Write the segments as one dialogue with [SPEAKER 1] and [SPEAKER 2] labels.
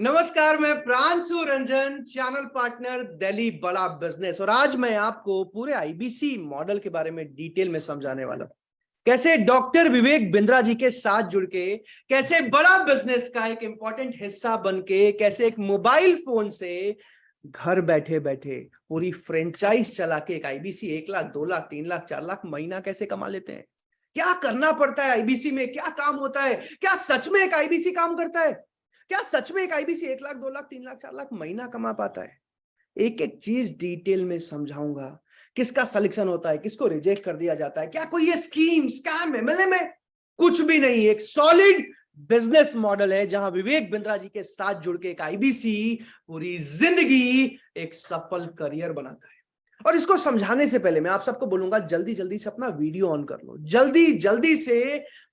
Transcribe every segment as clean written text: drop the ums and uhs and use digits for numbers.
[SPEAKER 1] नमस्कार, मैं Pranshu Ranjan, channel partner Delhi बड़ा बिजनेस। और आज मैं आपको पूरे आईबीसी मॉडल के बारे में डिटेल में समझाने वाला हूं। कैसे डॉक्टर विवेक बिंद्रा जी के साथ जुड़ के, कैसे बड़ा बिजनेस का एक इंपॉर्टेंट हिस्सा बन के, कैसे एक मोबाइल फोन से घर बैठे बैठे पूरी फ्रेंचाइज चला के एक आईबीसी 1 लाख 2 लाख 3 लाख 4 लाख महीना कैसे कमा लेते हैं। क्या करना पड़ता है आईबीसी में, क्या काम होता है, क्या सच में एक आईबीसी काम करता है, क्या सच में एक आईबीसी 1 लाख 2 लाख 3 लाख 4 लाख महीना कमा पाता है। एक एक चीज डिटेल में समझाऊंगा। किसका सिलेक्शन होता है, किसको रिजेक्ट कर दिया जाता है, क्या कोई ये स्कीम स्कैम एमएलएम है, कुछ भी नहीं। एक सॉलिड बिजनेस मॉडल है जहां विवेक बिंद्रा जी के साथ जुड़ के एक आईबीसी पूरी जिंदगी एक सफल करियर बनाता है। और इसको समझाने से पहले मैं आप सबको बोलूंगा, जल्दी जल्दी से अपना वीडियो ऑन कर लो, जल्दी जल्दी से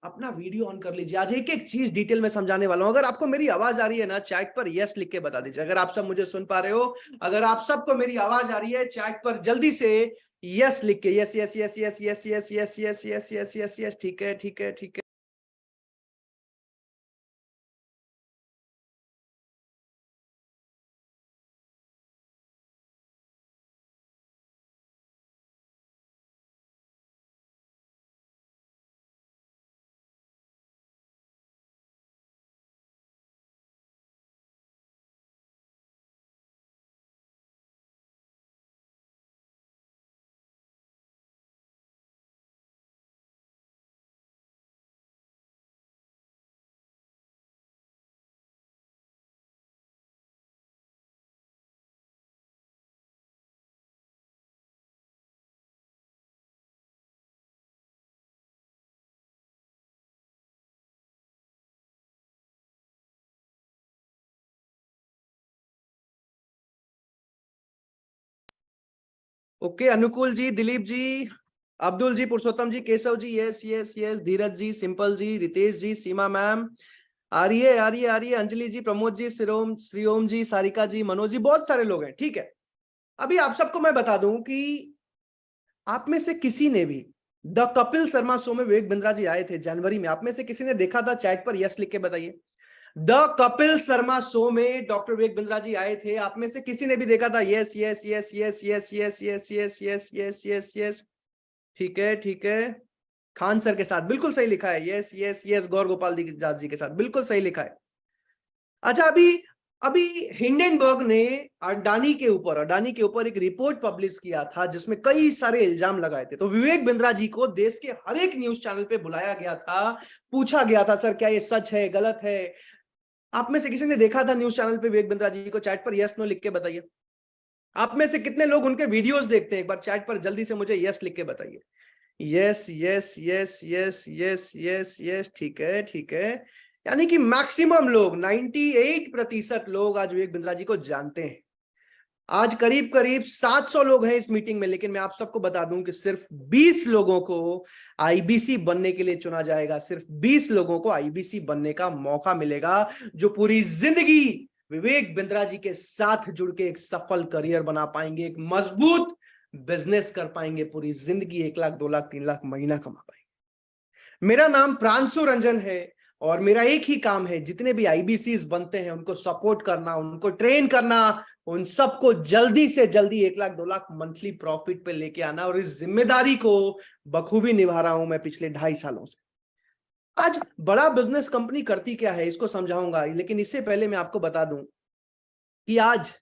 [SPEAKER 1] अपना वीडियो ऑन कर लीजिए। आज एक एक चीज डिटेल में समझाने वाला हूं। अगर आपको मेरी आवाज आ रही है ना, चैट पर यस लिख के बता दीजिए। अगर आप सब मुझे सुन पा रहे हो, अगर आप सबको मेरी आवाज आ रही है, चैट पर जल्दी से यस लिख के, yes yes yes yes yes yes yes yes yes yes yes yes, ठीक है ठीक है ठीक है। ओके, अनुकूल जी, दिलीप जी, अब्दुल जी, पुरुषोत्तम जी, Keshav ji, yes yes yes, धीरज जी, सिंपल जी, रितेश जी, सीमा मैम, आर्य आर्य आर्य, अंजलि जी, प्रमोद जी, श्रीओम श्रीओम जी, सारिका जी, मनोज जी, बहुत सारे लोग हैं। ठीक है, अभी आप सबको मैं बता दूं कि आप में से किसी ने भी द कपिल शर्मा शो में विवेक बिंद्रा जी आए थे जनवरी में, आप में से किसी ने देखा था? चैट पर यस लिख के बताइए। द कपिल शर्मा शो में डॉक्टर विवेक बिंद्रा जी आए थे, आप में से किसी ने भी देखा था? Yes yes yes yes yes yes yes yes yes yes yes yes, ठीक है ठीक है। खान सर के साथ बिल्कुल सही लिखा है, यस यस यस। गौर गोपाल दास जी के साथ बिल्कुल सही लिखा है। अच्छा, अभी अभी हिंडनबर्ग ने अडानी के ऊपर एक रिपोर्ट पब्लिश किया था जिसमें कई सारे इल्जाम लगाए थे। तो विवेक बिंद्रा जी को देश के हर एक न्यूज चैनल पे बुलाया गया था, पूछा गया था, सर क्या ये सच है, गलत है। आप में से किसी ने देखा था न्यूज चैनल पे विवेक बिंद्रा जी को? चैट पर यस नो लिख के बताइए। आप में से कितने लोग उनके वीडियोस देखते हैं? एक बार चैट पर जल्दी से मुझे यस लिख के बताइए। Yes yes yes yes yes yes yes, ठीक है ठीक है। यानी कि मैक्सिमम लोग, 98% लोग आज विवेक बिंद्रा जी को जानते हैं। आज करीब करीब 700 लोग हैं इस मीटिंग में, लेकिन मैं आप सबको बता दूं कि सिर्फ 20 लोगों को आईबीसी बनने के लिए चुना जाएगा। सिर्फ 20 लोगों को आईबीसी बनने का मौका मिलेगा, जो पूरी जिंदगी विवेक बिंद्रा जी के साथ जुड़ के एक सफल करियर बना पाएंगे, एक मजबूत बिजनेस कर पाएंगे, पूरी जिंदगी 1 लाख 2 लाख 3 लाख महीना कमा पाएंगे। मेरा नाम प्रांशु रंजन है और मेरा एक ही काम है, जितने भी आईबीसीज बनते हैं उनको सपोर्ट करना, उनको ट्रेन करना, उन सबको जल्दी से जल्दी 1 लाख 2 लाख मंथली प्रॉफिट पे लेके आना। और इस जिम्मेदारी को बखूबी निभा रहा हूं मैं पिछले 2.5 सालों से। आज बड़ा बिजनेस कंपनी करती क्या है इसको समझाऊंगा, लेकिन इससे पहले मैं आपको बता दूं कि आज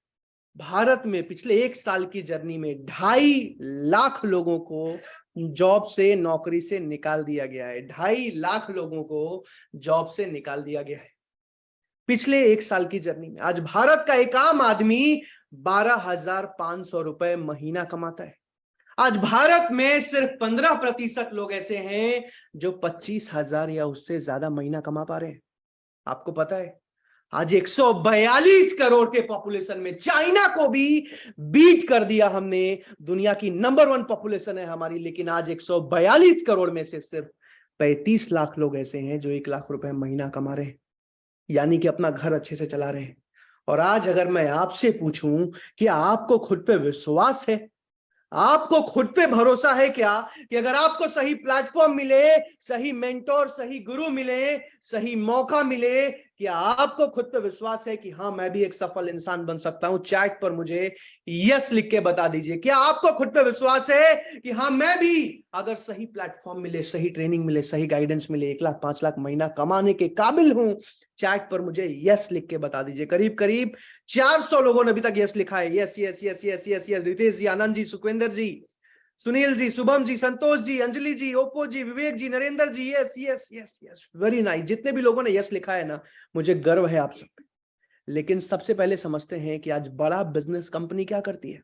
[SPEAKER 1] भारत में पिछले 1 साल की जर्नी में 2.5 लाख लोगों को जॉब से, नौकरी से निकाल दिया गया है। 2.5 लाख लोगों को जॉब से निकाल दिया गया है पिछले 1 साल की जर्नी में। आज भारत का एक आम आदमी 12,500 रुपए महीना कमाता है। आज भारत में सिर्फ 15% लोग ऐसे हैं जो 25,000 या उससे ज्यादा महीना कमा पा रहे हैं। आपको पता है, आज 142 करोड़ के पॉपुलेशन में चाइना को भी बीट कर दिया हमने। दुनिया की नंबर 1 पॉपुलेशन है हमारी, लेकिन आज 142 करोड़ में से सिर्फ 35 लाख लोग ऐसे हैं जो 1 लाख रुपए महीना कमा रहे हैं, यानी कि अपना घर अच्छे से चला रहे हैं। और आज अगर मैं आपसे पूछूं कि आपको खुद पे विश्वास है, आपको खुद पे भरोसा है क्या कि अगर आपको सही प्लेटफॉर्म मिले, सही मेंटोर, सही गुरु मिले, सही मौका मिले, क्या आपको खुद पे विश्वास है कि हाँ मैं भी एक सफल इंसान बन सकता हूं? चैट पर मुझे यस लिख के बता दीजिए। क्या आपको खुद पे विश्वास है कि हाँ मैं भी अगर सही प्लेटफॉर्म मिले, सही ट्रेनिंग मिले, सही गाइडेंस मिले, 1 लाख 5 लाख महीना कमाने के काबिल हूं? चैट पर मुझे यस लिख के बता दीजिए। करीब करीब 400 लोगों ने अभी तक यस लिखा है। Yes yes yes yes yes yes. Ritesh ji, Anand ji, Sukhwinder ji, Sunil ji, Shubham ji, Santosh ji, Anjali ji, Oppo ji, Vivek ji, Narendra ji, yes yes yes yes, very nice. जितने भी लोगों ने यस लिखा है ना, मुझे गर्व है आप सब पे। लेकिन सबसे पहले समझते हैं कि आज बड़ा बिजनेस कंपनी क्या करती है।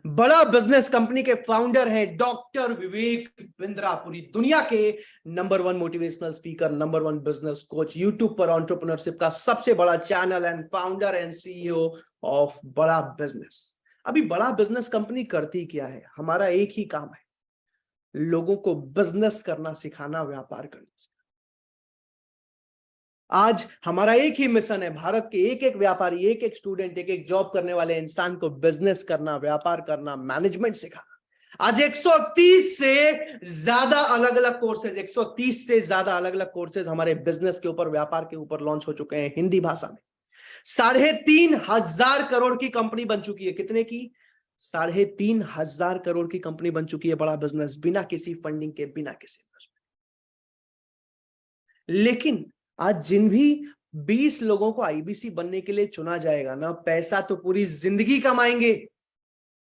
[SPEAKER 1] बड़ा बिजनेस कंपनी के फाउंडर है डॉक्टर विवेक बिंद्रा, पूरी दुनिया के number 1 motivational speaker, number 1 business coach, YouTube पर एंटरप्रेन्योरशिप का सबसे बड़ा channel and founder and CEO of बड़ा बिजनेस। अभी बड़ा बिजनेस कंपनी करती क्या है? हमारा एक ही काम है, लोगों को बिजनेस करना सिखाना, व्यापार करना सिखाना। आज हमारा एक ही मिशन है, भारत के एक एक व्यापारी, एक एक स्टूडेंट, एक एक जॉब करने वाले इंसान को बिजनेस करना, व्यापार करना, मैनेजमेंट सिखाना। आज 130 से ज्यादा अलग अलग कोर्सेज, 130 से ज्यादा अलग अलग कोर्सेज हमारे बिजनेस के ऊपर, व्यापार के ऊपर लॉन्च हो चुके हैं हिंदी भाषा में। 3,500 करोड़ की कंपनी बन चुकी है। कितने की? 3,500 करोड़ की कंपनी बन चुकी है बड़ा बिजनेस, बिना किसी फंडिंग के, बिना किसी इन्वेस्टमेंट। लेकिन आज जिन भी 20 लोगों को आईबीसी बनने के लिए चुना जाएगा ना, पैसा तो पूरी जिंदगी कमाएंगे,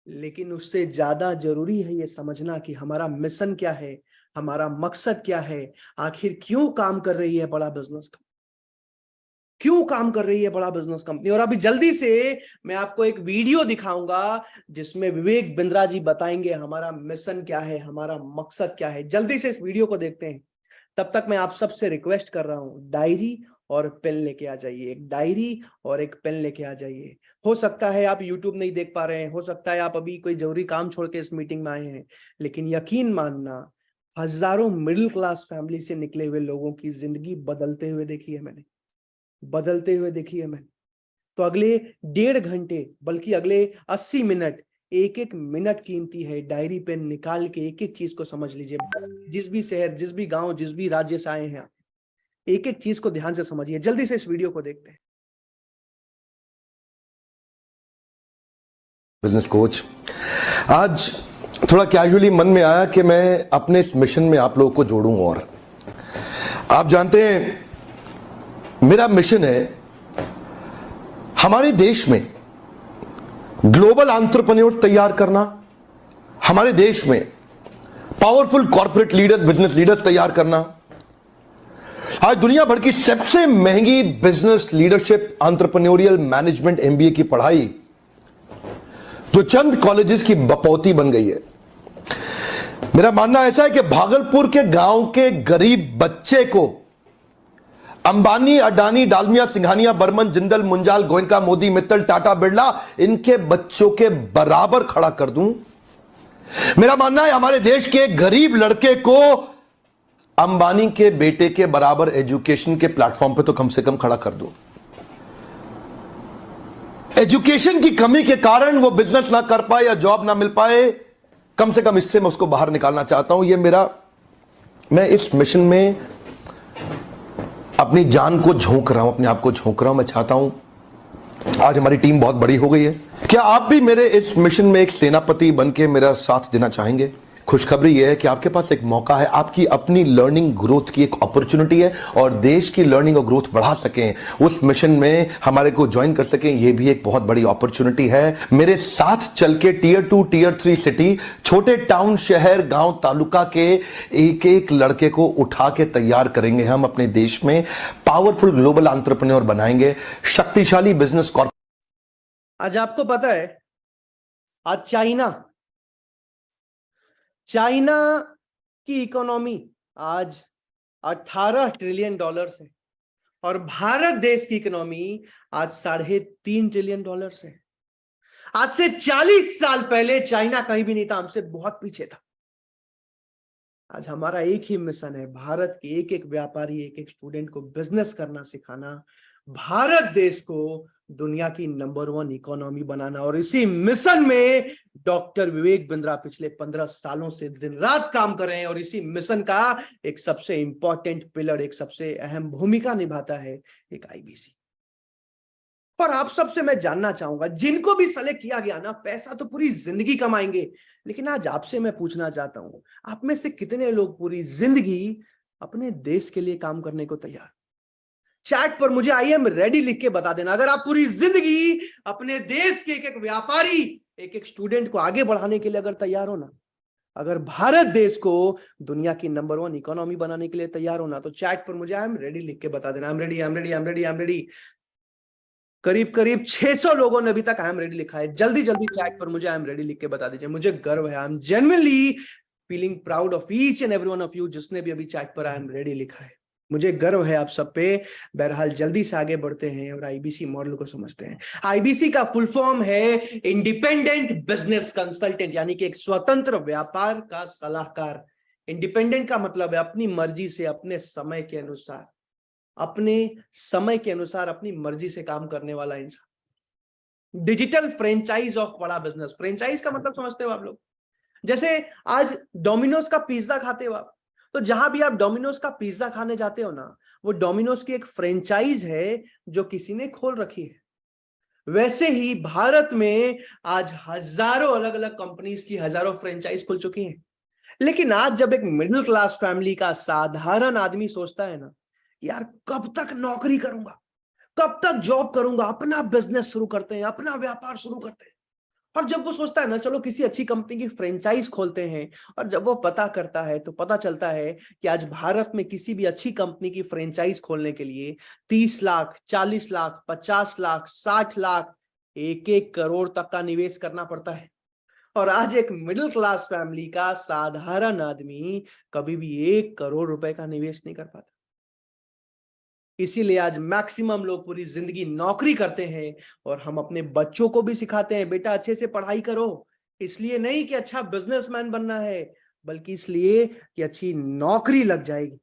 [SPEAKER 1] लेकिन उससे ज्यादा जरूरी है ये समझना कि हमारा मिशन क्या है, हमारा मकसद क्या है, आखिर क्यों काम कर रही है बड़ा बिजनेस कंपनी, क्यों काम कर रही है बड़ा बिजनेस कंपनी। और अभी जल्दी से मैं आपको एक वीडियो दिखाऊंगा जिसमें विवेक बिंद्रा जी बताएंगे हमारा मिशन क्या है, हमारा मकसद क्या है। जल्दी से इस वीडियो को देखते हैं। तब तक मैं आप सबसे रिक्वेस्ट कर रहा हूं, डायरी और पेन लेके आ जाइए। एक डायरी और एक पेन लेके आ जाइए। हो सकता है आप YouTube नहीं देख पा रहे हैं, हो सकता है आप अभी कोई जरूरी काम छोड़ के इस मीटिंग में आए हैं, लेकिन यकीन मानना, हजारों मिडिल क्लास फैमिली से निकले हुए लोगों की जिंदगी बदलते हुए देखी है मैंने, बदलते हुए देखी है मैंने। तो अगले 1.5 घंटे, बल्कि अगले 80 मिनट, एक एक मिनट कीमती है। डायरी पेन निकाल के एक एक चीज को समझ लीजिए। जिस भी शहर, जिस भी गांव, जिस भी राज्य से आए हैं, एक एक चीज को ध्यान से समझिए। जल्दी से इस वीडियो को देखते हैं।
[SPEAKER 2] बिजनेस कोच, आज थोड़ा कैजुअली मन में आया कि मैं अपने इस मिशन में आप लोगों को जोड़ूं। और आप जानते हैं मेरा मिशन है हमारे देश में ग्लोबल एंटरप्रेन्योर्स तैयार करना, हमारे देश में powerful corporate leaders, business leaders तैयार करना। आज दुनिया भर की सबसे महंगी business leadership entrepreneurial management MBA की पढ़ाई जो चंद कॉलेजेस की बपौती बन गई है। मेरा मानना ऐसा है कि भागलपुर के गांव के गरीब बच्चे को अंबानी, अडानी, डालमिया, सिंघानिया, बर्मन, जिंदल, मुंजाल, गोयनका, मोदी, मित्तल, टाटा, बिरला, इनके बच्चों के बराबर खड़ा कर दूं। मेरा मानना है हमारे देश के गरीब लड़के को अंबानी के बेटे के बराबर एजुकेशन के प्लेटफॉर्म पे तो कम से कम खड़ा कर दूं। एजुकेशन की कमी के कारण वो बिजनेस ना कर पाए या जॉब ना मिल पाए, कम से कम इससे मैं उसको बाहर निकालना चाहता हूं। मैं इस मिशन में अपनी जान को झोंक रहा हूं, अपने आप को झोंक रहा हूं। मैं चाहता हूं, आज हमारी टीम बहुत बड़ी हो गई है, क्या आप भी मेरे इस मिशन में एक सेनापति बनके मेरा साथ देना चाहेंगे? खुशखबरी यह है कि आपके पास एक मौका है, आपकी अपनी लर्निंग ग्रोथ की एक अपॉर्चुनिटी है, और देश की लर्निंग और ग्रोथ बढ़ा सकें, उस मिशन में हमारे को ज्वाइन कर सकें, यह भी एक बहुत बड़ी अपॉर्चुनिटी है। मेरे साथ चल के टियर 2, टियर 3 सिटी, छोटे टाउन, शहर, गांव, तालुका के एक एक लड़के को उठा के तैयार करेंगे हम अपने देश में, पावरफुल ग्लोबल एंटरप्रेन्योर बनाएंगे, शक्तिशाली बिजनेस कॉर्पोरेट।
[SPEAKER 1] आज आपको पता है, आज चाइना की इकोनॉमी आज $18 ट्रिलियन है, और भारत देश की इकोनॉमी आज $3.5 ट्रिलियन है। आज से 40 साल पहले चाइना कहीं भी नहीं था, हमसे बहुत पीछे था। आज हमारा एक ही मिशन है, भारत के एक एक व्यापारी, एक एक स्टूडेंट को बिजनेस करना सिखाना, भारत देश को दुनिया की नंबर 1 इकोनॉमी बनाना। और इसी मिशन में डॉक्टर विवेक बिंद्रा पिछले 15 सालों से दिन रात काम कर रहे हैं। और इसी मिशन का एक सबसे इंपॉर्टेंट पिलर, एक सबसे अहम भूमिका निभाता है एक आईबीसी। और आप सबसे मैं जानना चाहूंगा, जिनको भी सेलेक्ट किया गया ना, पैसा तो पूरी जिंदगी कमाएंगे, लेकिन आज आपसे मैं पूछना चाहता हूं, आप में से कितने लोग पूरी जिंदगी अपने देश के लिए काम करने को तैयार? चैट पर मुझे आई एम रेडी लिख के बता देना, अगर आप पूरी जिंदगी अपने देश के एक एक व्यापारी, एक एक स्टूडेंट को आगे बढ़ाने के लिए अगर तैयार हो ना, अगर भारत देश को दुनिया की नंबर 1 इकोनॉमी बनाने के लिए तैयार हो ना, तो चैट पर मुझे आई एम रेडी लिख के बता देना। I am ready, I am ready, I am ready, I am ready. करीब करीब 600 लोगों ने अभी तक आई एम रेडी लिखा है। जल्दी जल्दी चैट पर मुझे आई एम रेडी लिख के बता दीजिए। मुझे गर्व है, I am genuinely feeling proud of each and every one of you जिसने भी अभी चैट पर आई एम रेडी लिखा है। मुझे गर्व है आप सब पे। बहरहाल जल्दी से आगे बढ़ते हैं और आईबीसी मॉडल को समझते हैं। आईबीसी का फुल फॉर्म है इंडिपेंडेंट बिजनेस कंसल्टेंट, यानी कि एक स्वतंत्र व्यापार का सलाहकार। इंडिपेंडेंट का मतलब है अपनी मर्जी से, अपने समय के अनुसार, अपनी मर्जी से काम करने वाला इंसान। डिजिटल फ्रेंचाइज ऑफ बड़ा बिजनेस। फ्रेंचाइज का मतलब समझते हो आप लोग? जैसे आज डोमिनोज का पिज्जा खाते हो आप, तो जहां भी आप डोमिनोज का पिज्जा खाने जाते हो ना, वो डोमिनोज की एक फ्रेंचाइज है जो किसी ने खोल रखी है। वैसे ही भारत में आज हजारों अलग अलग कंपनीज की हजारों फ्रेंचाइज खुल चुकी हैं। लेकिन आज जब एक मिडिल क्लास फैमिली का साधारण आदमी सोचता है ना, यार कब तक नौकरी करूंगा, कब तक जॉब करूंगा, अपना बिजनेस शुरू करते हैं, अपना व्यापार शुरू करते हैं। और जब वो सोचता है ना, चलो किसी अच्छी कंपनी की फ्रेंचाइज खोलते हैं, और जब वो पता करता है तो पता चलता है कि आज भारत में किसी भी अच्छी कंपनी की फ्रेंचाइज खोलने के लिए 30 लाख, 40 लाख, 50 लाख, 60 लाख, 1-1 करोड़ तक का निवेश करना पड़ता है। और आज एक मिडिल क्लास फैमिली का साधारण आदमी कभी भी 1 करोड़ रुपए का निवेश नहीं कर पाता। इसीलिए आज मैक्सिमम लोग पूरी जिंदगी नौकरी करते हैं। और हम अपने बच्चों को भी सिखाते हैं, बेटा अच्छे से पढ़ाई करो, इसलिए नहीं कि अच्छा बिजनेसमैन बनना है, बल्कि इसलिए कि अच्छी नौकरी लग जाएगी।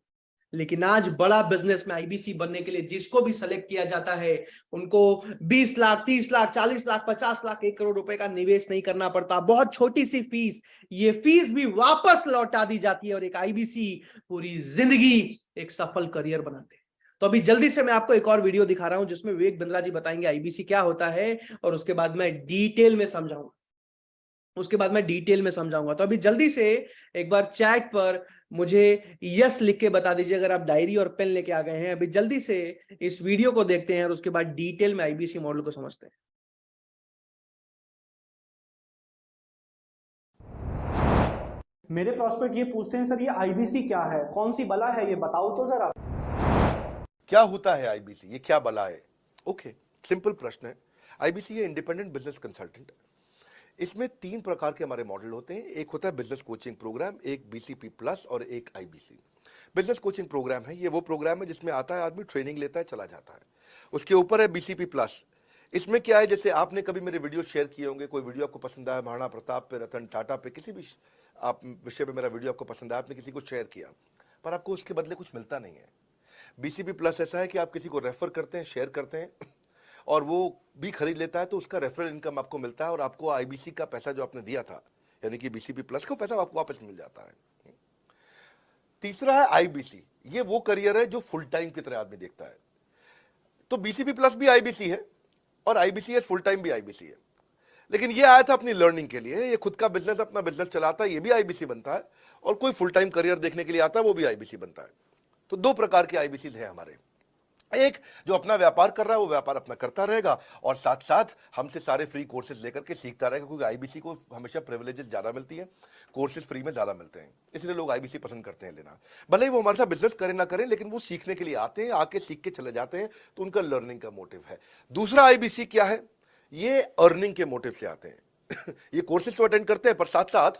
[SPEAKER 1] लेकिन आज बड़ा बिजनेस में आईबीसी बनने के लिए जिसको भी सेलेक्ट किया जाता है, उनको 20 लाख, 30 लाख, 40 लाख, 50 लाख, 1 करोड़ रुपए का निवेश नहीं करना पड़ता। बहुत छोटी सी फीस, ये फीस भी वापस लौटा दी जाती है और एक आईबीसी पूरी जिंदगी एक सफल करियर बनाते हैं। तो अभी जल्दी से मैं आपको एक और वीडियो दिखा रहा हूं जिसमें विवेक बिंद्रा जी बताएंगे आईबीसी क्या होता है, और उसके बाद मैं डिटेल में समझाऊंगा। तो अभी जल्दी से एक बार चैट पर मुझे यस लिख के बता दीजिए अगर आप डायरी और पेन लेके आ गए हैं। अभी जल्दी से इस वीडियो को देखते हैं और उसके बाद डिटेल में आईबीसी मॉडल को समझते हैं।
[SPEAKER 3] मेरे प्रॉस्पेक्ट ये पूछते हैं, सर ये आईबीसी क्या है, कौन सी बला है, ये बताओ तो जरा।
[SPEAKER 2] क्या होता है आईबीसी, ये क्या बला है? ओके, सिंपल प्रश्न है। आईबीसी ये इंडिपेंडेंट बिजनेस कंसल्टेंट। इसमें 3 प्रकार के हमारे मॉडल होते हैं। एक होता है बिजनेस कोचिंग प्रोग्राम, एक बीसीपी प्लस और एक आईबीसी। बिजनेस कोचिंग प्रोग्राम है, ये वो प्रोग्राम है जिसमें आता है आदमी, ट्रेनिंग लेता है, चला जाता है। उसके ऊपर है बीसीपी प्लस। इसमें क्या है, जैसे आपने कभी मेरे वीडियो शेयर किए होंगे, कोई वीडियो आपको पसंद आया, महाराणा प्रताप पे, रतन टाटा पे, किसी भी आप विषय पे मेरा वीडियो आपको पसंद आया, आपने किसी को शेयर किया, पर आपको उसके बदले कुछ मिलता नहीं है। बीसीपी प्लस ऐसा है कि आप किसी को रेफर करते हैं, शेयर करते हैं, और वो भी खरीद लेता है, तो उसका रेफरल इनकम आपको मिलता है, और आपको आईबीसी का पैसा जो आपने दिया था, यानी कि बीसीपी प्लस का पैसा आपको वापस मिल जाता है। तीसरा है आईबीसी। ये वो करियर है जो फुल टाइम की तरह आदमी देखता है। तो बीसीपी प्लस भी आईबीसी है और आईबीसी फुल टाइम भी आईबीसी है। लेकिन ये आया था अपनी लर्निंग के लिए, ये खुद का बिजनेस, अपना बिजनेस चलाता है, ये भी आईबीसी बनता है, और कोई फुल टाइम करियर देखने के लिए आता है, वो भी आईबीसी बनता है। तो 2 प्रकार के आईबीसी है हमारे। एक जो अपना व्यापार कर रहा है वो व्यापार अपना करता रहेगा, और साथ साथ हमसे सारे फ्री कोर्सेज लेकर के सीखता रहेगा, क्योंकि आईबीसी को हमेशा प्रिविलेजेस ज्यादा मिलती है, कोर्सेज फ्री में ज्यादा मिलते हैं, इसलिए लोग आईबीसी पसंद करते हैं लेना। भले ही वो हमारे साथ बिजनेस करें ना करें, लेकिन वो सीखने के लिए आते हैं, आके सीख के चले जाते हैं, तो उनका लर्निंग का मोटिव है। दूसरा आईबीसी क्या है, ये अर्निंग के मोटिव से आते हैं। ये कोर्सेज तो अटेंड करते हैं, पर साथ साथ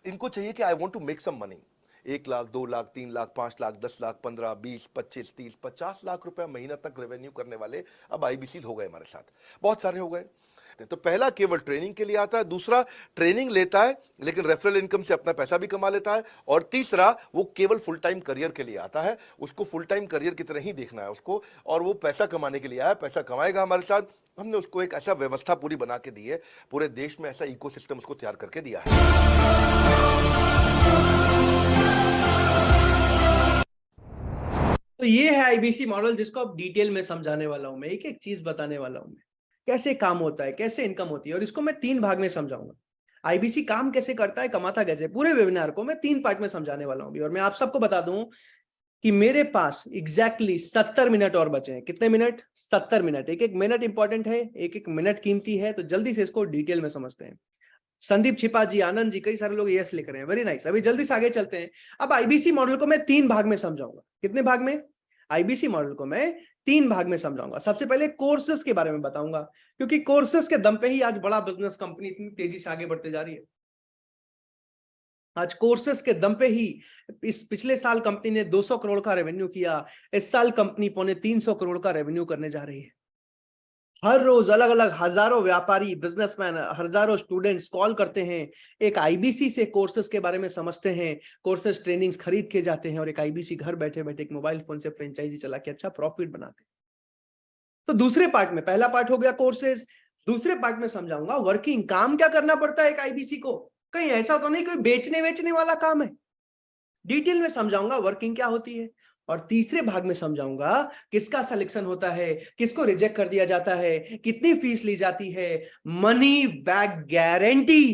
[SPEAKER 2] इनको चाहिए कि I want to make some money. 1 lakh, 2 lakh, 3 lakh, 5 lakh, 10 lakh, 15, 20, 25, 30, 50 lakh रुपए महीना तक रेवेन्यू करने वाले अब आईबीसी हो गए हमारे साथ, बहुत सारे हो गए। तो पहला केवल ट्रेनिंग के लिए आता है, दूसरा ट्रेनिंग लेता है लेकिन रेफरल इनकम से अपना पैसा भी कमा लेता है, और तीसरा वो केवल फुल टाइम करियर के लिए आता है। उसको फुल टाइम करियर की तरह ही देखना है उसको, और वो पैसा कमाने के लिए आया, पैसा कमाएगा हमारे साथ। हमने उसको एक ऐसा व्यवस्था पूरी बना के दी है, पूरे देश में ऐसा इकोसिस्टम उसको तैयार करके दिया है।
[SPEAKER 1] तो ये है आईबीसी मॉडल, जिसको अब डिटेल में समझाने वाला हूं मैं, एक एक चीज बताने वाला हूं मैं, कैसे काम होता है, कैसे इनकम होती है, और इसको मैं 3 भाग में समझाऊंगा। आईबीसी काम कैसे करता है, कमाता कैसे, पूरे वेबिनार को मैं 3 पार्ट में समझाने वाला हूं। और मैं आप सबको बता दूं कि मेरे पास एग्जैक्टली 70 मिनट और बचे हैं। कितने मिनट? 70 मिनट। एक एक मिनट इंपॉर्टेंट है, एक एक मिनट कीमती है, तो जल्दी से इसको डिटेल में समझते हैं। संदीप छिपा जी, आनंद जी, कई सारे लोग यस लिख रहे हैं, वेरी नाइस। अभी जल्दी से आगे चलते हैं। अब आईबीसी मॉडल को मैं 3 भाग में समझाऊंगा। कितने भाग में? आईबीसी मॉडल को मैं 3 भाग में समझाऊंगा। सबसे पहले कोर्सेज के बारे में बताऊंगा, क्योंकि कोर्सेज के दम पे ही आज बड़ा बिजनेस कंपनी इतनी तेजी से आगे बढ़ते जा रही है। आज कोर्सेज के दम पे ही इस पिछले साल कंपनी ने 200 करोड़ का रेवेन्यू किया, इस साल कंपनी 250 करोड़ का रेवेन्यू करने जा रही है। हर रोज अलग अलग हजारों व्यापारी, बिजनेसमैन, हजारों स्टूडेंट्स कॉल करते हैं, एक आईबीसी से कोर्सेज के बारे में समझते हैं, कोर्सेज ट्रेनिंग्स खरीद के जाते हैं, और एक आईबीसी घर बैठे बैठे एक मोबाइल फोन से फ्रेंचाइजी चला के अच्छा प्रॉफिट बनाते हैं। तो दूसरे पार्ट में, पहला पार्ट हो गया कोर्सेज, दूसरे पार्ट में समझाऊंगा वर्किंग, काम क्या करना पड़ता है एक आईबीसी को। कहीं ऐसा तो नहीं कोई बेचने वाला काम है, डिटेल में समझाऊंगा वर्किंग क्या होती है। और तीसरे भाग में समझाऊंगा किसका सिलेक्शन होता है, किसको रिजेक्ट कर दिया जाता है, कितनी फीस ली जाती है, मनी बैक गारंटी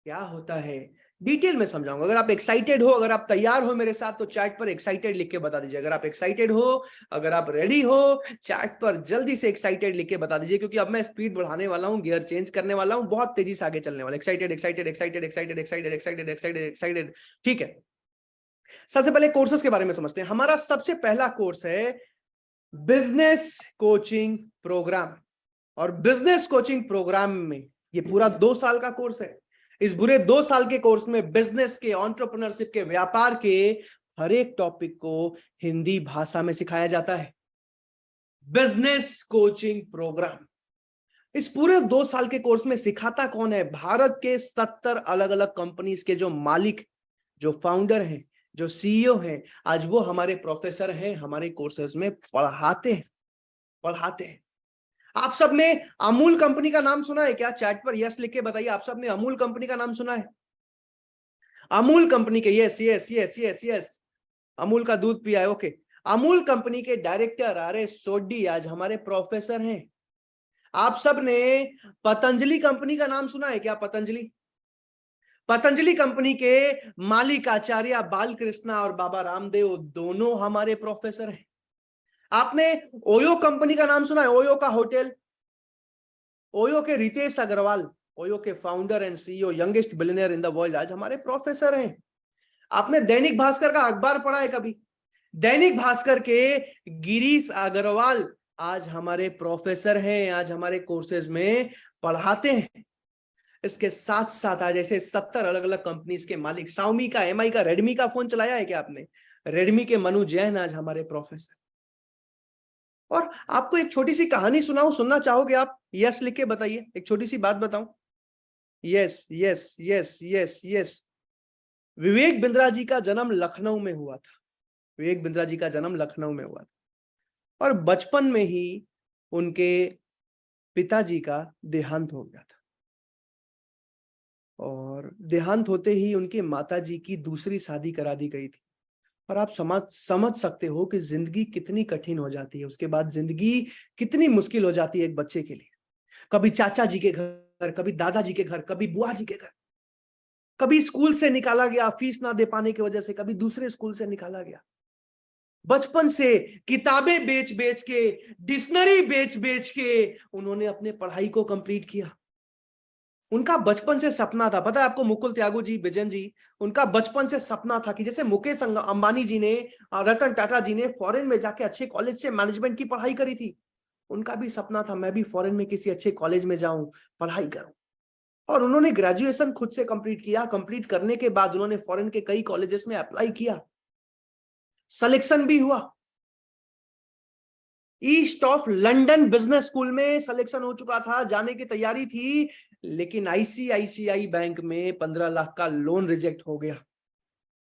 [SPEAKER 1] क्या होता है, डिटेल में समझाऊंगा। अगर आप एक्साइटेड हो, अगर आप तैयार हो मेरे साथ, तो चैट पर एक्साइटेड लिख के बता दीजिए। अगर आप एक्साइटेड हो, अगर आप रेडी हो, चैट पर जल्दी से एक्साइटेड लिख के बता दीजिए, क्योंकि अब मैं स्पीड बढ़ाने वाला हूं, गियर चेंज करने वाला हूं, बहुत तेजी से आगे चलने वाला। Excited excited excited excited excited excited excited excited, ठीक है। सबसे पहले कोर्सेज के बारे में समझते हैं। हमारा सबसे पहला कोर्स है बिजनेस कोचिंग प्रोग्राम, और बिजनेस कोचिंग प्रोग्राम में ये पूरा 2 साल का कोर्स है। इस पूरे 2 साल के कोर्स में बिजनेस के, एंटरप्रेन्योरशिप के, व्यापार के हर एक टॉपिक को हिंदी भाषा में सिखाया जाता है। बिजनेस कोचिंग प्रोग्राम इस पूरे 2 साल के कोर्स में सिखाता कौन है? भारत के 70 अलग अलग कंपनीज के जो मालिक, जो फाउंडर हैं, जो सीईओ हैं, आज वो हमारे प्रोफेसर हैं, हमारे कोर्सेज में पढ़ाते हैं। आप सब ने अमूल कंपनी का नाम सुना है क्या? चैट पर यस लिख के बताइए, आप सब ने अमूल कंपनी का नाम सुना है? अमूल कंपनी के, yes yes yes yes yes, Amul का दूध पिया है, ओके। अमूल कंपनी के डायरेक्टर आर.एस. सोढी आज हमारे प्रोफेसर हैं। आप सब ने पतंजलि कंपनी का नाम सुना है क्या? पतंजलि कंपनी के मालिक आचार्य बालकृष्णा और बाबा रामदेव दोनों हमारे प्रोफेसर हैं। आपने ओयो कंपनी का नाम सुना है? ओयो का होटल, ओयो के रितेश अग्रवाल, ओयो के founder and CEO, youngest billionaire in the world, आज हमारे प्रोफेसर हैं। आपने दैनिक भास्कर का अखबार पढ़ा है कभी? दैनिक भास्कर के गिरीश अग्रवाल आज हमारे प्रोफेसर हैं, आज हमारे कोर्सेज में पढ़ाते हैं। इसके साथ साथ आज ऐसे 70 अलग अलग कंपनीज के मालिक, Xiaomi का, MI का, रेडमी का फोन चलाया है क्या आपने? रेडमी के मनु जैन आज हमारे प्रोफेसर। और आपको एक छोटी सी कहानी सुनाऊं, सुनना चाहोगे आप? यस लिख के बताइए। एक छोटी सी बात बताऊं? Yes yes yes yes yes. Vivek Bindra ji का जन्म लखनऊ में हुआ था। विवेक बिंद्रा जी का जन्म लखनऊ में हुआ था, और बचपन में ही उनके पिताजी का देहांत हो गया था, और देहांत होते ही उनके माताजी की दूसरी शादी करा दी गई थी। और आप समझ सकते हो कि जिंदगी कितनी कठिन हो जाती है, उसके बाद जिंदगी कितनी मुश्किल हो जाती है एक बच्चे के लिए। कभी चाचा जी के घर, कभी दादाजी के घर, कभी बुआ जी के घर, कभी स्कूल से निकाला गया फीस ना दे पाने की वजह से, कभी दूसरे स्कूल से निकाला गया। बचपन से किताबें बेच बेच के, डिक्शनरी बेच बेच के उन्होंने अपने पढ़ाई को कंप्लीट किया। उनका बचपन से सपना था, पता है आपको, मुकुल त्यागू जी, बिजन जी, उनका बचपन से सपना था कि जैसे मुकेश अंबानी जी ने, रतन टाटा जी ने फॉरेन में जाके अच्छे कॉलेज से मैनेजमेंट की पढ़ाई करी थी, उनका भी सपना था मैं भी फॉरेन में किसी अच्छे कॉलेज में जाऊं, पढ़ाई करूं। और उन्होंने ग्रेजुएशन खुद से कंप्लीट किया। कंप्लीट करने के बाद उन्होंने फॉरेन के कई कॉलेजेस में अप्लाई किया, सिलेक्शन भी हुआ। East of London business school में सिलेक्शन हो चुका था, जाने की तैयारी थी, लेकिन आईसीआईसीआई बैंक में 15 लाख का लोन रिजेक्ट हो गया,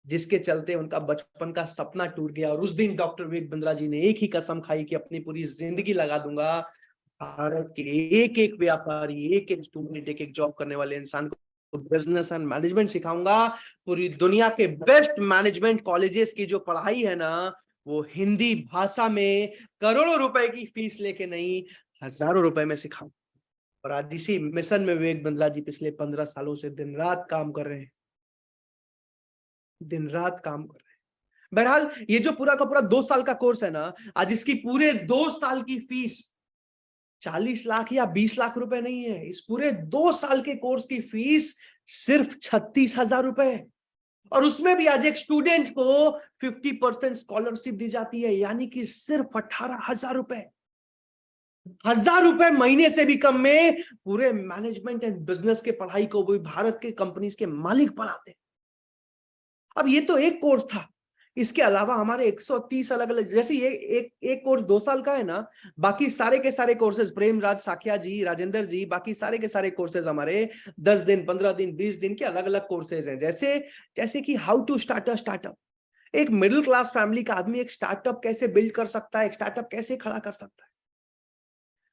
[SPEAKER 1] जिसके चलते उनका बचपन का सपना टूट गया। और उस दिन डॉक्टर विवेक बिंद्रा जी ने एक ही कसम खाई कि अपनी पूरी जिंदगी लगा दूंगा भारत के एक एक व्यापारी, एक एक स्टूडेंट, एक एक जॉब करने वाले इंसान को बिजनेस एंड मैनेजमेंट सिखाऊंगा। पूरी दुनिया के बेस्ट मैनेजमेंट कॉलेजेस की जो पढ़ाई है ना, वो हिंदी भाषा में करोड़ों रुपए की फीस लेके नहीं, हजारों रुपए में सिखाऊं। और आज इसी मिशन में विवेक बिंद्रा जी पिछले 15 सालों से दिन रात काम कर रहे हैं, दिन रात काम कर रहे हैं। बहरहाल ये जो पूरा का पूरा 2 साल का कोर्स है ना, आज इसकी पूरे 2 साल की फीस 40 लाख या 20 लाख रुपए नहीं है। इस पूरे 2 साल के कोर्स की फीस सिर्फ 36,000 रुपए है। और उसमें भी आज एक स्टूडेंट को 50% स्कॉलरशिप दी जाती है, यानी कि सिर्फ 18,000 रुपए, 1,000 रुपए महीने से भी कम में पूरे मैनेजमेंट एंड बिजनेस के पढ़ाई को भी भारत के कंपनीज के मालिक बनाते हैं। अब ये तो एक कोर्स था, इसके अलावा हमारे 130 अलग अलग, जैसे ये एक कोर्स 2 साल का है ना, बाकी सारे के सारे कोर्सेज, प्रेम राज साखिया जी, राजेंद्र जी, बाकी सारे के सारे कोर्सेज हमारे 10 दिन 15 दिन 20 दिन के अलग अलग कोर्सेज हैं। जैसे कि how to start a startup, एक मिडिल क्लास फैमिली का आदमी एक स्टार्टअप कैसे बिल्ड कर सकता है, एक स्टार्टअप कैसे खड़ा कर सकता है,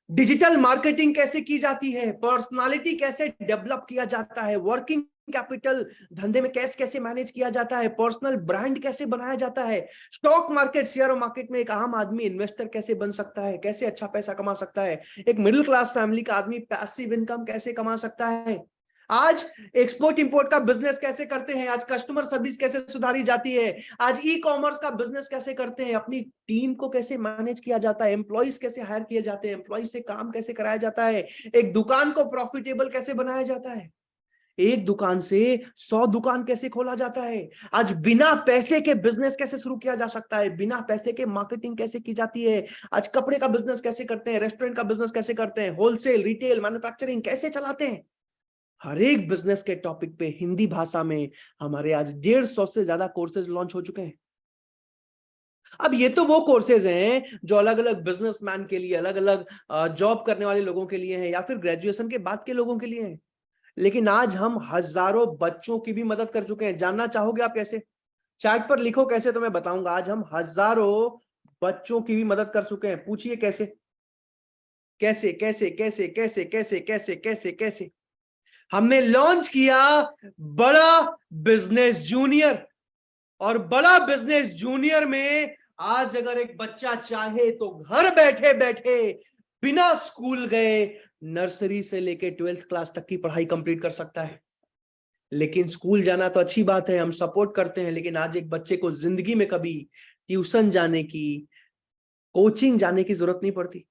[SPEAKER 1] डिजिटल मार्केटिंग कैसे की जाती है, पर्सनालिटी कैसे डेवलप किया जाता है, वर्किंग कैपिटल धंधे में कैसे कैसे मैनेज किया जाता है, पर्सनल ब्रांड कैसे बनाया जाता है, स्टॉक मार्केट शेयर मार्केट में एक आम आदमी इन्वेस्टर कैसे बन सकता है, कैसे अच्छा पैसा कमा सकता है, एक मिडिल क्लास फैमिली का आदमी पैसिव इनकम कैसे कमा सकता है, आज एक्सपोर्ट इंपोर्ट का बिजनेस कैसे करते हैं, आज कस्टमर सर्विस कैसे सुधारी जाती है, आज ई कॉमर्स का बिजनेस कैसे करते हैं, अपनी टीम को कैसे मैनेज किया जाता है, एम्प्लॉइज कैसे हायर किए जाते हैं, एम्प्लॉइज से काम कैसे कराया जाता है, एक दुकान को प्रॉफिटेबल कैसे बनाया जाता है, एक दुकान से 100 दुकान कैसे खोला जाता है, आज बिना पैसे के बिजनेस कैसे शुरू किया जा सकता है, बिना पैसे के मार्केटिंग कैसे की जाती है, आज कपड़े का बिजनेस कैसे करते हैं, रेस्टोरेंट का बिजनेस कैसे करते हैं, होलसेल रिटेल मैन्युफैक्चरिंग कैसे चलाते हैं। हर एक बिजनेस के टॉपिक पे हिंदी भाषा में हमारे आज 150 से ज्यादा कोर्सेज लॉन्च हो चुके हैं। अब ये तो वो कोर्सेज हैं जो अलग अलग बिजनेसमैन के लिए, अलग अलग जॉब करने वाले लोगों के लिए हैं, या फिर ग्रेजुएशन के बाद के लोगों के लिए हैं। लेकिन आज हम हजारों बच्चों की भी मदद कर चुके हैं। जानना चाहोगे आप कैसे? चैट पर लिखो कैसे, तो मैं बताऊंगा। आज हम हजारों बच्चों की भी मदद कर चुके हैं। पूछिए कैसे कैसे कैसे कैसे कैसे कैसे कैसे कैसे कैसे हमने लॉन्च किया बड़ा बिजनेस जूनियर। और बड़ा बिजनेस जूनियर में आज अगर एक बच्चा चाहे तो घर बैठे बैठे बिना स्कूल गए नर्सरी से लेके 12th क्लास तक की पढ़ाई कंप्लीट कर सकता है। लेकिन स्कूल जाना तो अच्छी बात है, हम सपोर्ट करते हैं, लेकिन आज एक बच्चे को जिंदगी में कभी ट्यूशन जाने की, कोचिंग जाने की जरूरत नहीं पड़ती।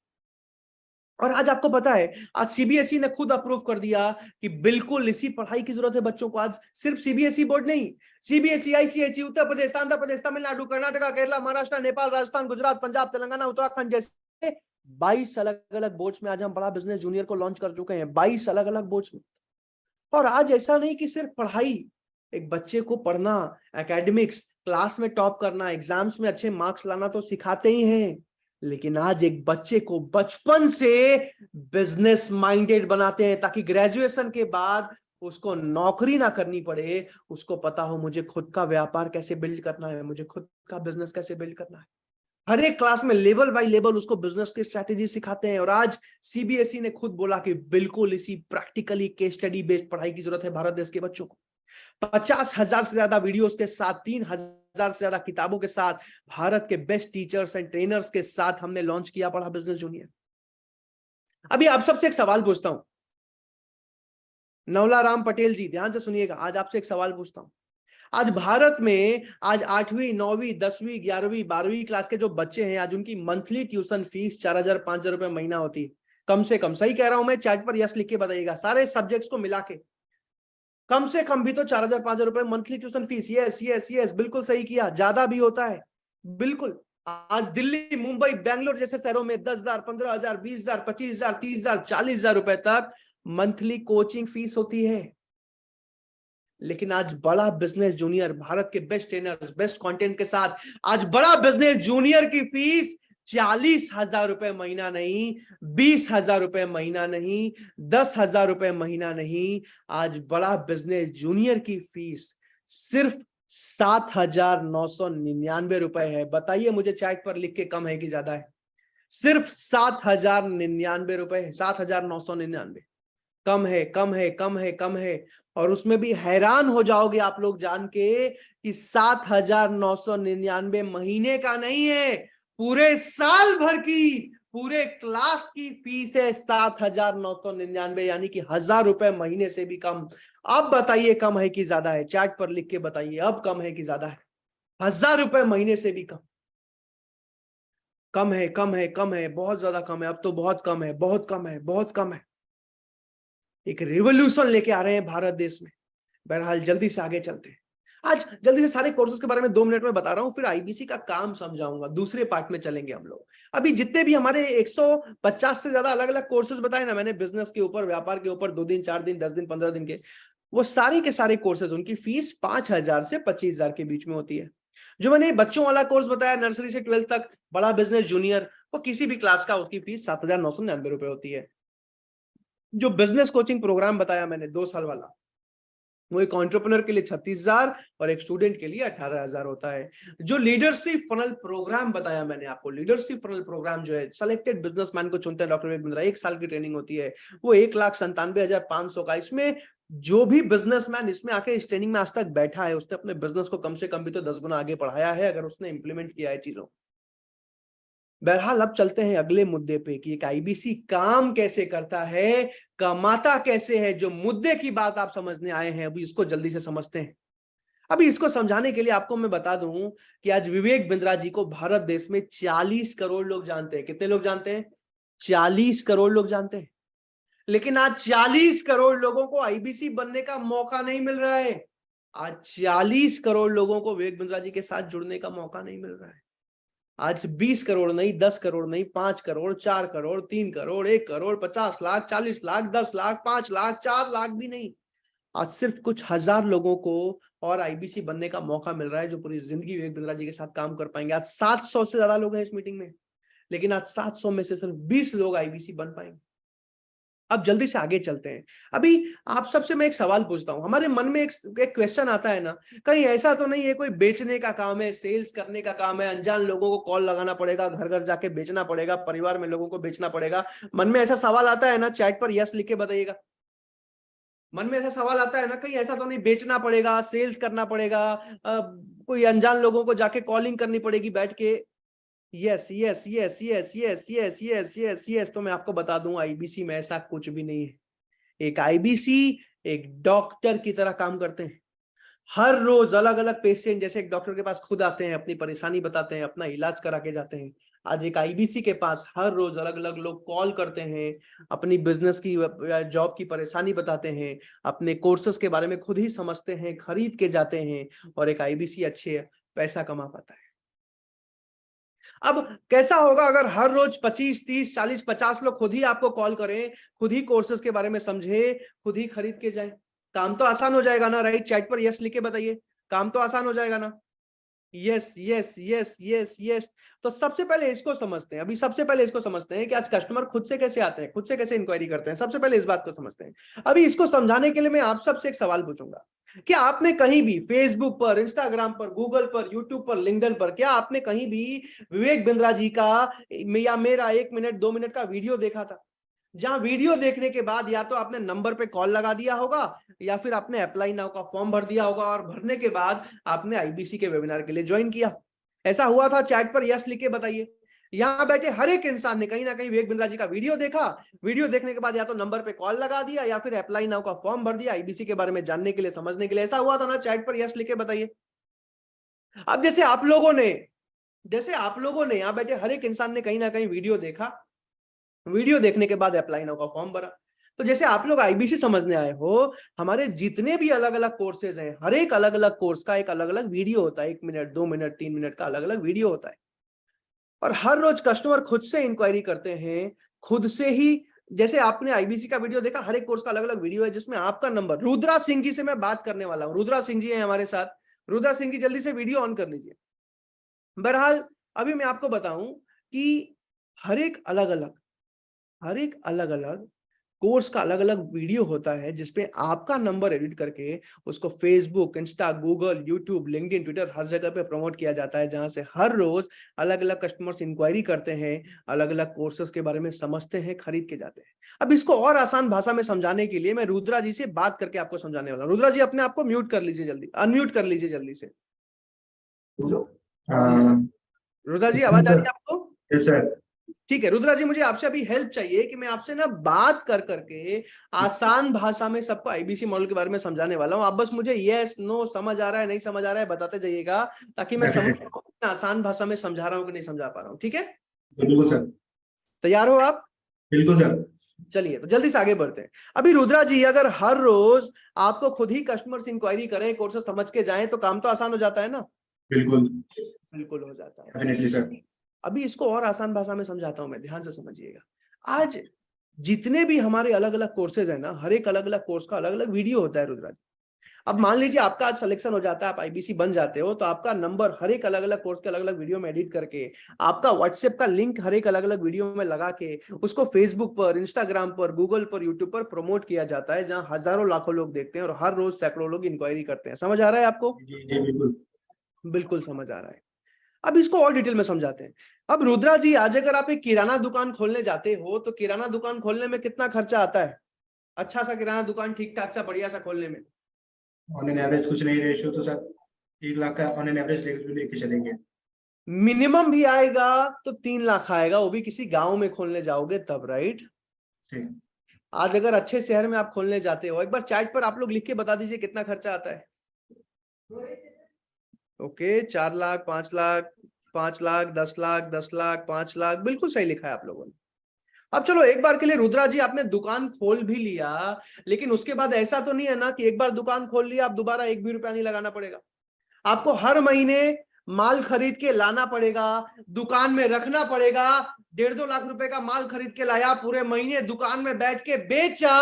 [SPEAKER 1] और आज आपको पता है, आज सीबीएसई ने खुद अप्रूव कर दिया कि बिल्कुल इसी पढ़ाई की जरूरत है बच्चों को। आज सिर्फ सीबीएसई बोर्ड नहीं, सीबीएसई, आईसीएसई, उत्तर प्रदेश, आंध्र प्रदेश, तमिलनाडु, कर्नाटका, केरला, महाराष्ट्र, नेपाल, राजस्थान, गुजरात, पंजाब, तेलंगाना, उत्तराखंड जैसे 22 अलग अलग बोर्ड्स में आज हम बड़ा बिजनेस जूनियर को लॉन्च कर चुके हैं। 22 अलग अलग बोर्ड्स में। और आज ऐसा नहीं कि सिर्फ पढ़ाई, एक बच्चे को पढ़ना, एकेडमिक्स, क्लास में टॉप करना, एग्जाम्स में अच्छे मार्क्स लाना तो सिखाते ही हैं, लेकिन आज एक बच्चे को बचपन से बिजनेस माइंडेड बनाते हैं, ताकि ग्रेजुएशन के बाद उसको नौकरी ना करनी पड़े, उसको पता हो मुझे खुद का व्यापार कैसे बिल्ड करना है, मुझे खुद का बिजनेस कैसे बिल्ड करना है। हर एक क्लास में लेवल बाय लेवल उसको बिजनेस की स्ट्रेटेजी सिखाते हैं। और आज सीबीएसई ने खुद बोला कि बिल्कुल इसी प्रैक्टिकली केस स्टडी बेस्ड पढ़ाई की जरूरत है भारत देश के बच्चों को। 50,000 से ज्यादा वीडियोस के साथ, 3,000 से ज्यादा किताबों के साथ, भारत के बेस्ट टीचर्स एंड ट्रेनर्स के साथ हमने लॉन्च किया बड़ा बिजनेस जूनियर। अभी आप सबसे एक सवाल पूछता हूं, नवला राम पटेल जी, ध्यान से सुनिएगा। आज आपसे एक सवाल पूछता हूं। आज भारत में आज 8वीं 9वीं 10वीं 11वीं 12वीं क्लास के जो बच्चे हैं, आज उनकी मंथली ट्यूशन फीस 4,000 5,000 रुपए महीना होती है, कम से कम। सही कह रहा हूं मैं? चैट पर यस लिख के बताइएगा, सारे सब्जेक्ट्स को मिला के कम से कम भी तो 4,000 5,000 रुपए monthly tuition fees. Yes yes yes, बिल्कुल सही किया, ज्यादा भी होता है बिल्कुल। आज दिल्ली, मुंबई, बेंगलोर जैसे शहरों में 10,000 15,000 20,000 25,000 30,000 40,000 रुपए तक मंथली कोचिंग फीस होती है। लेकिन आज बड़ा बिजनेस जूनियर, भारत के बेस्ट ट्रेनर्स, बेस्ट कंटेंट के साथ, आज बड़ा बिजनेस जूनियर की फीस 40,000 रुपए महीना नहीं, 20,000 रुपए महीना नहीं, 10,000 रुपए महीना नहीं, आज बड़ा बिजनेस जूनियर की फीस सिर्फ 7,999 रुपए है। बताइए मुझे चैट पर लिख के, कम है कि ज्यादा है? सिर्फ 7,099 रुपए है, 7,999। कम है, कम है, कम है, कम है। और उसमें भी हैरान हो जाओगे आप लोग जान के कि 7,999 महीने का नहीं है, पूरे साल भर की, पूरे क्लास की फीस है 7,999, यानी कि 1,000 रुपए महीने से भी कम। अब बताइए कम है कि ज्यादा है? चैट पर लिख के बताइए, अब कम है कि ज्यादा है? 1,000 रुपए महीने से भी कम। कम है, कम है, कम है, बहुत ज्यादा कम है। अब तो बहुत कम है, बहुत कम है, बहुत कम है। एक रिवॉल्यूशन लेके आ रहे हैं भारत देश में। बहरहाल जल्दी से आगे चलते हैं। आज जल्दी से सारे कोर्सेज के बारे में 2 मिनट में बता रहा हूं, फिर आईबीसी का काम समझाऊंगा। दूसरे पार्ट में चलेंगे हम लोग। अभी जितने भी हमारे 150 से ज्यादा अलग अलग कोर्सेज बताए ना मैंने, बिजनेस के ऊपर, व्यापार के ऊपर, 2 दिन, 4 दिन, 10 दिन, 15 दिन के, वो सारी के सारे कोर्सेज, उनकी फीस 5,000 से 25,000 के बीच में होती है। जो मैंने बच्चों वाला कोर्स बताया, नर्सरी से 12th तक, बड़ा बिजनेस जूनियर, वो किसी भी क्लास का, उसकी फीस 7,999 रुपए होती है। जो बिजनेस कोचिंग प्रोग्राम बताया मैंने 2 साल वाला, वो एक एंटरप्रेन्योर के लिए 36,000 और एक स्टूडेंट के लिए 18,000 होता है। जो लीडरशिप फनल प्रोग्राम बताया मैंने आपको, लीडरशिप फनल प्रोग्राम जो है, सेलेक्टेड बिजनेसमैन को चुनते हैं डॉक्टर विवेक बिंद्रा, 1 साल की ट्रेनिंग होती है, वो 1,97,500 का। इसमें जो भी बिजनेसमैन इसमें आके इस ट्रेनिंग में आज तक बैठा है, उसने अपने बिजनेस को कम से कम भी तो 10 गुना आगे बढ़ाया है, अगर उसने इंप्लीमेंट किया है चीजों। बहरहाल अब चलते हैं अगले मुद्दे पे कि एक आईबीसी काम कैसे करता है, कमाता कैसे है। जो मुद्दे की बात आप समझने आए हैं, अभी इसको जल्दी से समझते हैं। अभी इसको समझाने के लिए आपको मैं बता दूं कि आज विवेक बिंद्रा जी को भारत देश में 40 करोड़ लोग जानते हैं। कितने लोग जानते हैं? 40 करोड़ लोग जानते हैं। लेकिन आज 40 करोड़ लोगों को आईबीसी बनने का मौका नहीं मिल रहा है। आज 40 करोड़ लोगों को विवेक बिंद्रा जी के साथ जुड़ने का मौका नहीं मिल रहा है। आज 20 करोड़ नहीं, 10 करोड़ नहीं, 5 करोड़, 4 करोड़, 3 करोड़, 1 करोड़, 50 लाख, 40 लाख, 10 लाख, 5 लाख, 4 लाख भी नहीं, आज सिर्फ कुछ हजार लोगों को और आईबीसी बनने का मौका मिल रहा है, जो पूरी जिंदगी विवेक बिंद्रा जी के साथ काम कर पाएंगे। आज 700 से ज्यादा लोग हैं इस मीटिंग में, लेकिन आज 700 में से सिर्फ 20 लोग आईबीसी बन पाएंगे। अब जल्दी से आगे चलते हैं। अभी आप सबसे मैं एक सवाल पूछता हूं, हमारे मन में एक क्वेश्चन आता है ना, कहीं ऐसा तो नहीं है कोई बेचने का काम है, सेल्स करने का काम है, अनजान लोगों को कॉल लगाना पड़ेगा, घर घर जाके बेचना पड़ेगा, परिवार में लोगों को बेचना पड़ेगा? मन में ऐसा सवाल आता है ना? चैट पर यस लिख के बताइएगा। मन में ऐसा सवाल आता है ना, कहीं ऐसा तो नहीं बेचना पड़ेगा, सेल्स करना पड़ेगा, कोई अनजान लोगों को जाके कॉलिंग करनी पड़ेगी बैठ के? Yes yes yes yes yes yes yes yes yes. तो मैं आपको बता दूं, आईबीसी में ऐसा कुछ भी नहीं है। एक आईबीसी एक डॉक्टर की तरह काम करते हैं। हर रोज अलग अलग पेशेंट, जैसे एक डॉक्टर के पास खुद आते हैं, अपनी परेशानी बताते हैं, अपना इलाज करा के जाते हैं, आज एक आईबीसी के पास हर रोज अलग अलग लोग कॉल करते हैं, अपनी बिजनेस की या जॉब की परेशानी बताते हैं, अपने कोर्सेज के बारे में खुद ही समझते हैं, खरीद के जाते हैं, और एक आईबीसी अच्छे पैसा कमा पाता है। अब कैसा होगा अगर हर रोज 25, 30, 40, 50 लोग खुद ही आपको कॉल करें, खुद ही कोर्सेज के बारे में समझे, खुद ही खरीद के जाएं? काम तो आसान हो जाएगा ना, राइट? चैट पर यस लिख के बताइए, काम तो आसान हो जाएगा ना? Yes yes yes yes yes. तो सबसे पहले इसको समझते हैं, अभी सबसे पहले इसको समझते हैं कि आज कस्टमर खुद से कैसे आते हैं, खुद से कैसे इंक्वायरी करते हैं। सबसे पहले इस बात को समझते हैं। अभी इसको समझाने के लिए मैं आप सबसे एक सवाल पूछूंगा, क्या आपने कहीं भी फेसबुक पर, इंस्टाग्राम पर, गूगल पर, यूट्यूब पर, लिंक्डइन पर, क्या आपने कहीं भी विवेक बिंद्रा जी का या मेरा 1 मिनट 2 मिनट का वीडियो देखा था, जहां वीडियो देखने के बाद या तो आपने नंबर पे कॉल लगा दिया होगा, या फिर आपने अप्लाई नाउ का फॉर्म भर दिया होगा, और भरने के बाद आपने आईबीसी के वेबिनार के लिए ज्वाइन किया? ऐसा हुआ था? चैट पर यस लिख के बताइए। यहां बैठे हर एक इंसान ने कहीं ना कहीं विवेक बिंद्रा जी का वीडियो देखा, वीडियो देखने के बाद या तो नंबर पे कॉल लगा दिया, या फिर अप्लाई नाउ का फॉर्म भर दिया आईबीसी के बारे में जानने के लिए, समझने के लिए। ऐसा हुआ था ना? चैट पर यस लिख के बताइए। अब जैसे आप लोगों ने यहां बैठे हर एक इंसान ने कहीं ना कहीं वीडियो देखा, वीडियो देखने के बाद अप्लाई नाउ का फॉर्म भरा, तो जैसे आप लोग आईबीसी समझने आए हो, हमारे जितने भी अलग अलग कोर्सेज हैं, हर एक अलग अलग कोर्स का एक अलग अलग वीडियो होता है, 1 मिनट 2 मिनट 3 मिनट का अलग अलग वीडियो होता है। और हर रोज कस्टमर खुद से इंक्वायरी करते हैं, खुद से ही। जैसे आपने आईबीसी का वीडियो देखा, हर एक कोर्स का अलग अलग वीडियो है जिसमें आपका नंबर, रुद्रा सिंह जी से मैं बात करने वाला हूं। रुद्रा सिंह जी है हमारे साथ। रुद्रा सिंह जी जल्दी से वीडियो ऑन कर लीजिए। बहरहाल अभी मैं आपको बताऊं कि हर एक अलग अलग कोर्स का अलग अलग वीडियो होता है जिसपे आपका नंबर एडिट करके उसको Facebook, Insta, Google, YouTube, LinkedIn, Twitter हर जगह पे प्रमोट किया जाता है, जहां से हर रोज अलग अलग कस्टमर्स इंक्वायरी करते हैं, अलग अलग कोर्सेज के बारे में समझते हैं, खरीद के जाते हैं। अब इसको और आसान भाषा में समझाने के लिए मैं रुद्रा जी से बात करके आपको समझाने वाला हूं। रुद्रा जी अपने आप को म्यूट कर लीजिए, जल्दी अनम्यूट कर लीजिए जल्दी से। रुद्रा जी आवाज आ रही है आपको?
[SPEAKER 4] सर
[SPEAKER 1] ठीक है रुद्रा जी, मुझे आपसे अभी हेल्प चाहिए कि मैं आपसे ना बात कर करके आसान भाषा में सबको आईबीसी मॉडल के बारे में समझाने वाला हूं। आप बस मुझे यस नो समझ आ रहा है नहीं समझ आ रहा है बताते जाइएगा, ताकि मैं समझ पाऊं कि मैं आसान भाषा में समझा रहा हूं कि नहीं समझा पा रहा हूं। ठीक है,
[SPEAKER 4] बिल्कुल सर।
[SPEAKER 1] तैयार हो आप?
[SPEAKER 4] बिल्कुल सर।
[SPEAKER 1] चलिए तो जल्दी से आगे बढ़ते हैं। अभी रुद्रा जी, अगर हर रोज आपको खुद ही कस्टमर्स इंक्वायरी करें, कोर्स समझ के जाएं, तो काम तो आसान हो जाता है ना?
[SPEAKER 4] बिल्कुल
[SPEAKER 1] बिल्कुल हो जाता है।
[SPEAKER 4] Definitely sir.
[SPEAKER 1] अभी इसको और आसान भाषा में समझाता हूं मैं, ध्यान से समझिएगा। आज जितने भी हमारे अलग अलग कोर्सेज है ना, हर एक अलग अलग कोर्स का अलग अलग वीडियो होता है रुद्रा जी। अब मान लीजिए आपका आज सिलेक्शन हो जाता है, आप आईबीसी बन जाते हो, तो आपका नंबर हर एक अलग अलग कोर्स के अलग अलग वीडियो में एडिट करके, आपका व्हाट्सएप का लिंक हर एक अलग अलग वीडियो में लगा के उसको फेसबुक पर, इंस्टाग्राम पर, गूगल पर, यूट्यूब पर प्रमोट किया जाता है, जहां हजारों लाखों लोग देखते हैं और हर रोज सैकड़ों लोग इंक्वायरी करते हैं। समझ आ रहा है आपको?
[SPEAKER 4] जी जी बिल्कुल।
[SPEAKER 1] बिल्कुल समझ आ रहा है। अब इसको और डिटेल में समझाते हैं। अब रुद्रा जी, आज अगर आप एक किराना दुकान खोलने जाते हो, तो किराना दुकान खोलने में कितना खर्चा आता है? अच्छा सा किराना दुकान ठीक ठाक सा बढ़िया सा खोलने में
[SPEAKER 4] ऑन एन एवरेज कुछ नहीं, रेशियो तो सर 1 लाख का ऑन एन एवरेज लेके चलेंगे।
[SPEAKER 1] मिनिमम भी आएगा तो 3 लाख आएगा, वो भी किसी गांव में खोलने जाओगे तब, राइट?
[SPEAKER 4] ठीक।
[SPEAKER 1] आज अगर अच्छे शहर में आप खोलने जाते हो, एक बार चैट पर आप लोग लिख के बता दीजिए कितना खर्चा आता है। ओके, 4 लाख, 5 लाख, 5 लाख, 10 लाख, 10 लाख, 5 लाख, बिल्कुल सही लिखा है आप लोगों ने। अब चलो, एक बार के लिए रुद्रा जी आपने दुकान खोल भी लिया, लेकिन उसके बाद ऐसा तो नहीं है ना कि एक बार दुकान खोल लिया आप दोबारा एक भी रुपया नहीं लगाना पड़ेगा। आपको हर महीने माल खरीद के लाना पड़ेगा, दुकान में रखना पड़ेगा। 1.5-2 लाख रुपए का माल खरीद के लाया, पूरे महीने दुकान में बैठ के बेचा,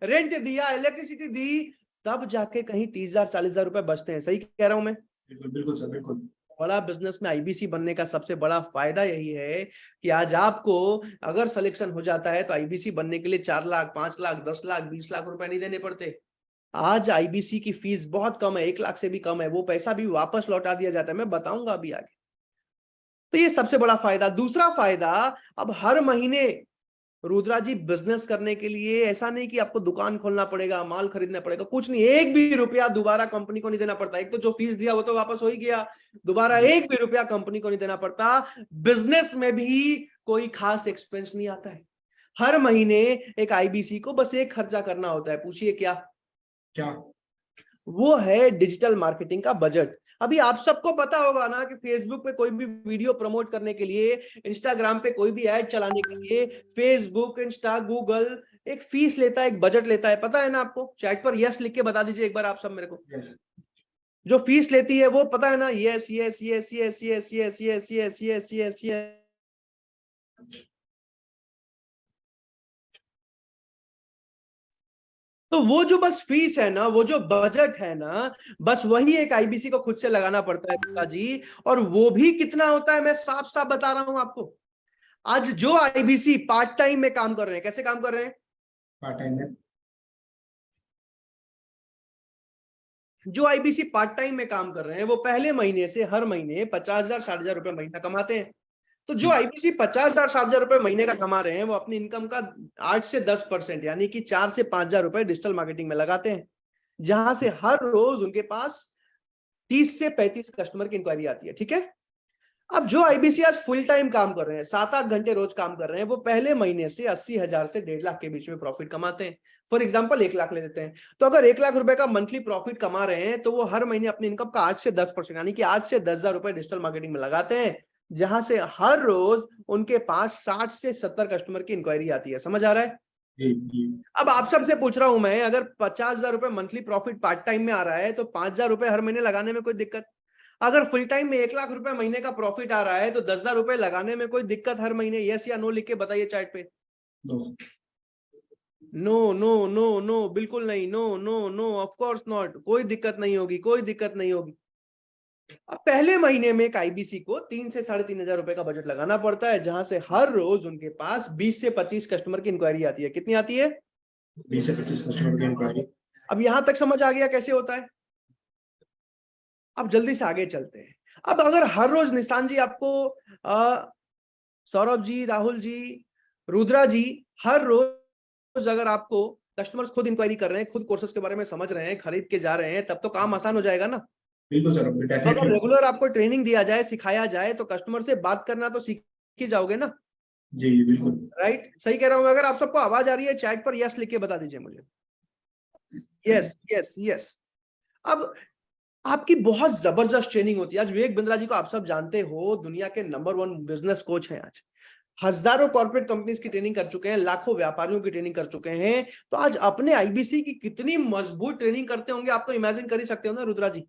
[SPEAKER 1] रेंट दिया, इलेक्ट्रिसिटी दी, तब जाके कहीं 30,000-40,000 रुपए बचते हैं। सही कह रहा हूं मैं?
[SPEAKER 4] बिल्कुल बिल्कुल सर बिल्कुल।
[SPEAKER 1] बड़ा बिजनेस में आईबीसी बनने का सबसे बड़ा फायदा यही है कि आज आपको अगर सिलेक्शन हो जाता है तो आईबीसी बनने के लिए 4 लाख, 5 लाख, 10 लाख, 20 लाख रुपए नहीं देने पड़ते। आज आईबीसी की फीस बहुत कम है, 1 लाख से भी कम है, वो पैसा भी वापस लौटा दिया जाता है, मैं बताऊंगा अभी आगे। तो ये सबसे बड़ा फायदा। दूसरा फायदा, अब हर महीने रुद्रा जी बिजनेस करने के लिए ऐसा नहीं कि आपको दुकान खोलना पड़ेगा, माल खरीदना पड़ेगा, कुछ नहीं, एक भी रुपया दोबारा कंपनी को नहीं देना पड़ता। एक तो जो फीस दिया वो तो वापस हो ही गया, दोबारा एक भी रुपया कंपनी को नहीं देना पड़ता। बिजनेस में भी कोई खास एक्सपेंस नहीं आता है। हर महीने एक आईबीसी को बस एक खर्चा करना होता है, पूछिए क्या?
[SPEAKER 4] क्या?
[SPEAKER 1] वो है डिजिटल मार्केटिंग का बजट। अभी आप सबको पता होगा ना कि फेसबुक पे कोई भी वीडियो प्रमोट करने के लिए, इंस्टाग्राम पे कोई भी ऐड चलाने के लिए, फेसबुक, इंस्टा, गूगल एक फीस लेता है, एक बजट लेता है, पता है ना आपको? चैट पर यस लिख के बता दीजिए एक बार आप सब मेरे को।
[SPEAKER 4] यस।
[SPEAKER 1] जो फीस लेती है वो पता है ना? Yes yes yes yes yes yes yes yes yes yes yes. तो वो जो बस फीस है ना, वो जो बजट है ना, बस वही एक आईबीसी को खुद से लगाना पड़ता है पिताजी। और वो भी कितना होता है मैं साफ साफ बता रहा हूं आपको। आज जो आईबीसी पार्ट टाइम में काम कर रहे हैं, कैसे काम कर रहे हैं?
[SPEAKER 4] पार्ट टाइम में।
[SPEAKER 1] जो आईबीसी पार्ट टाइम में काम कर रहे हैं, वो पहले महीने से हर महीने 50,000 60,000 रुपए महीना कमाते हैं। तो जो आईबीसी 50,000 60,000 रुपए महीने का कमा रहे हैं, वो अपनी इनकम का 8 से 10% यानी कि 4 से 5,000 रुपए डिजिटल मार्केटिंग में लगाते हैं, जहां से हर रोज उनके पास 30 से 35 कस्टमर की इंक्वायरी आती है। ठीक है, अब जो आईबीसी आज फुल टाइम काम कर रहे हैं, 7-8 घंटे रोज काम कर रहे हैं, वो पहले महीने से 80,000 से 1.5 लाख के बीच में प्रॉफिट कमाते हैं। फॉर एग्जांपल 1 लाख ले लेते हैं, तो अगर 1 लाख रुपए का मंथली प्रॉफिट कमा रहे हैं, तो वो हर महीने अपनी इनकम का 8 से 10% यानी कि 8 से 10,000 रुपए डिजिटल मार्केटिंग में लगाते हैं, जहां से हर रोज उनके पास 60 से 70 कस्टमर की इंक्वायरी आती है। समझ आ रहा है?
[SPEAKER 4] जी जी।
[SPEAKER 1] अब आप सबसे पूछ रहा हूं मैं, अगर 50,000 रुपए मंथली प्रॉफिट पार्ट टाइम में आ रहा है, तो 5,000 रुपए हर महीने लगाने में कोई दिक्कत? अगर फुल टाइम में 1 लाख रुपए महीने का प्रॉफिट आ रहा है, तो 10,000 रुपए लगाने में कोई दिक्कत हर महीने? यस या नो लिख के बताइए चैट पे।
[SPEAKER 4] No
[SPEAKER 1] no no no no, बिल्कुल नहीं, no no no, of course not, कोई दिक्कत नहीं होगी, कोई दिक्कत नहीं होगी। अब पहले महीने में एक आईबीसी को 3 से 3,500 रुपए का बजट लगाना पड़ता है, जहां से हर रोज उनके पास 20 से 25 कस्टमर की इंक्वायरी आती है। कितनी आती है?
[SPEAKER 4] 20 से 25 कस्टमर की इंक्वायरी।
[SPEAKER 1] अब यहां तक समझ आ गया कैसे होता है? अब जल्दी से आगे चलते हैं। अब अगर हर रोज निशान जी आपको सौरभ जी, राहुल जी, रुद्रा जी, हर रोज अगर आपको कस्टमर्स खुद इंक्वायरी कर रहे हैं, खुद कोर्सेज के बारे में समझ रहे हैं, खरीद के जा रहे हैं, तब तो काम आसान हो जाएगा ना।
[SPEAKER 4] बिल्कुल सर,
[SPEAKER 1] तो अगर
[SPEAKER 4] डेफिनेटली।
[SPEAKER 1] रेगुलर आपको ट्रेनिंग दिया जाए, सिखाया जाए, तो कस्टमर से बात करना तो सीख ही जाओगे ना।
[SPEAKER 4] जी बिल्कुल।
[SPEAKER 1] राइट, सही कह रहा हूं? अगर आप सबको आवाज आ रही है, चैट पर यस लिख के बता दीजिए मुझे। Yes yes yes. अब आपकी बहुत जबरदस्त ट्रेनिंग होती है। आज विवेक बिंद्रा जी को आप सब जानते हो, दुनिया के नंबर 1 बिजनेस कोच हैं। आज हजारों कॉर्पोरेट कंपनीज की ट्रेनिंग कर चुके हैं, लाखों व्यापारियों की ट्रेनिंग कर चुके हैं। तो आज अपने आईबीसी की कितनी मजबूत ट्रेनिंग करते होंगे, आप तो इमेजिन कर ही सकते हो ना रुद्रा जी।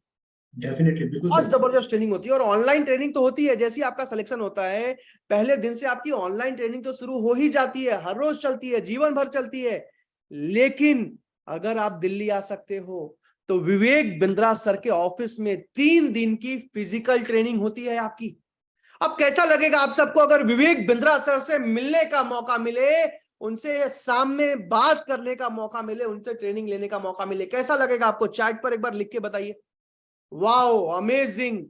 [SPEAKER 4] डेफिनेटली, बिल्कुल
[SPEAKER 1] बहुत
[SPEAKER 4] सर।
[SPEAKER 1] जबरदस्त ट्रेनिंग होती है। और ऑनलाइन ट्रेनिंग तो होती है, जैसे ही आपका सिलेक्शन होता है, पहले दिन से आपकी ऑनलाइन ट्रेनिंग तो शुरू हो ही जाती है, हर रोज चलती है, जीवन भर चलती है। लेकिन अगर आप दिल्ली आ सकते हो, तो विवेक बिंद्रा सर के ऑफिस में 3 दिन की फिजिकल ट्रेनिंग होती है आपकी। अब कैसा लगेगा आप सबको अगर विवेक बिंद्रा सर से मिलने का मौका मिले, उनसे सामने बात करने का मौका मिले, उनसे ट्रेनिंग लेने का मौका मिले? कैसा लगेगा आपको? चैट पर एक बार लिख के बताइए। Wow, amazing,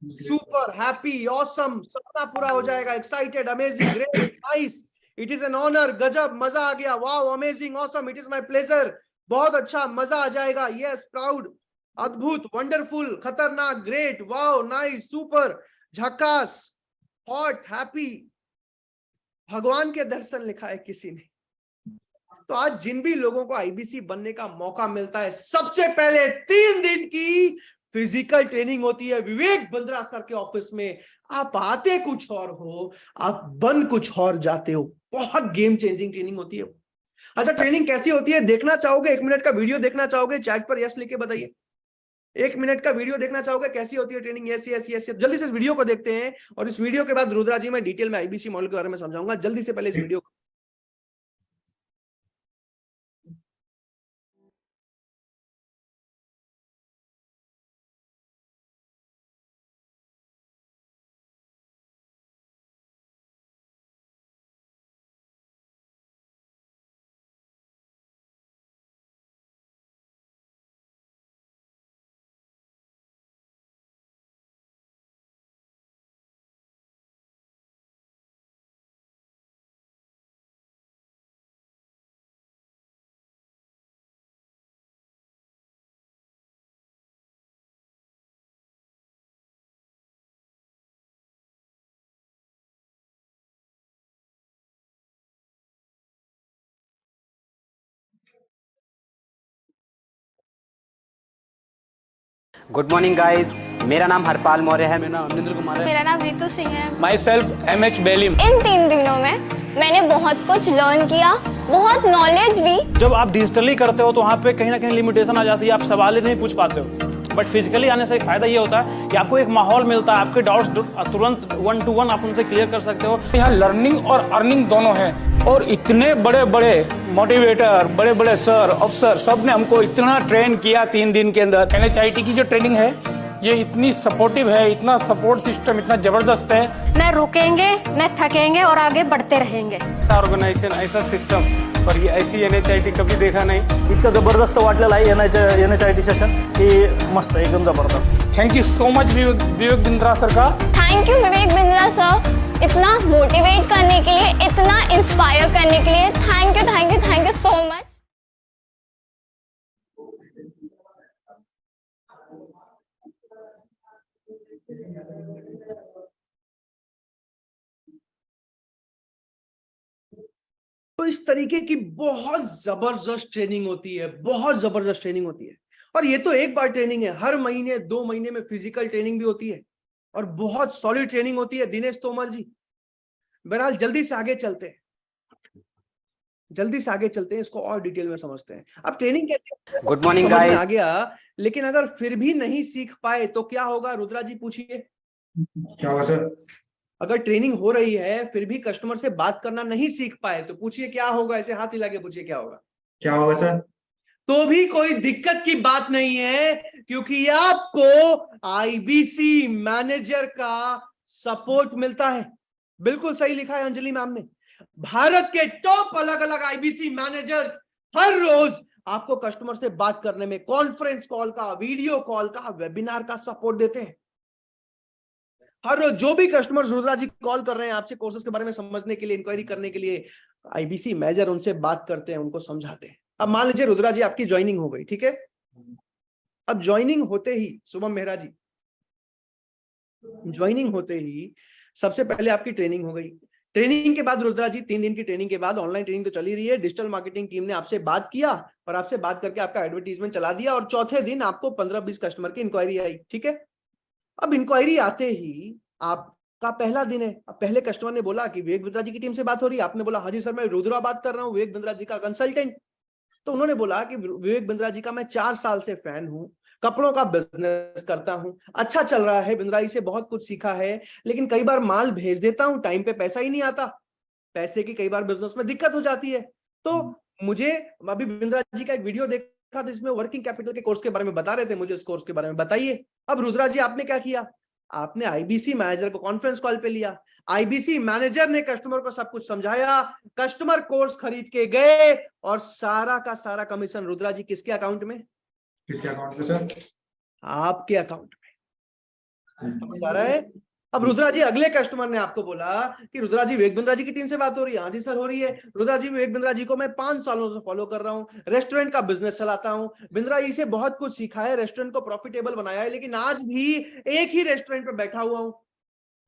[SPEAKER 1] super, happy, awesome, सपना पूरा हो जाएगा, excited, amazing, great, nice, it is an honour, गजब, मजा आ गया, wow, amazing, awesome, it is my pleasure, बहुत अच्छा, मजा आ जाएगा, यस, प्राउड, अद्भुत, वंडरफुल, खतरनाक, ग्रेट, वाओ, नाइस, सुपर, झकास, हॉट, हैप्पी, भगवान के दर्शन लिखा है किसी ने। तो आज जिन भी लोगों को आईबीसी बनने का मौका मिलता है, सबसे पहले 3 दिन की फिजिकल ट्रेनिंग होती है विवेक बिंद्रा सर के ऑफिस में। आप आते कुछ और हो, आप बन कुछ और जाते हो। बहुत गेम चेंजिंग ट्रेनिंग होती है। अच्छा, ट्रेनिंग कैसी होती है देखना चाहोगे? 1 मिनट का वीडियो देखना चाहोगे? चैट पर यस लिख के बताइए। 1 मिनट का वीडियो देखना चाहोगे? कैसी होती है ट्रेनिंग? Yes yes yes. जल्दी से इस वीडियो को देखते हैं, और इस वीडियो के बाद रुद्रा जी मैं डिटेल में आईबीसी मॉडल के बारे में समझाऊंगा। जल्दी से पहले इस वीडियो को।
[SPEAKER 5] गुड मॉर्निंग गाइस, मेरा नाम हरपाल मौर्य है।
[SPEAKER 6] मेरा नाम अमरिंदर कुमार है।
[SPEAKER 7] मेरा नाम रितु सिंह है।
[SPEAKER 6] My self MH Belim.
[SPEAKER 7] इन 3 दिनों में मैंने बहुत कुछ लर्न किया, बहुत नॉलेज ली।
[SPEAKER 3] जब आप डिजिटली करते हो तो वहाँ पे कहीं ना कहीं लिमिटेशन आ जाती है, आप सवाल ही नहीं पूछ पाते हो। बट फिजिकली आने से फायदा ये होता है कि आपको एक माहौल मिलता है, आपके डाउट्स तुरंत 1 to 1 आप उनसे क्लियर कर सकते हो।
[SPEAKER 6] यहाँ लर्निंग और अर्निंग दोनों है, और इतने बड़े बड़े मोटिवेटर, बड़े बड़े सर, अफसर, सब ने हमको इतना ट्रेन किया 3 दिन के अंदर। NHIT की जो ट्रेनिंग है ये इतनी सपोर्टिव है, इतना सपोर्ट सिस्टम इतना जबरदस्त है।
[SPEAKER 8] न रुकेंगे न थकेंगे और आगे बढ़ते रहेंगे।
[SPEAKER 6] ऐसा ऑर्गेनाइजेशन, ऐसा सिस्टम और ये ऐसी NHIT कभी देखा नहीं।
[SPEAKER 3] इतकं जबरदस्त वाटलेलं आहे NHIT सेशन की मस्त, एकदम जबरदस्त।
[SPEAKER 6] Thank you so much Vivek Bindra sir का।
[SPEAKER 7] Thank you Vivek Bindra sir, इतना मोटिवेट करने के लिए, इतना इंस्पायर करने के लिए। Thank you thank you thank you so much.
[SPEAKER 1] तो इस तरीके की बहुत जबरदस्त ट्रेनिंग होती है, बहुत जबरदस्त ट्रेनिंग होती है। और ये तो एक बार ट्रेनिंग है, हर महीने 2 महीने में फिजिकल ट्रेनिंग भी होती है, और बहुत सॉलिड ट्रेनिंग होती है। दिनेश तोमर जी, बहरहाल जल्दी से आगे चलते हैं, जल्दी से आगे चलते हैं, इसको और डिटेल में समझते हैं। अब ट्रेनिंग कैसे?
[SPEAKER 5] गुड मॉर्निंग
[SPEAKER 1] समझ में
[SPEAKER 5] गाइस।
[SPEAKER 1] आ गया, लेकिन अगर फिर भी नहीं सीख पाए तो क्या होगा? रुद्रा जी पूछिए।
[SPEAKER 4] क्या होगा सर?
[SPEAKER 1] अगर ट्रेनिंग हो रही है फिर भी कस्टमर से बात करना नहीं सीख पाए तो पूछिए क्या होगा? ऐसे हाथ हिला के पूछिए क्या होगा?
[SPEAKER 4] क्या होगा सर?
[SPEAKER 1] तो भी कोई दिक्कत की बात नहीं है, क्योंकि आपको आईबीसी मैनेजर का सपोर्ट मिलता है। बिल्कुल सही लिखा है अंजलि मैम ने। भारत के टॉप अलग अलग आईबीसी मैनेजर्स हर रोज आपको कस्टमर से बात करने में कॉन्फ्रेंस कॉल का, वीडियो कॉल का, वेबिनार का सपोर्ट देते हैं। हर रोज जो भी कस्टमर रुद्रा जी कॉल कर रहे हैं आपसे कोर्सेज के बारे में समझने के लिए, इंक्वायरी करने के लिए, आईबीसी मैनेजर उनसे बात करते हैं, उनको समझाते हैं। अब मान लीजिए रुद्रा जी आपकी ज्वाइनिंग हो गई, ठीक है। अब ज्वाइनिंग होते ही शुभम मेहरा जी, ज्वाइनिंग होते ही सबसे पहले आपकी ट्रेनिंग हो गई। ट्रेनिंग के बाद रुद्रा जी 3 दिन की ट्रेनिंग के बाद ऑनलाइन ट्रेनिंग तो चली रही है, डिजिटल मार्केटिंग टीम ने आपसे बात किया और आपसे बात करके आपका एडवर्टीजमेंट चला दिया और चौथे दिन आपको 15-20 कस्टमर की इंक्वायरी आई, ठीक है। अब इंक्वायरी आते ही आपका पहला दिन है। अब पहले कस्टमर ने बोला कि विवेक बिंद्रा जी की टीम से बात हो रही है। आपने बोला हाँ जी सर, मैं रुद्रा बात कर रहा हूँ, विवेक बिंद्रा जी का कंसल्टेंट। तो उन्होंने बोला कि विवेक बिंद्रा जी का मैं 4 साल से फैन हूं, कपड़ों का बिजनेस करता हूं, अच्छा चल रहा है, बिंद्रा जी से बहुत कुछ सीखा है, लेकिन कई बार माल भेज देता हूं, टाइम पे पैसा ही नहीं आता, पैसे की कई बार बिजनेस में दिक्कत हो जाती है। तो मुझे अभी बिंद्रा जी का एक वीडियो देखा था जिसमें वर्किंग कैपिटल के कोर्स के बारे में बता रहे थे, मुझे इस कोर्स के बारे में बताइए। अब रुद्रा जी आपने क्या किया, आपने आईबीसी मैनेजर को कॉन्फ्रेंस कॉल पे लिया, आईबीसी मैनेजर ने कस्टमर को सब कुछ समझाया, कस्टमर कोर्स खरीद के गए और सारा का सारा कमीशन रुद्रा जी किसके अकाउंट में?
[SPEAKER 4] किसके अकाउंट में सर?
[SPEAKER 1] आपके अकाउंट में। समझ आ रहा है? अब रुद्रा जी अगले कस्टमर ने आपको बोला कि रुद्रा जी विवेक बिंद्रा जी की टीम से बात हो रही है। हाँ जी सर हो रही है। रुद्रा जी विवेक बिंद्रा जी को मैं 5 सालों से फॉलो कर रहा हूँ, रेस्टोरेंट का बिजनेस चलाता हूँ, बिंद्रा जी से बहुत कुछ सीखा है, रेस्टोरेंट को प्रॉफिटेबल बनाया है, लेकिन आज भी एक ही रेस्टोरेंट पे बैठा हुआ हूँ।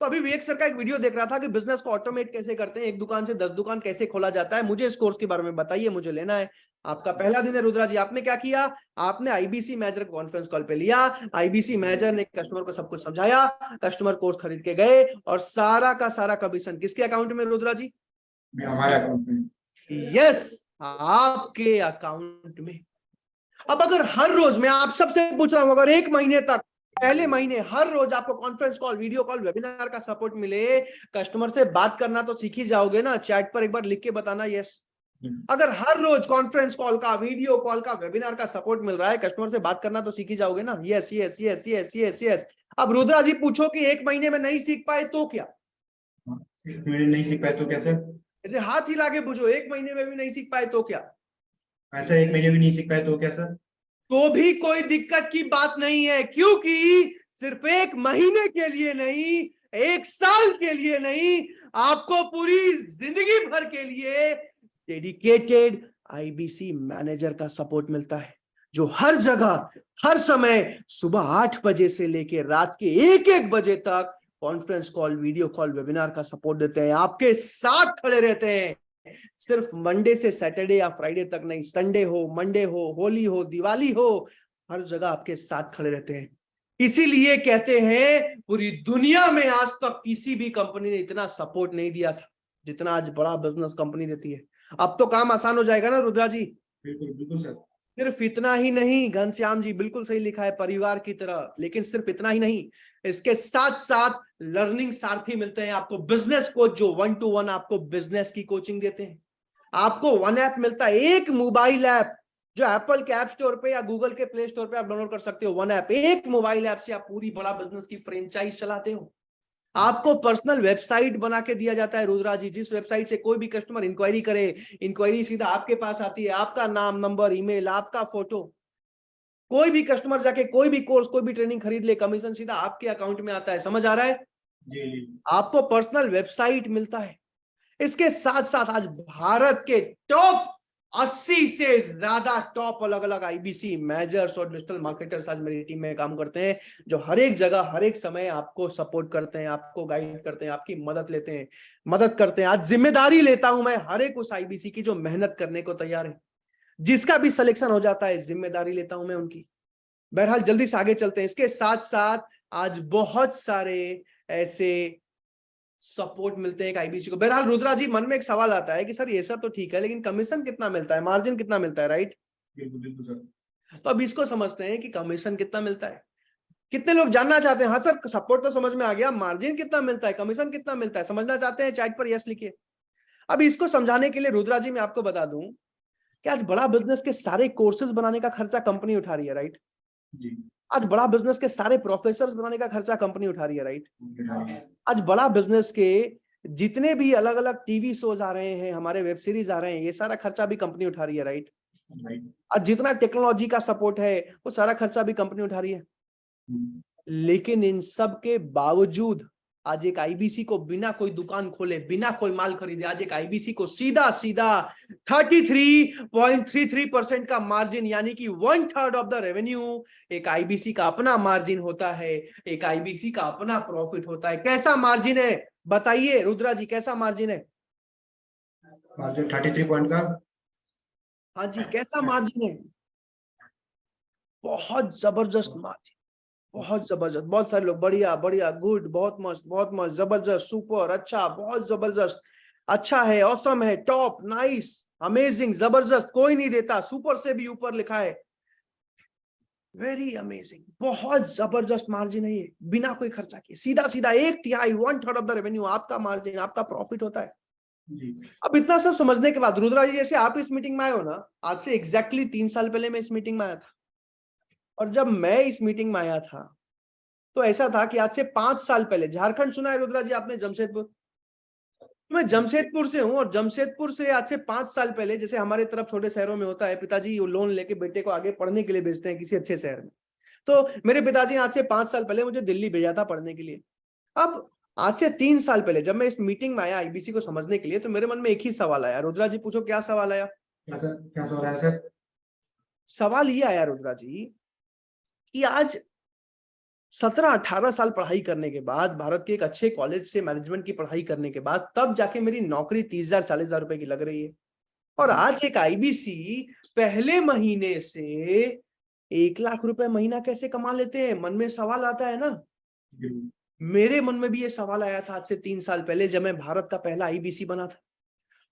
[SPEAKER 1] तो अभी विवेक सर का एक वीडियो देख रहा था कि बिजनेस को ऑटोमेट कैसे करते हैं, 1 दुकान से 10 दुकान कैसे खोला जाता है, मुझे इस कोर्स के बारे में बताइए, मुझे लेना है। आपका पहला दिन है रुद्रा जी, आपने क्या किया, आपने आईबीसी मैनेजर को कॉन्फ्रेंस कॉल पे लिया, आईबीसी मैनेजर ने कस्टमर को सब कुछ समझाया, कस्टमर कोर्स खरीद के गए और सारा का सारा कमीशन किसके अकाउंट में रुद्रा जी?
[SPEAKER 4] हमारे अकाउंट में।
[SPEAKER 1] यस, आपके अकाउंट में। अब अगर हर रोज, मैं आप सबसे पूछ रहा हूं, अगर 1 महीने तक, पहले महीने हर रोज आपको conference call, video call, webinar का सपोर्ट मिले, कस्टमर से बात करना तो सीख ही जाओगे ना। चैट पर एक बार लिख के बताना यस। अगर हर रोज कॉन्फ्रेंस कॉल का, वीडियो कॉल का, वेबिनार का सपोर्ट मिल रहा है, कस्टमर से बात करना तो सीख ही जाओगे ना। Yes yes yes yes yes yes. अब रुद्रा जी पूछो कि 1 महीने में नहीं सीख पाए तो क्या?
[SPEAKER 4] 1 महीने नहीं सीख पाए तो क्या सर?
[SPEAKER 1] ऐसे हाथ हिला के पूछो, 1 महीने में भी नहीं सीख पाए तो क्या?
[SPEAKER 4] ऐसा 1 महीने भी नहीं सीख पाए तो क्या सर?
[SPEAKER 1] तो भी कोई दिक्कत की बात नहीं है, क्योंकि सिर्फ 1 महीने के लिए नहीं, 1 साल के लिए नहीं, आपको पूरी जिंदगी भर के लिए डेडिकेटेड आईबीसी मैनेजर का सपोर्ट मिलता है, जो हर जगह, हर समय, सुबह 8 बजे से लेकर रात के 1-1 बजे तक conference call, video call, webinar का सपोर्ट देते हैं, आपके साथ खड़े रहते हैं। सिर्फ मंडे से सैटरडे या फ्राइडे तक नहीं, संडे हो, मंडे हो, होली हो, दिवाली हो, हर जगह आपके साथ खड़े रहते हैं। इसीलिए कहते हैं पूरी दुनिया में आज तक किसी भी कंपनी ने इतना सपोर्ट नहीं दिया था जितना आज बड़ा बिजनेस कंपनी देती है। अब तो काम आसान हो जाएगा ना रुद्रा जी?
[SPEAKER 4] बिल्कुल बिल्कुल सर।
[SPEAKER 1] सिर्फ इतना ही नहीं, घनश्याम जी बिल्कुल सही लिखा है, परिवार की तरह। लेकिन सिर्फ इतना ही नहीं, इसके साथ साथ लर्निंग सारथी मिलते हैं आपको, बिजनेस कोच जो 1 to 1 आपको बिजनेस की कोचिंग देते हैं। आपको 1 ऐप मिलता है, एक मोबाइल ऐप, जो एप्पल के ऐप स्टोर पे या गूगल के प्ले स्टोर पे आप डाउनलोड कर सकते हो। 1 ऐप, एक मोबाइल ऐप से आप पूरी बड़ा बिजनेस की फ्रेंचाइज चलाते हो। आपको पर्सनल वेबसाइट बना के दिया जाता है रुद्रा जी, जिस वेबसाइट से कोई भी कस्टमर इंक्वायरी करे, इंक्वायरी सीधा आपके पास आती है, आपका नाम, नंबर, ईमेल, आपका फोटो। कोई भी कस्टमर जाके कोई भी कोर्स, कोई भी ट्रेनिंग खरीद ले, कमीशन सीधा आपके अकाउंट में आता है। समझ आ रहा है?
[SPEAKER 4] जी।
[SPEAKER 1] आपको पर्सनल वेबसाइट मिलता है। इसके साथ साथ आज भारत के टॉप 80 से ज्यादा टॉप अलग अलग आईबीसी मैनेजर्स और डिजिटल मार्केटर्स आज मेरी टीम में काम करते हैं, जो हर एक जगह, हर एक समय आपको सपोर्ट करते हैं, आपको गाइड करते हैं, आपकी मदद लेते हैं, मदद करते हैं। आज जिम्मेदारी लेता हूं मैं हर एक उस आईबीसी की जो मेहनत करने को तैयार है, जिसका भी सिलेक्शन हो जाता है, जिम्मेदारी लेता हूं मैं उनकी। बहरहाल जल्दी से आगे चलते हैं। इसके साथ साथ आज बहुत सारे ऐसे सपोर्ट मिलते हैं एक आईबीसी को। बहरहाल रुद्रा जी, मन में एक सवाल आता है कि सर ये सब तो ठीक है, लेकिन कमीशन कितना मिलता है, मार्जिन कितना मिलता है, राइट?
[SPEAKER 4] बिल्कुल सर।
[SPEAKER 1] तो अब इसको समझते हैं कि कमीशन कितना मिलता है। कितने लोग जानना चाहते हैं? हाँ सर, सपोर्ट तो समझ में आ गया, मार्जिन कितना मिलता है, कमीशन कितना मिलता है, समझना चाहते हैं? चैट पर यस लिखिए। अब इसको समझाने के लिए रुद्रा जी मैं आपको बता दूं, कि आज बड़ा बिजनेस के सारे कोर्सेज बनाने का खर्चा कंपनी उठा रही है, राइट?
[SPEAKER 4] जी।
[SPEAKER 1] आज बड़ा बिजनेस के सारे प्रोफेसर्स बनाने का खर्चा कंपनी उठा रही है, राइट?
[SPEAKER 4] राइट।
[SPEAKER 1] आज बड़ा बिजनेस के जितने भी अलग अलग टीवी शोज आ रहे हैं, हमारे वेब सीरीज आ रहे हैं, ये सारा खर्चा भी कंपनी उठा रही है, राइट? आज जितना टेक्नोलॉजी का सपोर्ट है वो सारा खर्चा भी कंपनी उठा रही है। लेकिन इन सब के बावजूद आज एक आईबीसी को बिना कोई दुकान खोले, बिना कोई माल खरीदे, आज एक आईबीसी को सीधा सीधा 33.33% का मार्जिन, यानी कि 1/3 ऑफ द रेवेन्यू एक आईबीसी का अपना मार्जिन होता है, एक आईबीसी का अपना प्रॉफिट होता है। कैसा मार्जिन है बताइए रुद्रा जी, कैसा मार्जिन है?
[SPEAKER 4] मार्जिन 33 पॉइंट का।
[SPEAKER 1] हाँ जी, कैसा मार्जिन है? बहुत जबरदस्त मार्जिन, बहुत जबरदस्त। बहुत सारे लोग बढ़िया बढ़िया, गुड, बहुत मस्त, जबरदस्त, सुपर, अच्छा, बहुत जबरदस्त, अच्छा है, ऑसम है, टॉप, नाइस, अमेजिंग, जबरदस्त, कोई नहीं देता, सुपर से भी ऊपर लिखा है, वेरी अमेजिंग, बहुत जबरदस्त मार्जिन है ये, बिना कोई खर्चा किए, सीधा सीधा 1/3 1/3 ऑफ द रेवेन्यू आपका मार्जिन, आपका प्रॉफिट होता है। अब इतना सब समझने के बाद रुद्रा जी, जैसे आप इस मीटिंग में आए हो ना, आज से एग्जैक्टली 3 साल पहले मैं इस मीटिंग में आया था, और जब मैं इस मीटिंग में आया था तो ऐसा था कि आज से 5 साल पहले, झारखंड सुना है रुद्रा जी आपने? जमशेदपुर, मैं जमशेदपुर से हूं, और जमशेदपुर से आज से 5 साल पहले, जैसे हमारे तरफ छोटे शहरों में होता है, पिताजी लोन लेके बेटे को आगे पढ़ने के लिए भेजते हैं किसी अच्छे शहर में, तो मेरे पिताजी आज से 5 साल पहले मुझे दिल्ली भेजा था पढ़ने के लिए। अब आज से 3 साल पहले जब मैं इस मीटिंग में आया आईबीसी को समझने के लिए, तो मेरे मन में एक ही सवाल आया। रुद्रा जी पूछो क्या सवाल आया?
[SPEAKER 4] क्या सवाल आया सर?
[SPEAKER 1] सवाल ये आया रुद्रा जी कि आज 17-18 साल पढ़ाई करने के बाद, भारत के एक अच्छे कॉलेज से मैनेजमेंट की पढ़ाई करने के बाद, तब जाके मेरी नौकरी 30,000-40,000 रुपए की लग रही है, और आज एक आईबीसी पहले महीने से 1 लाख रुपए महीना कैसे कमा लेते हैं? मन में सवाल आता है ना। मेरे मन में भी ये सवाल आया था आज से 3 साल पहले, जब मैं भारत का पहला आईबीसी बना था,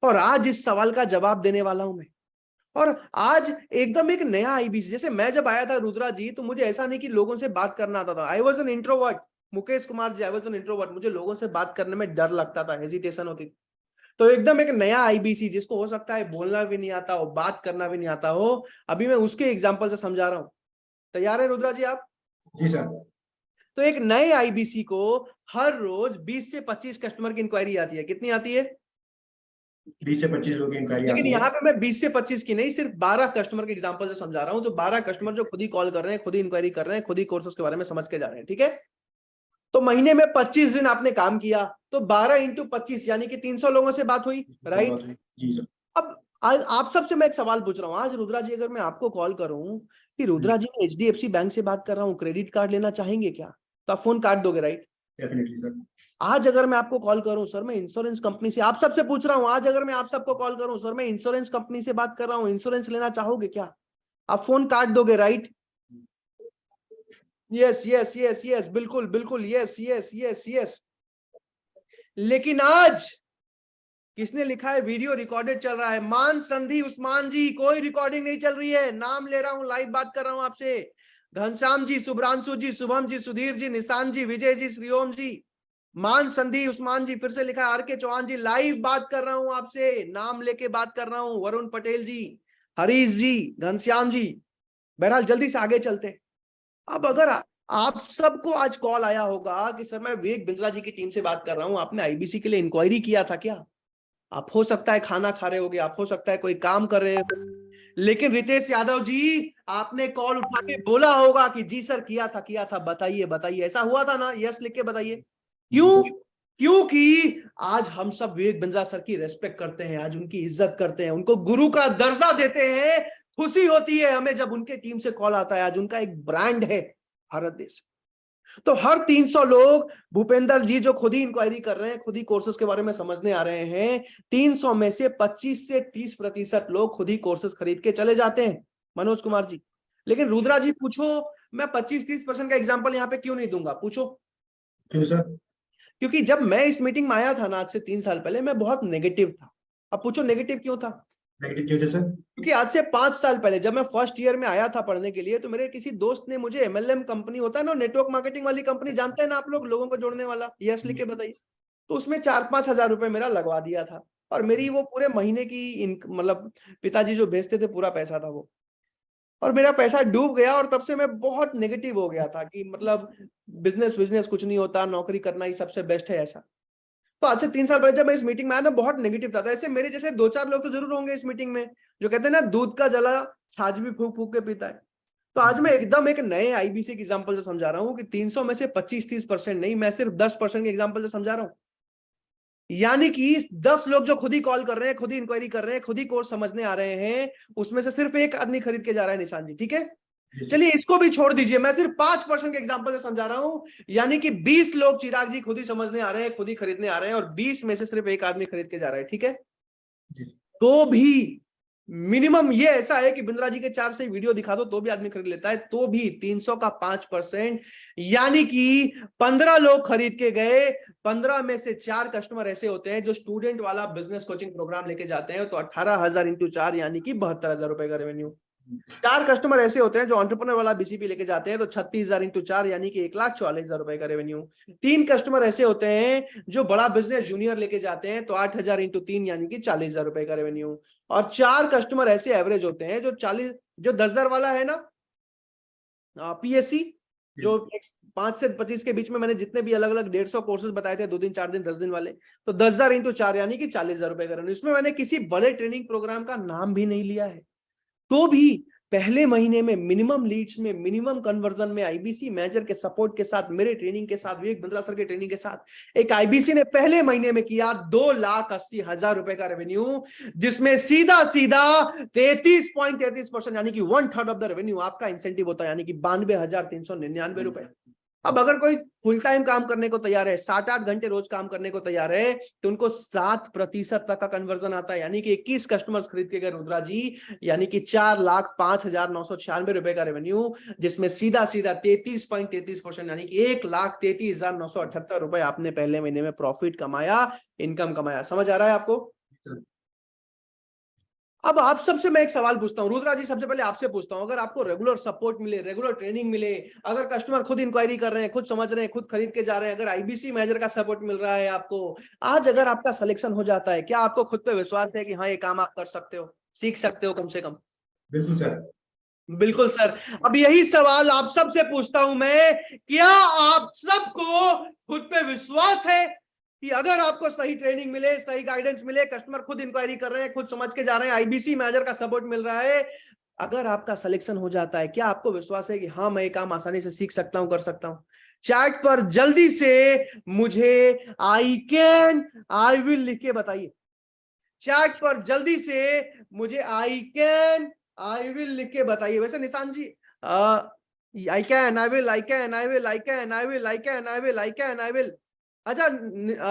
[SPEAKER 1] और आज इस सवाल का जवाब देने वाला हूं मैं। और आज एकदम एक नया आईबीसी, जैसे मैं जब आया था रुद्रा जी, तो मुझे ऐसा नहीं कि लोगों से बात करना आता था, I was an introvert, Mukesh Kumar ji, I was an introvert, मुझे लोगों से बात करने में डर लगता था, हेजिटेशन होती थी। तो एकदम एक नया आईबीसी, जिसको हो सकता है बोलना भी नहीं आता हो, बात करना भी नहीं आता हो, अभी मैं उसके एग्जाम्पल से समझा रहा हूं। तैयार है रुद्रा जी आप?
[SPEAKER 4] जी सर।
[SPEAKER 1] तो एक नए आईबीसी को हर रोज 20 से 25 कस्टमर की इंक्वायरी आती है। कितनी आती है?
[SPEAKER 4] 20 से 25 लोगों की इंक्वायरी
[SPEAKER 1] लेकिन
[SPEAKER 4] आती है।
[SPEAKER 1] यहाँ पे मैं 20 से 25 की नहीं, सिर्फ 12 कस्टमर के एग्जांपल से समझा रहा हूं। तो 12 कस्टमर जो खुद ही कॉल कर रहे हैं, खुद ही इंक्वायरी कर रहे हैं, खुद ही कोर्सेज के बारे में समझ के जा रहे हैं, ठीक है? तो महीने में 25 दिन आपने काम किया, तो 12 × 25 यानी कि 300 लोगों से बात हुई, राइट?
[SPEAKER 4] जी सर।
[SPEAKER 1] अब आज आप सबसे मैं एक सवाल पूछ रहा हूँ, आज रुद्रा जी अगर मैं आपको कॉल करूं कि रुद्रा जी मैं HDFC बैंक से बात कर रहा हूँ, क्रेडिट कार्ड लेना चाहेंगे क्या, तो आप फोन काट दोगे, राइट?
[SPEAKER 4] Definitely sir.
[SPEAKER 1] आज अगर मैं आपको कॉल करूं, सर मैं इंश्योरेंस कंपनी से, आप सबसे पूछ रहा हूं, आज अगर मैं आप सबको कॉल करूं, सर मैं इंश्योरेंस कंपनी से बात कर रहा हूं, इंश्योरेंस लेना चाहोगे क्या, आप फोन काट दोगे, right? Yes yes yes yes, बिल्कुल बिल्कुल, यस यस यस यस। लेकिन आज किसने लिखा है? वीडियो रिकॉर्डेड चल रहा है, मान संधि उस्मान जी, कोई रिकॉर्डिंग नहीं चल रही है, नाम ले रहा हूं, लाइव बात कर रहा हूं आपसे। घनश्याम जी, शुभ्रांशु जी, शुभम जी, सुधीर जी, निशान जी, विजय जी, श्रीओम जी, मान संधि उस्मान जी, फिर से लिखा है RK चौहान जी, लाइव बात कर रहा हूं आपसे, नाम लेके बात कर रहा हूं, वरुण पटेल जी, हरीश जी, घनश्याम जी। बहरहाल जल्दी से आगे चलते। अब अगर आप सबको आज कॉल आया होगा कि सर मैं विवेक बिंद्रा जी की टीम से बात कर रहा हूं, आपने आईबीसी के लिए इंक्वायरी किया था क्या? आप हो सकता है खाना खा रहे होगे, आप हो सकता है कोई काम कर रहे हो, लेकिन रितेश यादव जी आपने कॉल उठा के बोला होगा कि जी सर किया था, बताइए बताइए, ऐसा हुआ था ना? यस लिख के बताइए। क्यों? क्योंकि आज हम सब विवेक बिंद्रा सर की रेस्पेक्ट करते हैं, आज उनकी इज्जत करते हैं, उनको गुरु का दर्जा देते हैं। खुशी होती है हमें जब उनके टीम से कॉल आता है, आज उनका एक ब्रांड है भारत देश। तो हर 300 लोग, भूपेंद्र जी जो खुद ही इंक्वायरी कर रहे हैं, खुद ही कोर्सेज के बारे में समझने आ रहे हैं, 300 में से 25 से 30% लोग खुद ही कोर्सेज खरीद के चले जाते हैं, मनोज कुमार जी। लेकिन रुद्रा जी पूछो, मैं 25-30% का एग्जांपल यहाँ पे क्यों नहीं दूंगा, पूछो
[SPEAKER 4] क्यों सर?
[SPEAKER 1] क्योंकि जब मैं इस मीटिंग में आया था ना, आज से 3 साल पहले, मैं बहुत नेगेटिव था। अब पूछो नेगेटिव क्यों था?
[SPEAKER 4] नेगेटिव क्यों थे सर?
[SPEAKER 1] क्योंकि आज से 5 साल पहले जब मैं फर्स्ट ईयर में आया था पढ़ने के लिए, तो मेरे किसी दोस्त ने मुझे MLM कंपनी होता है ना, नेटवर्क मार्केटिंग वाली कंपनी, जानते हैं ना आप लोग, लोगों को जोड़ने वाला, यस लिख के बताइए, तो उसमें 4-5 हजार रुपए मेरा लगवा दिया था। और मेरी वो पूरे महीने की मतलब पिताजी जो भेजते थे पूरा पैसा था वो, और मेरा पैसा डूब गया। और तब से मैं बहुत नेगेटिव हो गया था कि मतलब बिजनेस कुछ नहीं होता, नौकरी करना ही सबसे बेस्ट है ऐसा। तो आज से 3 साल पहले जब मैं इस मीटिंग में आया ना, बहुत नेगेटिव था। तो ऐसे मेरे जैसे 2-4 लोग तो जरूर होंगे इस मीटिंग में जो कहते हैं ना दूध का जला छाछ भी फूक फूक के पीता है। तो आज मैं एकदम एक नए आईबीसी के एग्जांपल से समझा रहा हूं कि 300 में से 25-30% नहीं, मैं सिर्फ 10% के एग्जांपल से समझा रहा हूं। यानी कि 10 लोग जो खुद ही कॉल कर रहे हैं, खुद ही इंक्वायरी कर रहे हैं, खुद ही कोर्स समझने आ रहे हैं, उसमें से सिर्फ एक आदमी खरीद के जा रहा है निशान जी, ठीक है। चलिए इसको भी छोड़ दीजिए, मैं सिर्फ 5% के एग्जांपल से समझा रहा हूं। यानी कि 20 लोग चिराग जी खुद ही समझने आ रहे हैं, खुद ही खरीदने आ रहे हैं, और 20 में से सिर्फ एक आदमी खरीद के जा रहा है, ठीक है। तो भी मिनिमम ये ऐसा है कि बिंद्रा जी के 4 से वीडियो दिखा दो तो भी आदमी खरीद लेता है। तो भी 300 का 5%, यानी कि 15 लोग खरीद के गए, 15 में से 4 कस्टमर ऐसे होते हैं जो स्टूडेंट वाला बिजनेस कोचिंग प्रोग्राम लेके जाते हैं। तो 18,000 इंटू 4 यानी कि 72,000 रुपए का रेवेन्यू। 4 कस्टमर ऐसे होते हैं जो एंटरप्रेन्योर वाला बीसीपी लेके जाते हैं, तो 36,000 इंटू 4 यानी कि 1,44,000 रुपए का रेवेन्यू। 3 कस्टमर ऐसे होते हैं जो बड़ा बिजनेस जूनियर लेके जाते हैं, तो 8,000 इंटू 3 यानी कि 40,000 रुपए का रेवेन्यू। और 4 कस्टमर ऐसे एवरेज होते हैं जो 10,000 वाला है ना पीएससी, जो 5 से 25 के बीच में मैंने जितने भी अलग अलग 150 कोर्सेज बताए थे, 2 दिन 4 दिन 10 दिन वाले, तो 10,000 इंटू 4 यानी कि 40,000 रुपए का रेवेन्यू। इसमें मैंने किसी बड़े ट्रेनिंग प्रोग्राम का नाम भी नहीं लिया है। तो भी पहले महीने में मिनिमम लीड्स में, मिनिमम कन्वर्जन में, आईबीसी मैनेजर के सपोर्ट के साथ, मेरे ट्रेनिंग के साथ, विवेक बिंद्रा सर के ट्रेनिंग के साथ, एक आईबीसी ने पहले महीने में किया 2,80,000 रुपए का रेवेन्यू, जिसमें सीधा 33.33% यानी कि 1/3 ऑफ द रेवेन्यू आपका इंसेंटिव होता है, यानी कि 92,399 रुपए। अब अगर कोई फुल टाइम काम करने को तैयार है, 7-8 घंटे रोज काम करने को तैयार है, तो उनको 7% तक का कन्वर्जन आता है, यानी कि 21 कस्टमर्स खरीद के गए रुद्रा जी, यानी कि 4,05,996 रुपए का रेवेन्यू, जिसमें सीधा 33.33% यानी कि 1,33,978 रुपए आपने पहले महीने में प्रॉफिट कमाया, इनकम कमाया। समझ आ रहा है आपको? अब आप सबसे मैं एक सवाल पूछता हूं, रुद्रा जी सबसे पहले आपसे पूछता हूं, अगर आपको रेगुलर सपोर्ट मिले, रेगुलर ट्रेनिंग मिले, अगर कस्टमर खुद इंक्वायरी कर रहे हैं, खुद समझ रहे हैं, खुद खरीद के जा रहे हैं, अगर आईबीसी मैनेजर का सपोर्ट मिल रहा है आपको, आज अगर आपका सिलेक्शन हो जाता है, क्या आपको खुद पे विश्वास है कि हाँ ये काम आप कर सकते हो, सीख सकते हो कम से कम?
[SPEAKER 4] बिल्कुल सर।
[SPEAKER 1] बिल्कुल सर। अब यही सवाल आप सबसे पूछता हूं मैं, क्या आप सबको खुद पे विश्वास है कि अगर आपको सही ट्रेनिंग मिले, सही गाइडेंस मिले, कस्टमर खुद इंक्वायरी कर रहे हैं, खुद समझ के जा रहे हैं, आईबीसी मैनेजर का सपोर्ट मिल रहा है, अगर आपका सिलेक्शन हो जाता है, क्या आपको विश्वास है कि हाँ मैं ये काम आसानी से सीख सकता हूं, कर सकता हूं? चैट पर जल्दी से मुझे आई कैन, आई विल लिख के बताइए। चैट पर जल्दी से मुझे आई कैन, आई विल लिख के बताइए। वैसे Nishan ji I can, I will, I can, I will, I can, I will, I can, I will, I can, I will. अच्छा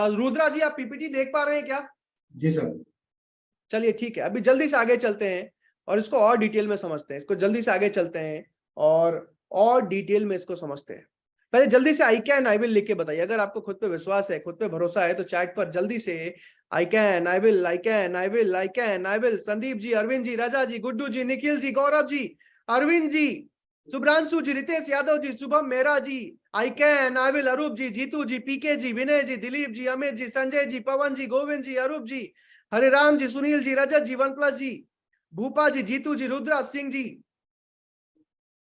[SPEAKER 1] रुद्रा जी आप पीपीटी देख पा रहे हैं क्या?
[SPEAKER 4] जी सर।
[SPEAKER 1] चलिए ठीक है, अभी जल्दी से आगे चलते हैं और इसको और डिटेल में समझते हैं। इसको जल्दी से आगे चलते हैं और डिटेल में इसको समझते हैं। पहले जल्दी से आई कैन, आई विल लिख के बताइए। अगर आपको खुद पे विश्वास है, खुद पे भरोसा है, तो चैट पर जल्दी से I can, I will, I can, I will, I can, I will. Sandeep ji, Arvind ji, Raja ji, Guddu ji, Nikhil ji, Gaurav ji, Arvind ji, Shubhranshu ji, Ritesh Yadav ji, Shubham Mehra ji, I can, I will, Arup ji, Jitu ji, PK ji, Vinay ji, Dilip ji, Amit ji, Sanjay ji, Pawan ji, Govind ji, Arup ji, Hariram ji, Sunil ji, Rajat ji, one plus ji, Bhupa ji, Jitu ji, Rudra Singh ji,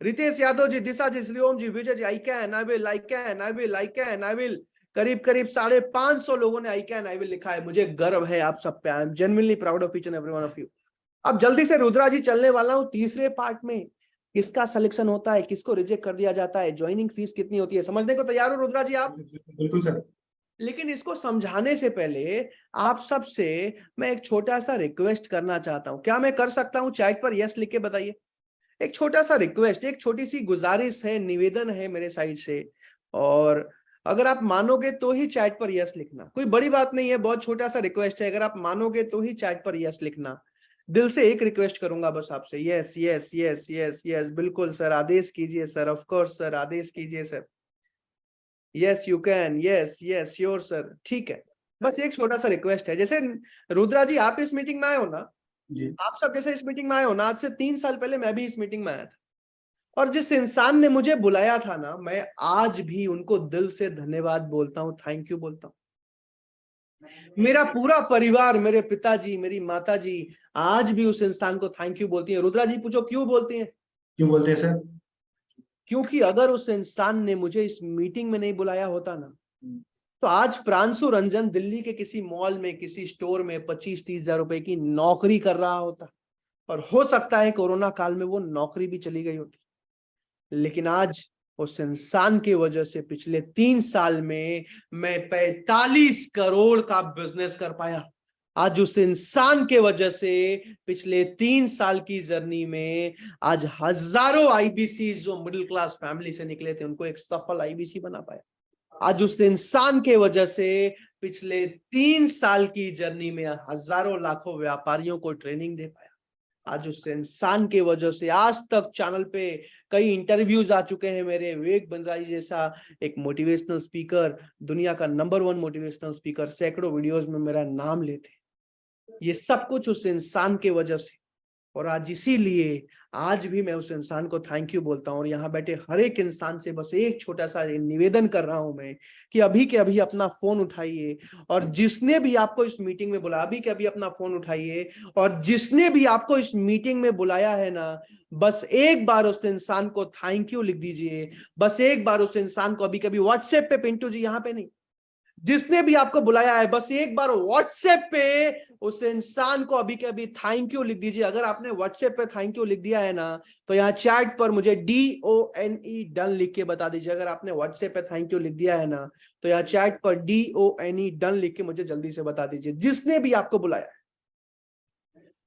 [SPEAKER 1] Ritesh Yadav ji, Disha ji, Shriom ji, Vijay ji, I can, I will, I can, I will, I can, I will. करीब 550 लोगों ने आई can, I will लिखा है। मुझे गर्व है आप सब पे। I am genuinely proud of each and every one of you. अब जल्दी से रुद्रा जी चलने वाला हूं तीसरे पार्ट में। किसका सिलेक्शन होता है, किसको रिजेक्ट कर दिया जाता है, ज्वाइनिंग फीस कितनी होती है, समझने को तैयार हो रुद्रा जी आप?
[SPEAKER 4] बिल्कुल सर।
[SPEAKER 1] लेकिन इसको समझाने से पहले आप सबसे मैं एक छोटा सा रिक्वेस्ट करना चाहता हूं। क्या मैं कर सकता हूं? चैट पर यस लिख के बताइए। एक छोटा सा रिक्वेस्ट, एक छोटी सी गुजारिश है, निवेदन है मेरे साइड से, और अगर आप मानोगे तो ही चैट पर यस लिखना। कोई बड़ी बात नहीं है, बहुत छोटा सा रिक्वेस्ट है। अगर आप मानोगे तो ही चैट पर यस लिखना। दिल से एक रिक्वेस्ट करूंगा बस आपसे। Yes yes yes yes yes, बिल्कुल सर, आदेश कीजिए सर। ऑफ कोर्स सर, आदेश कीजिए sir. Yes you can, yes yes sure sir. ठीक है, बस एक छोटा सा रिक्वेस्ट है। जैसे रुद्रा जी आप इस मीटिंग में आए हो ना,
[SPEAKER 4] जी।
[SPEAKER 1] आप सब जैसे इस मीटिंग में आए हो ना, आज से 3 साल पहले मैं भी इस मीटिंग में आया था, और जिस इंसान ने मुझे बुलाया था ना, मैं आज भी उनको दिल से धन्यवाद बोलता हूं, थैंक यू बोलता हूं। मेरा पूरा परिवार, मेरे पिताजी, मेरी माताजी आज भी उस इंसान को थैंक यू बोलती है। रुद्रा जी पूछो क्यों बोलती हैं?
[SPEAKER 4] क्यों बोलते हैं सर?
[SPEAKER 1] क्योंकि अगर उस इंसान ने मुझे इस मीटिंग में नहीं बुलाया होता ना, तो आज प्रांशु रंजन दिल्ली के किसी मॉल में, किसी स्टोर में 25-30 हजार रुपए की नौकरी कर रहा होता, और हो सकता है कोरोना काल में वो नौकरी भी चली गई होती। लेकिन आज उस इंसान की वजह से पिछले 3 साल में मैं 45 करोड़ का बिजनेस कर पाया। आज उस इंसान के वजह से पिछले 3 साल की जर्नी में आज हजारों आईबीसी जो मिडिल क्लास फैमिली से निकले थे उनको एक सफल आईबीसी बना पाया। आज उस इंसान के वजह से पिछले 3 साल की जर्नी में हजारों लाखों व्यापारियों को ट्रेनिंग दे पाया। आज उस इंसान के वजह से आज तक चैनल पे कई इंटरव्यूज आ चुके हैं मेरे। विवेक बिंद्रा जी जैसा एक मोटिवेशनल स्पीकर, दुनिया का नंबर 1 मोटिवेशनल स्पीकर, सैकड़ों वीडियोस में मेरा नाम लेते। ये सब कुछ उस इंसान के वजह से, और आज इसीलिए आज भी मैं उस इंसान को थैंक यू बोलता हूं। और यहाँ बैठे हर एक इंसान से बस एक छोटा सा निवेदन कर रहा हूं मैं कि अभी के अभी अपना फोन उठाइए, और जिसने भी आपको इस मीटिंग में बुलाया अभी के अभी अपना फोन उठाइए, और जिसने भी आपको इस मीटिंग में बुलाया है ना, बस एक बार उस इंसान को थैंक यू लिख दीजिए। बस एक बार उस इंसान को अभी कभी व्हाट्सएप पे, पिंटू जी यहाँ पे नहीं, जिसने भी आपको बुलाया है बस एक बार व्हाट्सएप पे उस इंसान को अभी के अभी थैंक यू लिख दीजिए। अगर आपने व्हाट्सएप पे थैंक यू लिख दिया है ना, तो यहाँ चैट पर मुझे DONE डन लिख के बता दीजिए। अगर आपने व्हाट्सएप पे थैंक यू लिख दिया है ना, तो यहाँ चैट पर DONE डन लिख के मुझे जल्दी से बता दीजिए। जिसने भी आपको बुलाया है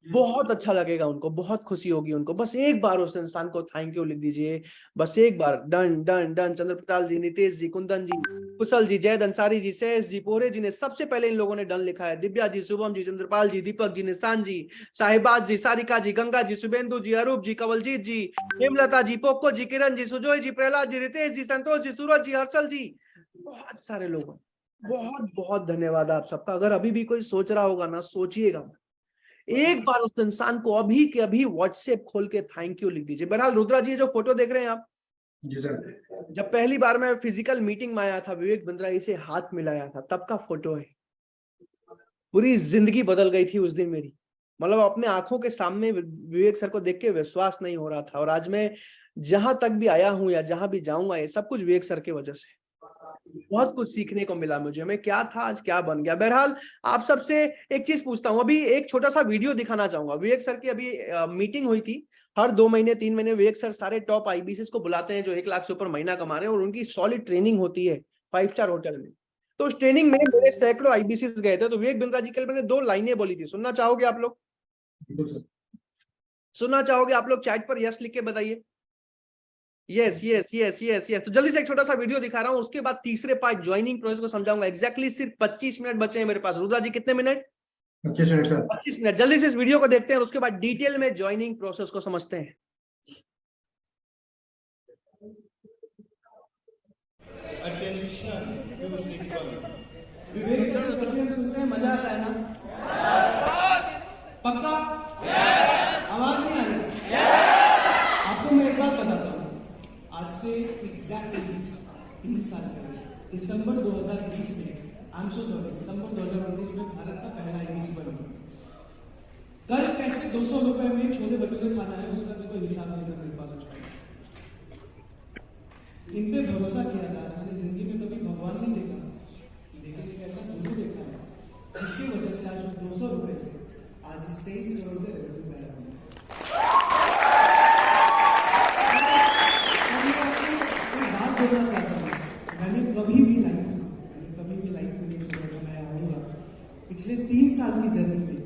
[SPEAKER 1] बहुत अच्छा लगेगा उनको, बहुत खुशी होगी उनको। बस एक बार उस इंसान को थैंक यू लिख दीजिए, बस एक बार। Done done done. Chandrapratal ji, Nitesh ji, Kundan ji, Kushal ji, Jayad Ansari ji, Sahas ji, Pore जी ने सबसे पहले इन लोगों ने डन लिखा है। दिव्या जी, शुभम जी, चंद्रपाल जी, दीपक जी, निशान जी, साहिबाज जी, सारिका जी, गंगा जी, शुभेंदु जी, अरूप जी, कवलजीत जी, हेमलता जी, पोको जी, किरण जी, सुजोय जी, प्रहलाद जी, रितेश जी, संतोष जी, सूरज जी, हर्षल जी, बहुत सारे लोग। बहुत बहुत धन्यवाद आप सबका। अगर अभी भी कोई सोच रहा होगा ना, सोचिएगा, एक बार उस इंसान को अभी के अभी व्हाट्सएप खोल के थैंक यू लिख दीजिए। बहरहाल रुद्रा जी जो फोटो देख रहे हैं आप,
[SPEAKER 4] जी सर।
[SPEAKER 1] जब पहली बार मैं फिजिकल मीटिंग में आया था, विवेक बिंद्रा से हाथ मिलाया था, तब का फोटो है। पूरी जिंदगी बदल गई थी उस दिन मेरी। मतलब अपने आंखों के सामने विवेक सर को देख के विश्वास नहीं हो रहा था। और आज मैं जहां तक भी आया हूं या जहां भी जाऊंगा, ये सब कुछ विवेक सर की वजह से। बहुत कुछ सीखने को मिला मुझे। मैं क्या था आज क्या बन गया। बहरहाल आप सबसे एक चीज पूछता हूं, अभी एक छोटा सा वीडियो दिखाना चाहूंगा। विवेक सर की अभी मीटिंग हुई थी। हर 2 महीने 3 महीने विवेक सर सारे टॉप आईबीसी को बुलाते हैं जो 1 लाख से ऊपर महीना कमा रहे हैं, और उनकी सॉलिड ट्रेनिंग होती है 5 स्टार होटल में। तो उस ट्रेनिंग में मेरे सैकड़ों आईबीसी गए थे। तो विवेक बिंद्रा जी कल मैंने 2 लाइनें बोली थी, सुनना चाहोगे आप लोग? सुनना चाहोगे आप लोग? चैट पर यस लिख के बताइए। Yes yes yes yes yes. तो जल्दी से एक छोटा सा वीडियो दिखा रहा हूं, उसके बाद तीसरे पार्ट ज्वाइनिंग प्रोसेस को समझाऊंगा। एग्जैक्टली सिर्फ 25 मिनट बचे हैं मेरे पास। रुद्रा जी कितने मिनट?
[SPEAKER 4] 25 minute sir.
[SPEAKER 1] 25 मिनट। जल्दी से इस वीडियो को देखते हैं और उसके बाद डिटेल में ज्वाइनिंग प्रोसेस को समझते हैं। विवेक सर सुनने में मजा आता है ना? पक्का? आवाज नहीं आ रही? आपको मैं एक बात बताता हूँ। आज से एग्जैक्टली 3 साल पहले दिसंबर 2020 में, दिसंबर 2019 में भारत का पहला आईबीसी बना। कल कैसे 200 रुपए में छोले भटूरे खाना है उसका भी कोई हिसाब नहीं था मेरे पास। इन पे भरोसा किया था। मैंने जिंदगी में कभी भगवान नहीं देखा, लेकिन एक ऐसा गुरु देखा है जिसकी वजह से आज 200 रुपए से आज 23 करोड़ के रेवेन्यू पैदा हुआ। बात बोलना चाहता हूँ, मैंने कभी भी लाइफ में नहीं सोचा कि मैं आऊंगा। पिछले 3 साल की जर्नी में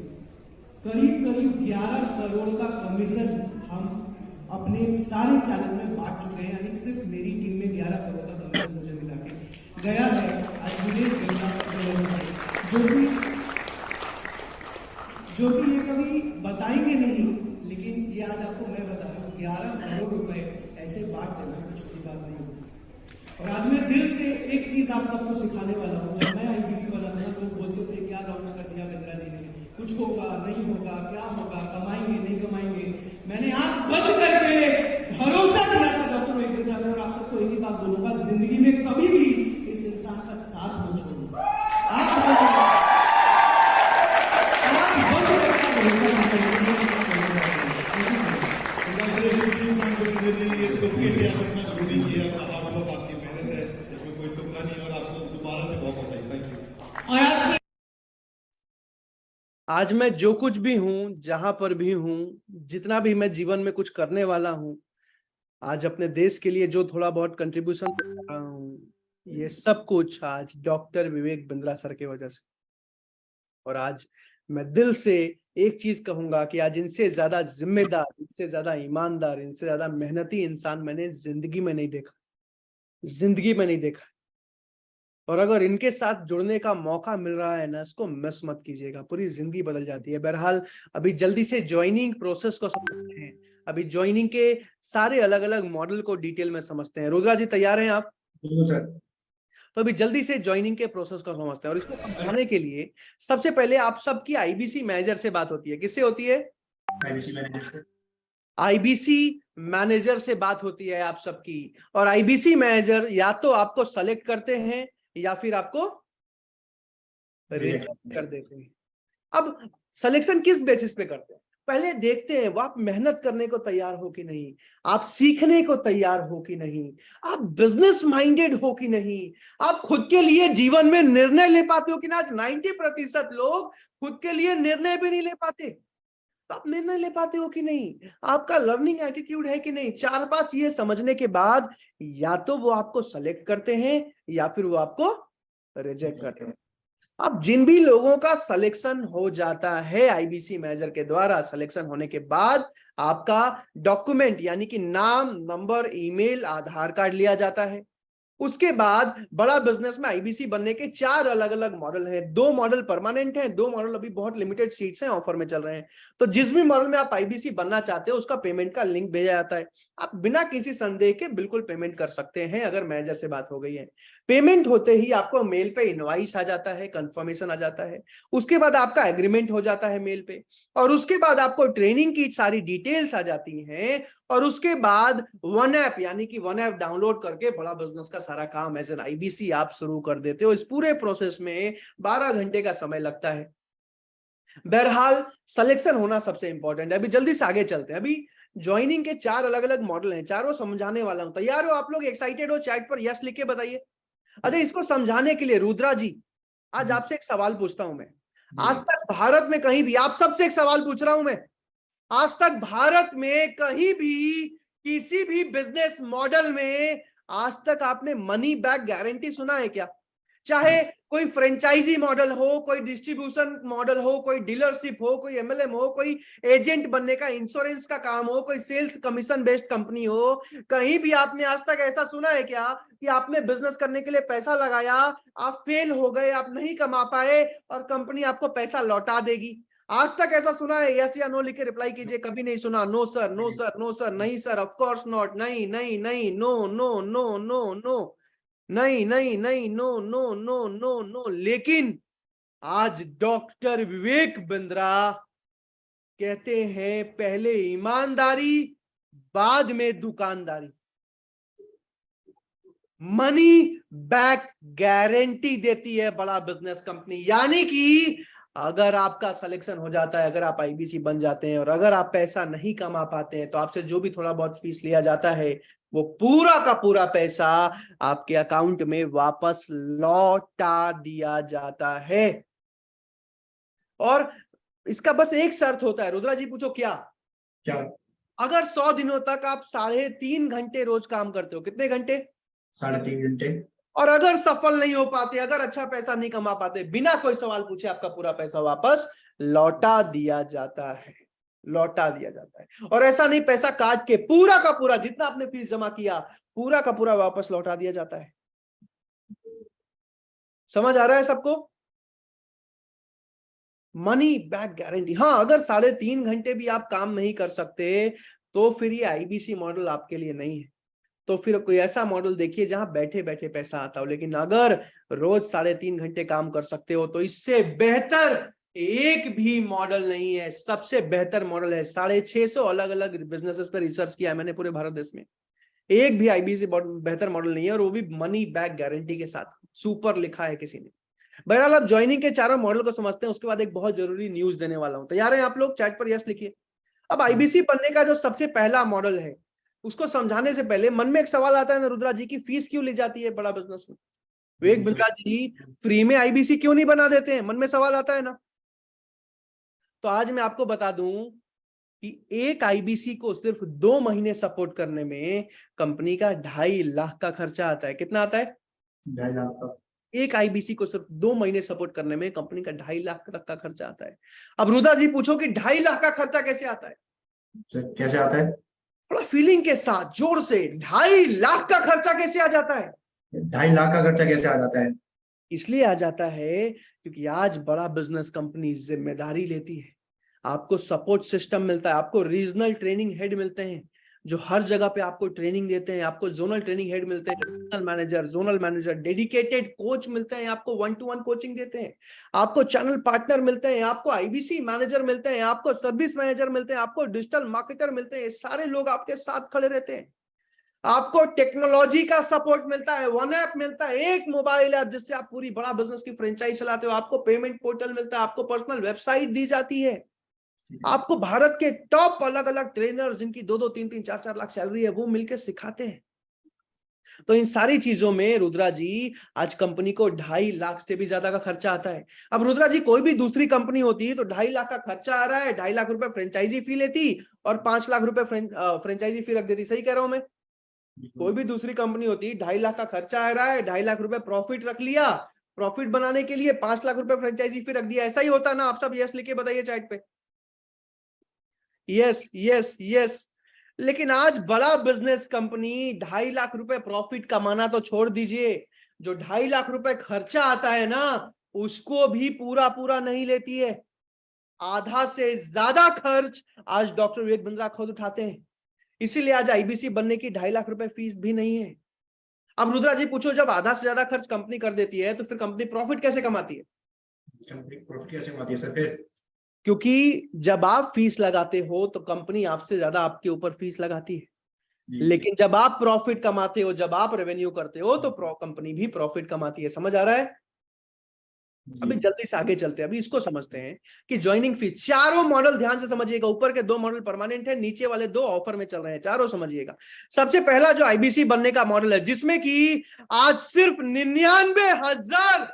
[SPEAKER 1] करीब 11 करोड़ का कमीशन हम अपने सारे चैनल में बांट चुके हैं। यानी सिर्फ मेरी टीम में 11 करोड़ का कमीशन मुझे मिला के गया है। आज विवेक बिंद्रा जो कि ये कभी बताएंगे नहीं, लेकिन ये आज आपको मैं बता रहा हूँ, 11 करोड़ रुपए ऐसे बांट देना कोई छोटी बात नहीं होती। और आज मैं दिल से एक चीज आप सबको सिखाने वाला हूँ। जब मैं आईबीसी बना था, लोग बोलते थे क्या लॉन्च कर दिया बिंद्रा जी ने, कुछ होगा नहीं होगा, क्या होगा, कमाएंगे नहीं कमाएंगे। मैंने आंख बंद करके भरोसा किया था डॉक्टर विवेक बिंद्रा में। और आप सबको एक ही बात बोलूंगा, जिंदगी में कभी भी इस इंसान का साथ मत छोड़ो। आज मैं जो कुछ भी हूं, जहां पर भी हूं, जितना भी मैं जीवन में कुछ करने वाला हूं, आज अपने देश के लिए जो थोड़ा बहुत कंट्रीब्यूशन कर रहा हूं, ये सब कुछ आज डॉक्टर विवेक बिंद्रा सर की वजह से। और आज मैं दिल से एक चीज कहूंगा कि आज इनसे ज्यादा जिम्मेदार, इनसे ज्यादा ईमानदार, इनसे ज्यादा मेहनती इंसान मैंने जिंदगी में नहीं देखा, जिंदगी में नहीं देखा। और अगर इनके साथ जुड़ने का मौका मिल रहा है ना, इसको मिस मत कीजिएगा, पूरी जिंदगी बदल जाती है। बहरहाल अभी जल्दी से ज्वाइनिंग प्रोसेस को समझते हैं, अभी ज्वाइनिंग के सारे अलग अलग मॉडल को डिटेल में समझते हैं। रुद्रा जी तैयार हैं आप?
[SPEAKER 4] बिल्कुल सर।
[SPEAKER 1] तो अभी जल्दी से ज्वाइनिंग के प्रोसेस को समझते हैं, और इसको समझाने के लिए सबसे पहले आप सबकी आईबीसी मैनेजर से बात होती है। किससे होती है?
[SPEAKER 4] आईबीसी मैनेजर से।
[SPEAKER 1] आईबीसी मैनेजर से बात होती है आप सबकी। और आईबीसी मैनेजर या तो आपको सेलेक्ट करते हैं या फिर आपको रिजेक्ट कर देते हैं। अब सिलेक्शन किस बेसिस पे करते हैं? पहले देखते हैं वो आप मेहनत करने को तैयार हो कि नहीं, आप सीखने को तैयार हो कि नहीं, आप बिजनेस माइंडेड हो कि नहीं, आप खुद के लिए जीवन में निर्णय ले पाते हो कि ना। आज 90% लोग खुद के लिए निर्णय भी नहीं ले पाते। तो आप निर्णय ले पाते हो कि नहीं, आपका लर्निंग एटीट्यूड है कि नहीं। 4-5 ये समझने के बाद या तो वो आपको सेलेक्ट करते हैं या फिर वो आपको रिजेक्ट करते हैं। अब जिन भी लोगों का सिलेक्शन हो जाता है आईबीसी मैनेजर के द्वारा, सिलेक्शन होने के बाद आपका डॉक्यूमेंट यानी कि नाम, नंबर, ईमेल, आधार कार्ड लिया जाता है। उसके बाद बड़ा बिजनेस में आईबीसी बनने के 4 अलग अलग मॉडल हैं। 2 मॉडल परमानेंट हैं, 2 मॉडल अभी बहुत लिमिटेड सीट्स हैं, ऑफर में चल रहे हैं। तो जिस भी मॉडल में आप आईबीसी बनना चाहते हो उसका पेमेंट का लिंक भेजा जाता है। आप बिना किसी संदेह के बिल्कुल पेमेंट कर सकते हैं अगर मैनेजर से बात हो गई है। पेमेंट होते ही आपको मेल पे इनवॉइस आ जाता है, कंफर्मेशन आ जाता है। उसके बाद आपका एग्रीमेंट हो जाता है मेल पे, और उसके बाद आपको ट्रेनिंग की सारी डिटेल्स आ जाती हैं। और उसके बाद वन ऐप यानी कि वन ऐप डाउनलोड करके बड़ा बिजनेस का सारा काम एज एन आईबीसी आप शुरू कर देते हो। इस पूरे प्रोसेस में 12 घंटे का समय लगता है। बहरहाल सिलेक्शन होना सबसे इंपॉर्टेंट है। अभी जल्दी से आगे चलते हैं। अभी ज्वाइनिंग के 4 अलग अलग मॉडल हैं, चारों समझाने वाला हूं। तैयार हो आप लोग? एक्साइटेड हो? चैट पर यस लिख के बताइए। अच्छा, इसको समझाने के लिए रुद्रा जी आज आपसे एक सवाल पूछता हूं मैं। आज तक भारत में कहीं भी, आप सबसे एक सवाल पूछ रहा हूं मैं, आज तक भारत में कहीं भी किसी भी बिजनेस मॉडल में आज तक आपने मनी बैक गारंटी सुना है क्या? चाहे कोई फ्रेंचाइजी मॉडल हो, कोई डिस्ट्रीब्यूशन मॉडल हो, कोई डीलरशिप हो, कोई एमएलएम हो, कोई एजेंट बनने का इंश्योरेंस का काम हो, कोई सेल्स कमीशन बेस्ड कंपनी हो, कहीं भी आपने आज तक ऐसा सुना है क्या कि आपने बिजनेस करने के लिए पैसा लगाया, आप फेल हो गए, आप नहीं कमा पाए और कंपनी आपको पैसा लौटा देगी? आज तक ऐसा सुना है? यस या नो लिख के रिप्लाई कीजिए। कभी नहीं सुना? No sir, no sir, no sir, नहीं सर, ऑफ कोर्स नॉट, नहीं नहीं नहीं, no no no no no, नहीं नहीं नहीं, no no no no no. लेकिन आज डॉक्टर विवेक बिंद्रा कहते हैं पहले ईमानदारी बाद में दुकानदारी। मनी बैक गारंटी देती है बड़ा बिजनेस कंपनी। यानी कि अगर आपका सिलेक्शन हो जाता है, अगर आप आईबीसी बन जाते हैं और अगर आप पैसा नहीं कमा पाते हैं तो आपसे जो भी थोड़ा बहुत फीस लिया जाता है वो पूरा का पूरा पैसा आपके अकाउंट में वापस लौटा दिया जाता है। और इसका बस एक शर्त होता है। रुद्रा जी पूछो क्या?
[SPEAKER 4] क्या?
[SPEAKER 1] अगर 100 दिनों तक आप 3.5 घंटे रोज काम करते हो, कितने घंटे?
[SPEAKER 4] 3.5 घंटे।
[SPEAKER 1] और अगर सफल नहीं हो पाते, अगर अच्छा पैसा नहीं कमा पाते, बिना कोई सवाल पूछे आपका पूरा पैसा वापस लौटा दिया जाता है, लौटा दिया जाता है। और ऐसा नहीं पैसा काट के, पूरा का पूरा जितना आपने फीस जमा किया पूरा का पूरा वापस लौटा दिया जाता है। समझ आ रहा है सबको? Money back guarantee. हाँ, अगर 3.5 घंटे भी आप काम नहीं कर सकते तो फिर ये आईबीसी मॉडल आपके लिए नहीं है। तो फिर कोई ऐसा मॉडल देखिए जहां बैठे बैठे पैसा आता हो। लेकिन अगर रोज 3.5 घंटे काम कर सकते हो तो इससे बेहतर एक भी मॉडल नहीं है। सबसे बेहतर मॉडल है। 650 अलग अलग बिजनेसेस पर रिसर्च किया है मैंने पूरे भारत देश में, एक भी आईबीसी बेहतर मॉडल नहीं है, और वो भी मनी बैक गारंटी के साथ। सुपर लिखा है किसी ने। बहरहाल अब ज्वाइनिंग के चारों मॉडल को समझते हैं, उसके बाद एक बहुत जरूरी न्यूज देने वाला हूं। तैयार हैं आप लोग? चैट पर यस लिखिए। अब आईबीसी बनने का जो सबसे पहला मॉडल है उसको समझाने से पहले मन में एक सवाल आता है ना रुद्रा जी की, फीस क्यों ली जाती है बड़ा बिजनेस में? विवेक बिंद्रा जी फ्री में आईबीसी क्यों नहीं बना देते हैं? मन में सवाल आता है ना। तो आज मैं आपको बता दूं कि एक आईबीसी को सिर्फ 2 महीने सपोर्ट करने में कंपनी का 2.5 लाख का खर्चा आता है। कितना आता है?
[SPEAKER 4] 2.5 लाख का।
[SPEAKER 1] एक आईबीसी को सिर्फ 2 महीने सपोर्ट करने में कंपनी का 2.5 लाख तक का खर्चा आता है। अब रुद्रा जी पूछो कि 2.5 लाख का खर्चा कैसे आता है?
[SPEAKER 4] सर कैसे आता है?
[SPEAKER 1] थोड़ा फीलिंग के साथ जोर से, 2.5 लाख का खर्चा कैसे आ जाता है?
[SPEAKER 4] 2.5 लाख का खर्चा कैसे आ जाता है?
[SPEAKER 1] इसलिए आ जाता है क्योंकि आज बड़ा बिजनेस कंपनी जिम्मेदारी लेती है। आपको सपोर्ट सिस्टम मिलता है, आपको रीजनल ट्रेनिंग हेड मिलते हैं जो हर जगह पे आपको ट्रेनिंग देते हैं, आपको जोनल ट्रेनिंग हेड मिलते हैं, जोनल मैनेजर, डेडिकेटेड कोच मिलते हैं, आपको 1-to-1 कोचिंग देते हैं, आपको चैनल पार्टनर मिलते हैं, आपको आईबीसी मैनेजर मिलते हैं, आपको सर्विस मैनेजर मिलते हैं, आपको डिजिटल मार्केटर मिलते हैं। सारे लोग आपके साथ खड़े रहते हैं। आपको टेक्नोलॉजी का सपोर्ट मिलता है, वन ऐप मिलता है, एक मोबाइल ऐप जिससे आप पूरी बड़ा बिजनेस की फ्रेंचाइज चलाते हो, आपको पेमेंट पोर्टल मिलता है, आपको पर्सनल वेबसाइट दी जाती है, आपको भारत के टॉप अलग अलग ट्रेनर जिनकी 2-2, 3-3, 4-4 लाख सैलरी है वो मिलकर सिखाते हैं। तो इन सारी चीजों में रुद्रा जी आज कंपनी को 2.5 लाख से भी ज्यादा का खर्चा आता है। अब रुद्रा जी कोई भी दूसरी कंपनी होती तो 2.5 लाख का खर्चा आ रहा है, 2.5 लाख रुपए फ्रेंचाइजी फी लेती और 5 लाख रुपए फ्रेंचाइजी फी रख देती। सही कह रहा हूं मैं? कोई भी दूसरी कंपनी होती 2.5 लाख का खर्चा आ रहा है, 2.5 लाख रुपए प्रॉफिट रख लिया, प्रॉफिट बनाने के लिए 5 लाख रुपए फ्रेंचाइजी फी रख दिया। ऐसा ही होता ना? आप सब यस लिखे बताइए चैट पे। Yes yes yes. लेकिन आज बड़ा बिजनेस कंपनी 2.5 लाख रुपए प्रॉफिट कमाना तो छोड़ दीजिए, जो 2.5 लाख रुपए खर्चा आता है ना उसको भी पूरा नहीं लेती है। आधा से ज्यादा खर्च आज डॉक्टर विवेक बिंद्रा खुद उठाते हैं। इसीलिए आज आईबीसी बनने की 2.5 लाख रुपए फीस भी नहीं है। अब रुद्रा जी पूछो, जब आधा से ज्यादा खर्च कंपनी कर देती है तो फिर कंपनी प्रॉफिट कैसे कमाती है?
[SPEAKER 4] कंपनी प्रॉफिट कैसे कमाती है सर फिर?
[SPEAKER 1] क्योंकि जब आप फीस लगाते हो तो कंपनी आपसे ज्यादा आपके ऊपर फीस लगाती है, लेकिन जब आप प्रॉफिट कमाते हो, जब आप रेवेन्यू करते हो तो कंपनी भी प्रॉफिट कमाती है। समझ आ रहा है? अभी जल्दी से आगे चलते हैं, अभी इसको समझते हैं कि ज्वाइनिंग फीस। चारों मॉडल ध्यान से समझिएगा, ऊपर के 2 मॉडल परमानेंट है, नीचे वाले 2 ऑफर में चल रहे हैं, चारों समझिएगा। सबसे पहला जो आईबीसी बनने का मॉडल है जिसमें कि आज सिर्फ 99,000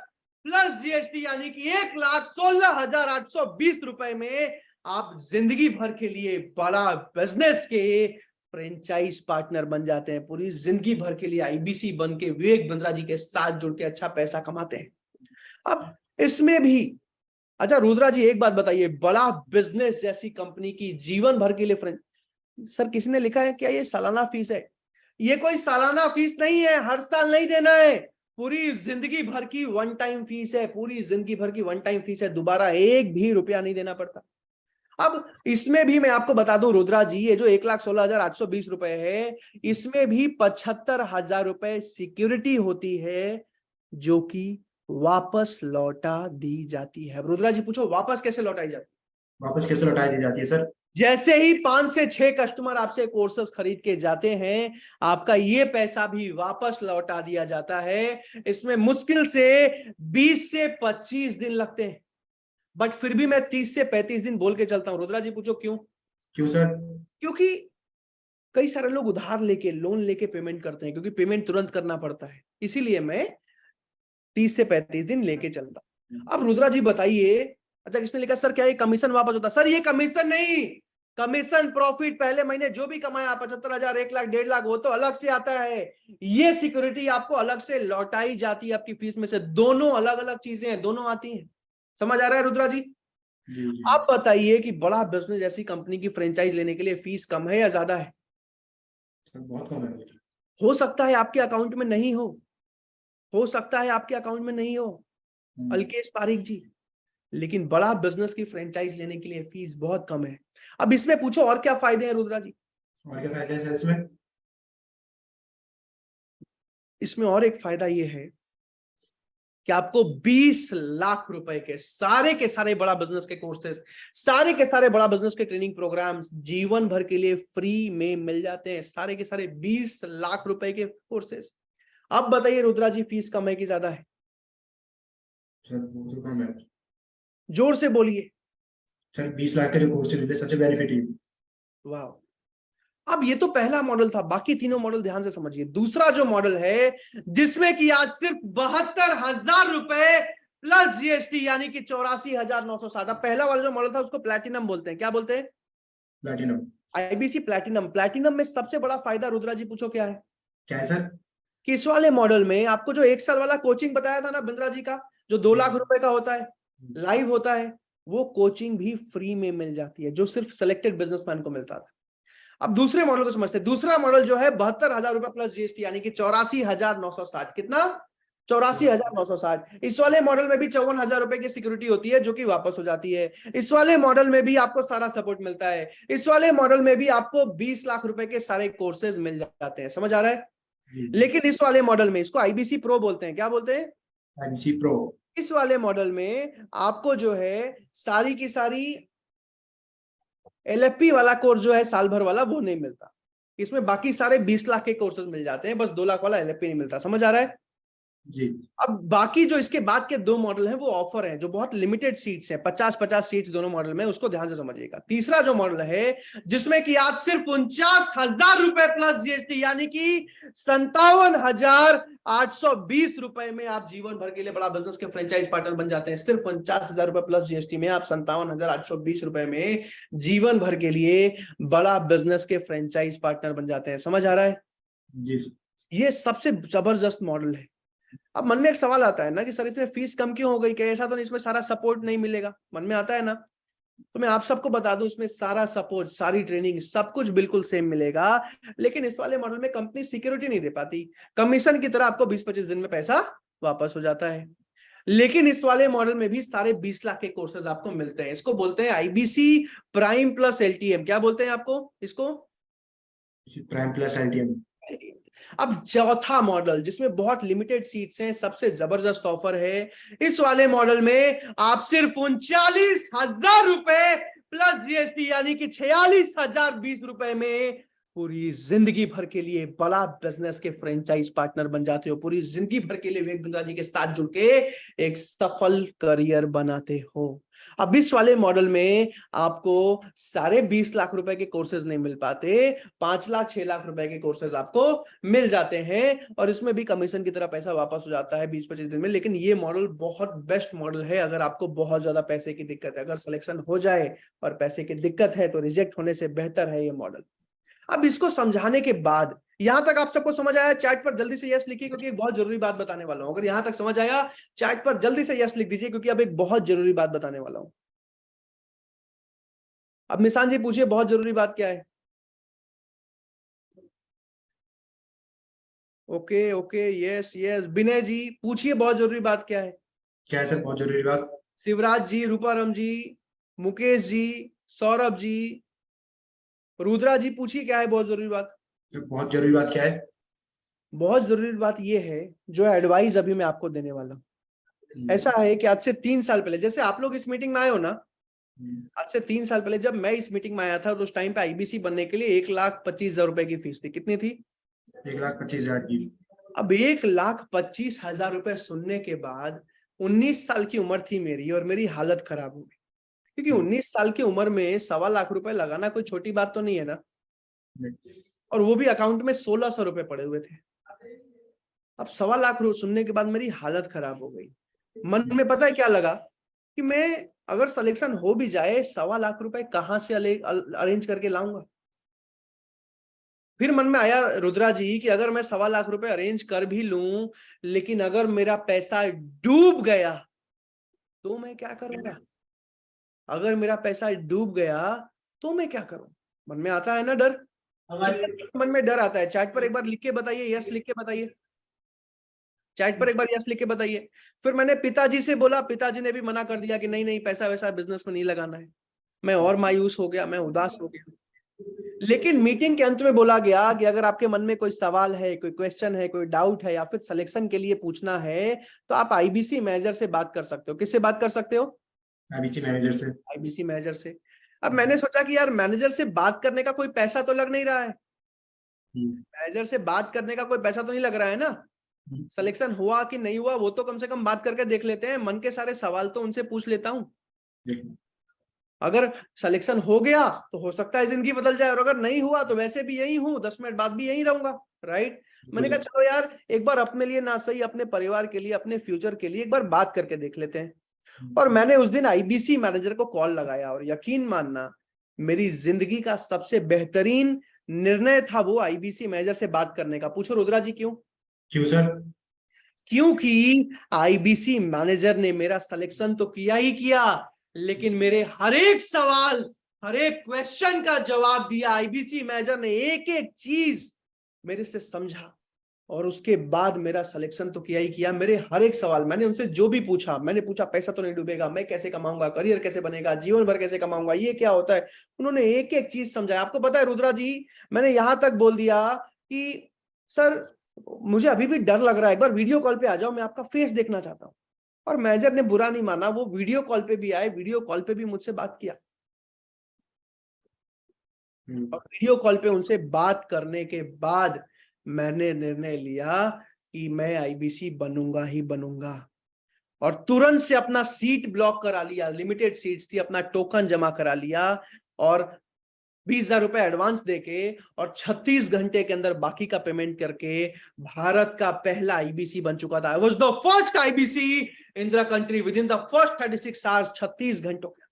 [SPEAKER 1] प्लस जीएसटी यानी कि 1,16,820 रुपए में आप जिंदगी भर के लिए बड़ा बिजनेस के फ्रेंचाइज पार्टनर बन जाते हैं। पूरी जिंदगी भर के लिए आईबीसी बन के विवेक बिंद्रा जी के साथ जुड़ के अच्छा पैसा कमाते हैं। अब इसमें भी अच्छा रुद्रा जी एक बात बताइए, बड़ा बिजनेस जैसी कंपनी की जीवन भर के लिए सर किसी ने लिखा है क्या ये सालाना फीस है? ये कोई सालाना फीस नहीं है, हर साल नहीं देना है, पूरी जिंदगी भर की वन टाइम फीस है, पूरी जिंदगी भर की वन टाइम फीस है, दोबारा एक भी रुपया नहीं देना पड़ता। अब इसमें भी मैं आपको बता दूं रुद्रा जी, ये जो 1,16,820 रुपए है इसमें भी 75,000 रुपए सिक्योरिटी होती है जो कि वापस लौटा दी जाती है। रुद्रा जी पूछो वापस कैसे लौटाई जाती है?
[SPEAKER 4] वापस कैसे लौटाई दी जाती है सर?
[SPEAKER 1] जैसे ही 5 से 6 कस्टमर आपसे कोर्सेस खरीद के जाते हैं आपका ये पैसा भी वापस लौटा दिया जाता है। इसमें मुश्किल से 20 से 25 दिन लगते हैं, बट फिर भी मैं 30 से 35 दिन बोल के चलता हूं। रुद्रा जी पूछो क्यों?
[SPEAKER 4] क्यों सर?
[SPEAKER 1] क्योंकि कई सारे लोग उधार लेके, लोन लेके पेमेंट करते हैं, क्योंकि पेमेंट तुरंत करना पड़ता है, इसीलिए मैं 30 से 35 दिन लेके चलता। अब रुद्रा जी बताइए, अच्छा किसने लिखा सर क्या ये कमीशन वापस होता? सर ये कमीशन नहीं, कमीशन प्रॉफिट पहले महीने जो भी कमाया 75,000, 1 लाख, 1.5 लाख वो तो अलग से आता है। ये सिक्योरिटी आपको अलग से लौटाई जाती है आपकी फीस में से। दोनों अलग अलग चीजें हैं, दोनों आती हैं। समझ आ रहा है रुद्रा जी? आप बताइए कि बड़ा बिजनेस जैसी कंपनी की फ्रेंचाइज लेने के लिए फीस कम है या ज्यादा है?
[SPEAKER 4] बहुत कम है।
[SPEAKER 1] हो सकता है आपके अकाउंट में नहीं हो सकता है आपके अकाउंट में नहीं हो अलकेश पारिक जी, लेकिन बड़ा बिजनेस की फ्रेंचाइज लेने के लिए फीस बहुत कम है। अब इसमें पूछो और क्या फायदे हैं रुद्रा जी?
[SPEAKER 4] और क्या फायदे हैं इसमें?
[SPEAKER 1] इसमें और एक फायदा ये है कि आपको 20 लाख रुपए के सारे बड़ा बिजनेस के कोर्सेस, सारे के सारे बड़ा बिजनेस के ट्रेनिंग प्रोग्राम्स जीवन भर के लिए फ्री में मिल जाते हैं। सारे के सारे 20 लाख रुपए के कोर्सेस। अब बताइए रुद्रा जी फीस कम है कि ज्यादा है?
[SPEAKER 4] सर बहुत कम है।
[SPEAKER 1] जोर से बोलिए।
[SPEAKER 4] सर 20 लाख के जो कोर्स है सच बेनिफिट है।
[SPEAKER 1] वाह। अब ये तो पहला मॉडल था, बाकी तीनों मॉडल ध्यान से समझिए। दूसरा जो मॉडल है जिसमें कि आज सिर्फ 72,000 रुपए प्लस जीएसटी यानी कि 84,960। अब पहला वाला जो मॉडल था उसको प्लैटिनम बोलते हैं। क्या बोलते हैं?
[SPEAKER 4] प्लैटिनम।
[SPEAKER 1] IBC platinum. प्लैटिनम में सबसे बड़ा फायदा रुद्रा जी पूछो क्या है?
[SPEAKER 4] क्या है सर?
[SPEAKER 1] कि इस वाले मॉडल में आपको जो 1 साल वाला कोचिंग बताया था ना बिंद्रा जी का, जो 2 लाख रुपए का होता है, लाइव होता है, वो कोचिंग भी फ्री में मिल जाती है, जो सिर्फ सिलेक्टेड बिजनेसमैन को मिलता था। अब दूसरे मॉडल को समझते हैं। दूसरा मॉडल जो है 72,000 रुपए प्लस जीएसटी यानी कि 84,960। कितना? 84,960। इस वाले मॉडल में भी 54,000 रुपए की सिक्योरिटी होती है जो कि वापस हो जाती है। इस वाले मॉडल में भी आपको सारा सपोर्ट मिलता है। इस वाले मॉडल में भी आपको 20 लाख रुपए के सारे कोर्सेज मिल जाते हैं। समझ आ रहा है? लेकिन इस वाले मॉडल में, इसको आईबीसी प्रो बोलते हैं। क्या बोलते हैं?
[SPEAKER 4] IBC pro.
[SPEAKER 1] इस वाले मॉडल में आपको जो है सारी की सारी एलएफपी वाला कोर्स जो है साल भर वाला, वो नहीं मिलता। इसमें बाकी सारे 20 लाख के कोर्सेज मिल जाते हैं, बस 2 लाख वाला एलएफपी नहीं मिलता। समझ आ रहा है?
[SPEAKER 4] जी।
[SPEAKER 1] अब बाकी जो इसके बाद के 2 मॉडल हैं वो ऑफर हैं, जो बहुत लिमिटेड सीट्स हैं, 50-50 सीट्स दोनों मॉडल में, उसको ध्यान से समझिएगा। तीसरा जो मॉडल है जिसमें कि आज सिर्फ 49,000 रुपए प्लस जीएसटी यानी कि 57,820 रुपए में आप जीवन भर के लिए बड़ा बिजनेस के फ्रेंचाइज पार्टनर बन जाते हैं। सिर्फ 49,000 रुपए प्लस जीएसटी में आप 57,820 रुपए में जीवन भर के लिए बड़ा बिजनेस के फ्रेंचाइज पार्टनर बन जाते हैं। समझ आ रहा है?
[SPEAKER 4] जी।
[SPEAKER 1] ये सबसे जबरदस्त मॉडल है। अब मन में एक सवाल आता है ना कि सर इसमें फीस कम क्यों हो गई? क्या ऐसा तो नहीं इसमें सारा सपोर्ट नहीं मिलेगा? मन में आता है ना? तो मैं आप सबको बता दूं, इसमें सारा सपोर्ट, सारी ट्रेनिंग, सब कुछ बिल्कुल सेम मिलेगा। लेकिन इस वाले मॉडल में कंपनी सिक्योरिटी नहीं दे पाती। कमीशन की तरह आपको 20-25 दिन में पैसा वापस हो जाता है। लेकिन इस वाले मॉडल में भी सारे 20 लाख के कोर्सेज आपको मिलते हैं। इसको बोलते हैं आईबीसी प्राइम प्लस एलटीएम। क्या बोलते हैं आपको इसको?
[SPEAKER 4] Prime plus LTM.
[SPEAKER 1] अब चौथा मॉडल जिसमें बहुत लिमिटेड सीट्स हैं, सबसे जबरदस्त ऑफर है। इस वाले मॉडल में आप सिर्फ 39,000 रुपए प्लस जीएसटी यानी कि 46,020 रुपए में पूरी जिंदगी भर के लिए बड़ा बिजनेस के फ्रेंचाइज पार्टनर बन जाते हो। पूरी जिंदगी भर के लिए विवेक बिंद्रा जी के साथ जुड़ के एक सफल करियर बनाते हो। अब इस वाले मॉडल में आपको सारे 20 लाख रुपए के कोर्सेज नहीं मिल पाते, 5 लाख 6 लाख रुपए के कोर्सेज आपको मिल जाते हैं, और इसमें भी कमीशन की तरह पैसा वापस हो जाता है 20-25 दिन में। लेकिन ये मॉडल बहुत बेस्ट मॉडल है अगर आपको बहुत ज्यादा पैसे की दिक्कत है। अगर सिलेक्शन हो जाए और पैसे की दिक्कत है तो रिजेक्ट होने से बेहतर है ये मॉडल। अब इसको समझाने के बाद, यहां तक आप सबको समझ आया? चैट पर जल्दी से यस लिखिए क्योंकि एक बहुत जरूरी बात बताने वाला हूं। अगर यहां तक समझ आया चैट पर जल्दी से यस लिख दीजिए क्योंकि अब एक बहुत जरूरी बात बताने वाला हूं। अब निशान जी पूछिए बहुत जरूरी बात क्या है? Okay okay, yes yes. Vinay ji पूछिए बहुत जरूरी बात क्या है?
[SPEAKER 4] क्या है सर बहुत जरूरी बात?
[SPEAKER 1] शिवराज जी, रूपाराम जी, मुकेश जी, सौरभ जी, रुद्रा जी पूछिए क्या है बहुत जरूरी बात?
[SPEAKER 4] बहुत जरूरी बात क्या है?
[SPEAKER 1] बहुत जरूरी बात यह है जो एडवाइस अभी मैं आपको देने वाला हूं। ऐसा है कि आज से 3 साल पहले, जैसे आप लोग इस मीटिंग में आए हो ना, आज से 3 साल पहले जब मैं इस मीटिंग में आया था तो उस टाइम पे आईबीसी बनने के लिए 1,25,000 रुपए की फीस थी। कितनी थी?
[SPEAKER 4] 1,25,000 की।
[SPEAKER 1] अब 1,25,000 रुपए सुनने के बाद 19 साल की उम्र थी मेरी और मेरी हालत खराब हो गई, क्योंकि 19 साल की उम्र में 1.25 लाख रुपए लगाना कोई छोटी बात तो नहीं है ना। और वो भी अकाउंट में 1,600 रुपए पड़े हुए थे। अब 1.25 लाख सुनने के बाद मेरी हालत खराब हो गई। मन में पता है क्या लगा कि मैं अगर सिलेक्शन हो भी जाए 1.25 लाख रुपए कहां से अरेंज करके लाऊंगा। फिर मन में आया रुद्रा जी कि अगर मैं 1.25 लाख रुपए अरेंज कर भी लूं, लेकिन अगर मेरा पैसा डूब गया तो मैं क्या करूंगा? अगर मेरा पैसा डूब गया तो मैं क्या करूं? मन में आता है ना डर? मन में डर आता है। चैट पर एक बार लिख के बताइए, यस लिख के बताइए। चैट पर एक बार यस लिख के बताइए। फिर मैंने पिताजी से बोला, पिताजी ने भी मना कर दिया कि नहीं नहीं, पैसा वैसा बिजनेस में नहीं लगाना है। मैं और मायूस हो गया, मैं उदास हो गया। लेकिन मीटिंग के अंत में बोला गया कि अगर आपके मन में कोई सवाल है, कोई क्वेश्चन है, कोई डाउट है या फिर सिलेक्शन के लिए पूछना है तो आप आईबीसी मैनेजर से बात कर सकते हो। किससे बात कर सकते हो?
[SPEAKER 4] आईबीसी मैनेजर से।
[SPEAKER 1] आईबीसी मैनेजर से। अब मैंने सोचा कि यार मैनेजर से बात करने का कोई पैसा तो लग नहीं रहा है, मैनेजर से बात करने का कोई पैसा तो नहीं लग रहा है ना। सिलेक्शन हुआ कि नहीं हुआ वो तो कम से कम बात करके देख लेते हैं, मन के सारे सवाल तो उनसे पूछ लेता हूं। अगर सिलेक्शन हो गया तो हो सकता है जिंदगी बदल जाए, और अगर नहीं हुआ तो वैसे भी यही हूं, 10 मिनट बाद भी यही रहूंगा, राइट। मैंने कहा चलो यार एक बार अपने लिए ना सही, अपने परिवार के लिए, अपने फ्यूचर के लिए एक बार बात करके देख लेते हैं। और मैंने उस दिन आईबीसी मैनेजर को कॉल लगाया और यकीन मानना मेरी जिंदगी का सबसे बेहतरीन निर्णय था वो आईबीसी मैनेजर से बात करने का। पूछो रुद्रा जी क्यों?
[SPEAKER 4] क्यों सर?
[SPEAKER 1] क्योंकि आईबीसी मैनेजर ने मेरा सिलेक्शन तो किया ही किया, लेकिन मेरे हर एक सवाल, हर एक क्वेश्चन का जवाब दिया। आईबीसी मैनेजर ने एक एक चीज मेरे से समझा और उसके बाद मेरा सिलेक्शन तो किया ही किया। मेरे हर एक सवाल मैंने उनसे जो भी पूछा, मैंने पूछा पैसा तो नहीं डूबेगा, मैं कैसे कमाऊंगा, करियर कैसे बनेगा, जीवन भर कैसे कमाऊंगा, ये क्या होता है, उन्होंने एक एक चीज समझाया। आपको पता है रुद्रा जी, मैंने यहां तक बोल दिया कि सर मुझे अभी भी डर लग रहा है, एक बार वीडियो कॉल पे आ जाओ, मैं आपका फेस देखना चाहता हूं। और मैनेजर ने बुरा नहीं माना, वो वीडियो कॉल पे भी आए, वीडियो कॉल पे भी मुझसे बात किया। और वीडियो कॉल पे उनसे बात करने के बाद मैंने निर्णय लिया कि मैं आईबीसी बनूंगा ही बनूंगा। और तुरंत से अपना सीट ब्लॉक करा लिया, लिमिटेड सीट्स थी, अपना टोकन जमा करा लिया और 20,000 रुपए एडवांस देके और 36 घंटे के अंदर बाकी का पेमेंट करके भारत का पहला आईबीसी बन चुका था। I was the first IBC in the country with in the first 36 hours, 36 घंटों के,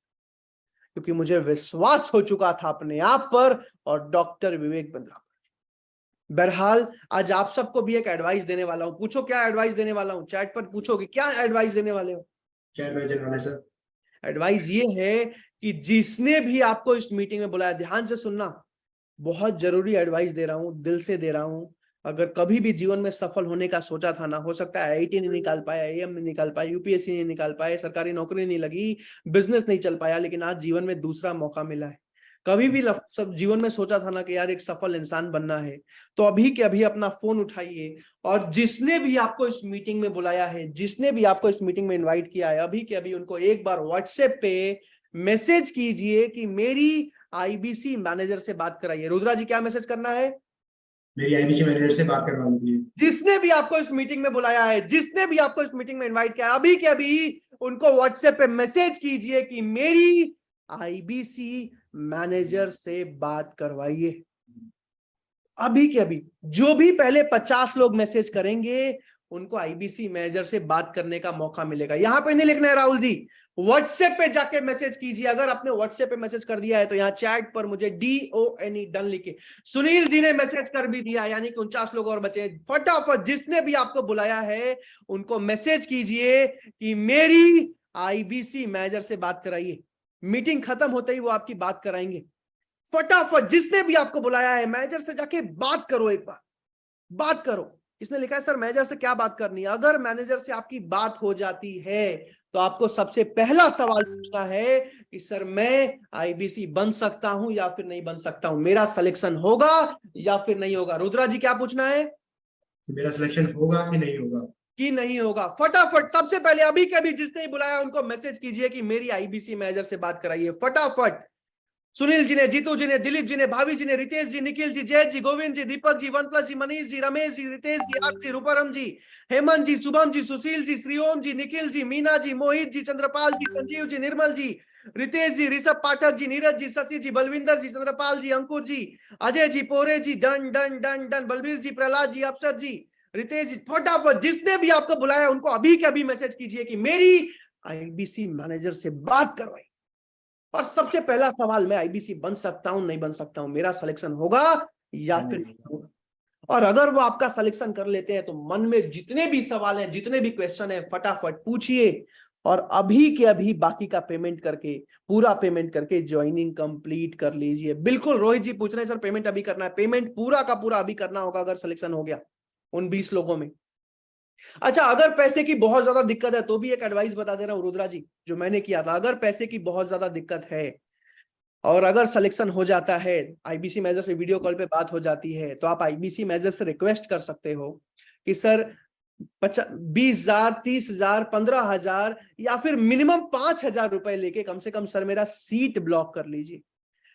[SPEAKER 1] क्योंकि मुझे विश्वास हो चुका था अपने आप पर और डॉक्टर विवेक बिंद्रा पर। बहरहाल आज आप सबको भी एक एडवाइस देने वाला हूं। पूछो क्या एडवाइस देने वाला हूं, चैट पर पूछो कि क्या एडवाइस देने वाले हो।
[SPEAKER 4] क्या एडवाइस देने वाले सर?
[SPEAKER 1] एडवाइस ये है कि जिसने भी आपको इस मीटिंग में बुलाया, ध्यान से सुनना, बहुत जरूरी एडवाइस दे रहा हूं, दिल से दे रहा हूं। अगर कभी भी जीवन में सफल होने का सोचा था ना, हो सकता है आईआईटी नहीं निकाल पाया, एएम नहीं निकाल पाया, यूपीएससी नहीं निकाल पाए, सरकारी नौकरी नहीं लगी, बिजनेस नहीं चल पाया, लेकिन आज जीवन में दूसरा मौका मिला है। कभी भी सब जीवन में सोचा था ना कि यार एक सफल इंसान बनना है, तो अभी के अभी अपना फोन उठाइए और जिसने भी आपको इस मीटिंग में बुलाया है, जिसने भी आपको इस मीटिंग में इनवाइट किया है, अभी के अभी उनको एक बार व्हाट्सएप पे मैसेज कीजिए कि मेरी आईबीसी मैनेजर से बात कराइए। रुद्रा जी क्या मैसेज करना है?
[SPEAKER 4] मेरी आईबीसी मैनेजर से बात करवा लीजिए।
[SPEAKER 1] जिसने भी आपको इस मीटिंग में बुलाया है, जिसने भी आपको इस मीटिंग में इनवाइट किया है, अभी के अभी उनको व्हाट्सएप पे मैसेज कीजिए कि मेरी आईबीसी मैनेजर से बात करवाइए। अभी के अभी जो भी पहले 50 लोग मैसेज करेंगे उनको आईबीसी मैनेजर से बात करने का मौका मिलेगा। यहां पे नहीं लिखना है राहुल जी, व्हाट्सएप पे जाके मैसेज कीजिए। अगर आपने व्हाट्सएप पे मैसेज कर दिया है तो यहाँ चैट पर मुझे DONE डन लिखे। सुनील जी ने मैसेज कर भी दिया, यानी कि 49 लोग और बचे। फटाफट जिसने भी आपको बुलाया है उनको मैसेज कीजिए कि मेरी आईबीसी मैनेजर से बात कराइए। मीटिंग खत्म होते ही वो आपकी बात कराएंगे। फटाफट जिसने भी आपको बुलाया है मैनेजर से जाके बात करो, एक बार बात करो। इसने लिखा है सर मैनेजर से क्या बात करनी है। अगर मैनेजर से आपकी बात हो जाती है तो आपको सबसे पहला सवाल पूछना है कि सर मैं आईबीसी बन सकता हूं या फिर नहीं बन सकता हूं, मेरा सिलेक्शन होगा या फिर नहीं होगा। रुद्रा जी क्या पूछना है?
[SPEAKER 4] मेरा सिलेक्शन होगा कि नहीं होगा?
[SPEAKER 1] कि नहीं होगा। फटाफट सबसे पहले अभी के अभी जिसने बुलाया उनको मैसेज कीजिए कि मेरी आईबीसी मैनेजर से बात कराइए। फटाफट सुनील जी ने, जीतू जी ने, दिलीप जी ने, भाभी जी ने, रितेश जी, निखिल जी, जय जी, गोविंद जी, दीपक जी, 1+ जी, मनीष जी, रमेश जी, रितेश जी, आप जी, रूपरम जी, हेमंत जी, शुभम जी, सुशील जी, श्रीओम जी, निखिल जी, मीना जी, मोहित जी, चंद्रपाल जी, संजीव जी, निर्मल जी, रितेश जी, ऋषभ पाठक जी, नीरज जी, शशि जी, बलविंदर जी, चंद्रपाल जी, अंकुर जी, Ajay ji, Pore ji, done done done done, Balbir ji, Prahlad ji, Afsar ji, Ritesh जी। फटाफट जिसने भी आपको बुलाया उनको अभी के अभी मैसेज कीजिए कि मेरी आईबीसी मैनेजर से बात करवाई। और सबसे पहला सवाल, मैं आईबीसी बन सकता हूं नहीं बन सकता हूं, मेरा सिलेक्शन होगा या फिर नहीं होगा। और अगर वो आपका सिलेक्शन कर लेते हैं तो मन में जितने भी सवाल हैं, जितने भी क्वेश्चन है, फटाफट पूछिए और अभी के अभी बाकी का पेमेंट करके, पूरा पेमेंट करके ज्वाइनिंग कंप्लीट कर लीजिए। बिल्कुल रोहित जी पूछ रहे हैं सर पेमेंट अभी करना है। पेमेंट पूरा का पूरा अभी करना होगा अगर सिलेक्शन हो गया उन 20 लोगों में। अच्छा, अगर पैसे की बहुत ज्यादा दिक्कत है तो भी एक एडवाइस बता दे रहा हूं रुद्रा जी, जो मैंने किया था। अगर पैसे की बहुत ज्यादा दिक्कत है और अगर सिलेक्शन हो जाता है, आईबीसी मैनेजर से वीडियो कॉल पे बात हो जाती है, तो आप आईबीसी मैनेजर से रिक्वेस्ट कर सकते हो कि सर 20,000, 30,000, 15,000 या फिर मिनिमम 5,000 रुपए लेके कम से कम सर मेरा सीट ब्लॉक कर लीजिए,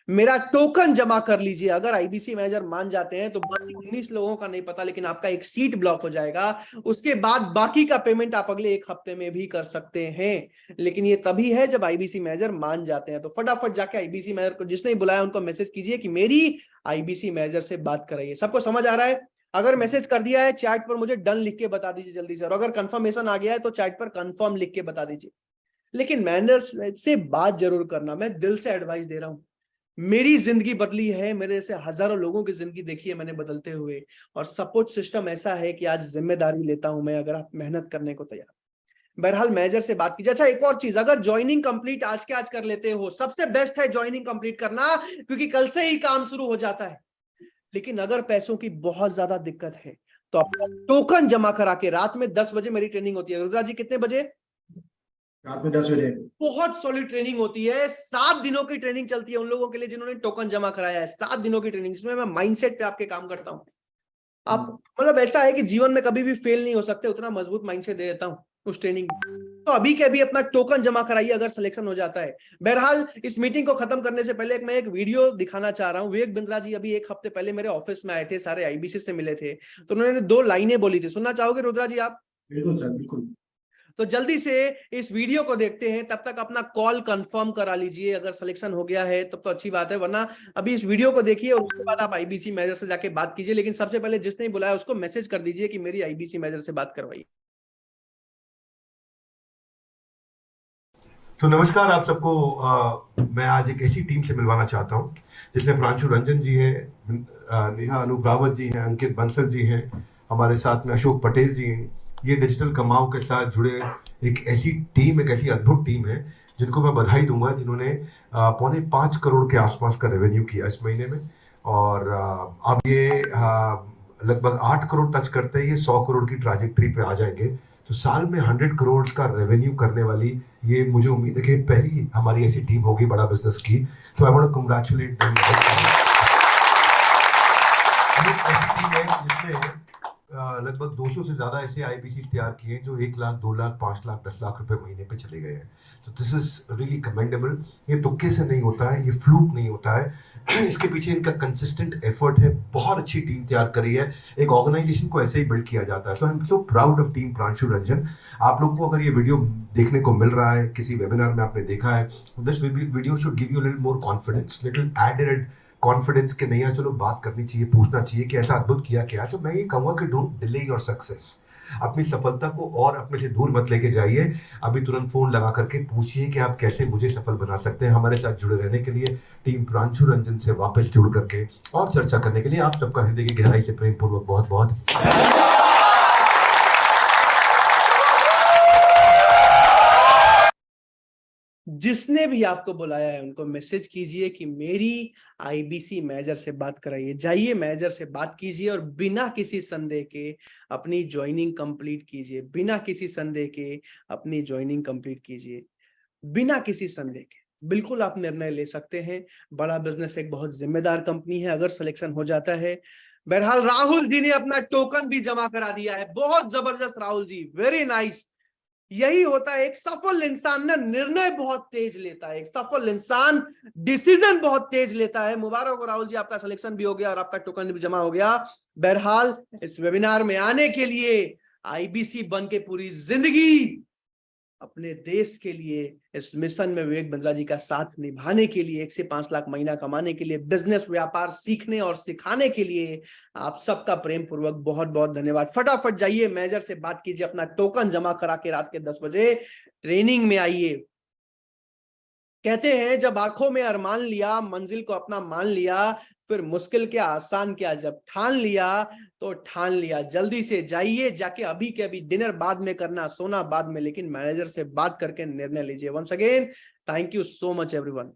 [SPEAKER 1] मेरा टोकन जमा कर लीजिए। अगर आईबीसी मैनेजर मान जाते हैं तो बाकी 19 लोगों का नहीं पता, लेकिन आपका एक सीट ब्लॉक हो जाएगा। उसके बाद बाकी का पेमेंट आप अगले 1 हफ्ते में भी कर सकते हैं, लेकिन ये तभी है जब आईबीसी मैनेजर मान जाते हैं। तो फटाफट जाके आईबीसी मैनेजर को जिसने बुलाया उनको मैसेज कीजिए कि मेरी आईबीसी मैनेजर से बात कराइए। सबको समझ आ रहा है? अगर मैसेज कर दिया है चैट पर मुझे डन लिख के बता दीजिए जल्दी से, और अगर कंफर्मेशन आ गया है तो चैट पर कंफर्म लिख के बता दीजिए। लेकिन मैनर्स से बात जरूर करना, मैं दिल से एडवाइस दे रहा हूं। मेरी जिंदगी बदली है, मेरे से हजारों लोगों की जिंदगी देखी है मैंने बदलते हुए, और सपोर्ट सिस्टम ऐसा है कि आज जिम्मेदारी लेता हूं मैं, अगर आप मेहनत करने को तैयार। बहरहाल मैनेजर से बात कीजिए। अच्छा, एक और चीज, अगर ज्वाइनिंग कंप्लीट आज के आज कर लेते हो, सबसे बेस्ट है ज्वाइनिंग कंप्लीट करना, क्योंकि कल से ही काम शुरू हो जाता है। लेकिन अगर पैसों की बहुत ज्यादा दिक्कत है तो आप टोकन जमा करा के, रात में 10 बजे मेरी ट्रेनिंग होती है। रुद्रा जी कितने बजे?
[SPEAKER 4] रात में 10 बजे।
[SPEAKER 1] बहुत सॉलिड ट्रेनिंग होती है, 7 दिनों की ट्रेनिंग चलती है उन लोगों के लिए जिन्होंने टोकन जमा कराया है। 7 दिनों की ट्रेनिंग, जिसमें मैं माइंडसेट पे आपके काम करता हूं। आप मतलब ऐसा है कि जीवन में कभी भी फेल नहीं हो सकते, उतना मजबूत माइंडसेट दे देता हूं उस ट्रेनिंग में। तो अभी के अभी अपना टोकन जमा कराइए अगर सिलेक्शन हो जाता है। बहरहाल इस मीटिंग को खत्म करने से पहले मैं एक वीडियो दिखाना चाह रहा हूं। विवेक बिंद्रा जी अभी 1 हफ्ते पहले मेरे ऑफिस में आए थे, सारे आईबीसी से मिले थे, तो उन्होंने 2 लाइनें बोली थी, सुनना चाहोगे रुद्रा जी आप?
[SPEAKER 4] बिल्कुल सर, बिल्कुल।
[SPEAKER 1] तो जल्दी से इस वीडियो को देखते हैं, तब तक अपना कॉल कंफर्म करा लीजिए। अगर सिलेक्शन हो गया है तब तो अच्छी बात है, वरना अभी इस वीडियो को देखिए और उसके बाद आप आईबीसी मैनेजर से जाके बात कीजिए। लेकिन सबसे पहले जिसने बुलाया उसको मैसेज कर दीजिए कि मेरी आईबीसी मैनेजर से बात करवाइए।
[SPEAKER 2] तो नमस्कार आप सबको। मैं आज एक ऐसी टीम से मिलवाना चाहता हूं जिसमें प्रांशु रंजन जी हैं, नेहा अनुग्रावत जी हैं, अंकित बंसल जी हैं, हमारे साथ में अशोक पटेल जी हैं। ये डिजिटल कमाओ के साथ जुड़े एक ऐसी टीम, एक ऐसी अद्भुत टीम है जिनको मैं बधाई दूंगा, जिन्होंने 4.25 करोड़ के आसपास का रेवेन्यू किया इस महीने में। और अब ये लगभग 8 करोड़ टच करते ही ये 100 करोड़ की ट्रैजेक्टरी पे आ जाएंगे। तो साल में 100 करोड़ का रेवेन्यू करने वाली ये, मुझे उम्मीद है कि पहली हमारी ऐसी टीम होगी बड़ा बिजनेस की। तो I want to congratulate them. जिसने लगभग 200 से ज्यादा ऐसे आईबीसी तैयार किए जो 1 लाख, 2 लाख, 5 लाख, 10 लाख रुपए महीने पे चले गए हैं। तो दिस इज रियली कमेंडेबल। ये तुक्के से नहीं होता है, ये फ्लूक नहीं होता है, इसके पीछे इनका कंसिस्टेंट एफर्ट है। बहुत अच्छी टीम तैयार करी है। एक ऑर्गेनाइजेशन को ऐसे ही बिल्ड किया जाता है। So I am so proud of team Pranshu Ranjan. आप लोगों को अगर ये वीडियो देखने को मिल रहा है, किसी वेबिनार में आपने देखा है, this video should give you little more confidence, little added confidence के नहीं, चलो बात करनी चाहिए, पूछना चाहिए कि ऐसा अद्भुत किया क्या। तो मैं ये कहूँगा कि डोंट डिले योर सक्सेस। अपनी सफलता को और अपने से दूर मत लेके जाइए। अभी तुरंत फोन लगा करके पूछिए कि आप कैसे मुझे सफल बना सकते हैं। हमारे साथ जुड़े रहने के लिए टीम प्रांशु रंजन से वापस जुड़ करके और चर्चा करने के लिए आप सबका हृदय की गहराई से प्रेम पूर्वक बहुत बहुत
[SPEAKER 1] जिसने भी आपको बुलाया है उनको मैसेज कीजिए कि मेरी आईबीसी मैनेजर से बात कराइए। जाइए मैनेजर से बात कीजिए और बिना किसी संदेह के अपनी ज्वाइनिंग कंप्लीट कीजिए। बिना किसी संदेह के अपनी ज्वाइनिंग कंप्लीट कीजिए, बिना किसी संदेह के। बिल्कुल आप निर्णय ले सकते हैं। बड़ा बिजनेस एक बहुत जिम्मेदार कंपनी है अगर सिलेक्शन हो जाता है। बहरहाल राहुल जी ने अपना टोकन भी जमा करा दिया है। बहुत जबरदस्त राहुल जी, वेरी नाइस। यही होता है, एक सफल इंसान ना निर्णय बहुत तेज लेता है। एक सफल इंसान डिसीजन बहुत तेज लेता है। मुबारक हो राहुल जी, आपका सिलेक्शन भी हो गया और आपका टोकन भी जमा हो गया। बहरहाल इस वेबिनार में आने के लिए, आईबीसी बन के पूरी जिंदगी अपने देश के लिए इस मिशन में विवेक बिंद्रा जी का साथ निभाने के लिए, 1 से 5 लाख महीना कमाने के लिए, बिजनेस व्यापार सीखने और सिखाने के लिए आप सबका प्रेम पूर्वक बहुत बहुत धन्यवाद। फटाफट जाइए मैनेजर से बात कीजिए, अपना टोकन जमा करा के रात के 10 बजे ट्रेनिंग में आइए। कहते हैं जब आंखों में अरमान लिया, मंजिल को अपना मान लिया, फिर मुश्किल क्या आसान क्या, जब ठान लिया तो ठान लिया। जल्दी से जाइए, जाके अभी के अभी, डिनर बाद में करना, सोना बाद में, लेकिन मैनेजर से बात करके निर्णय लीजिए। Once again thank you so much everyone.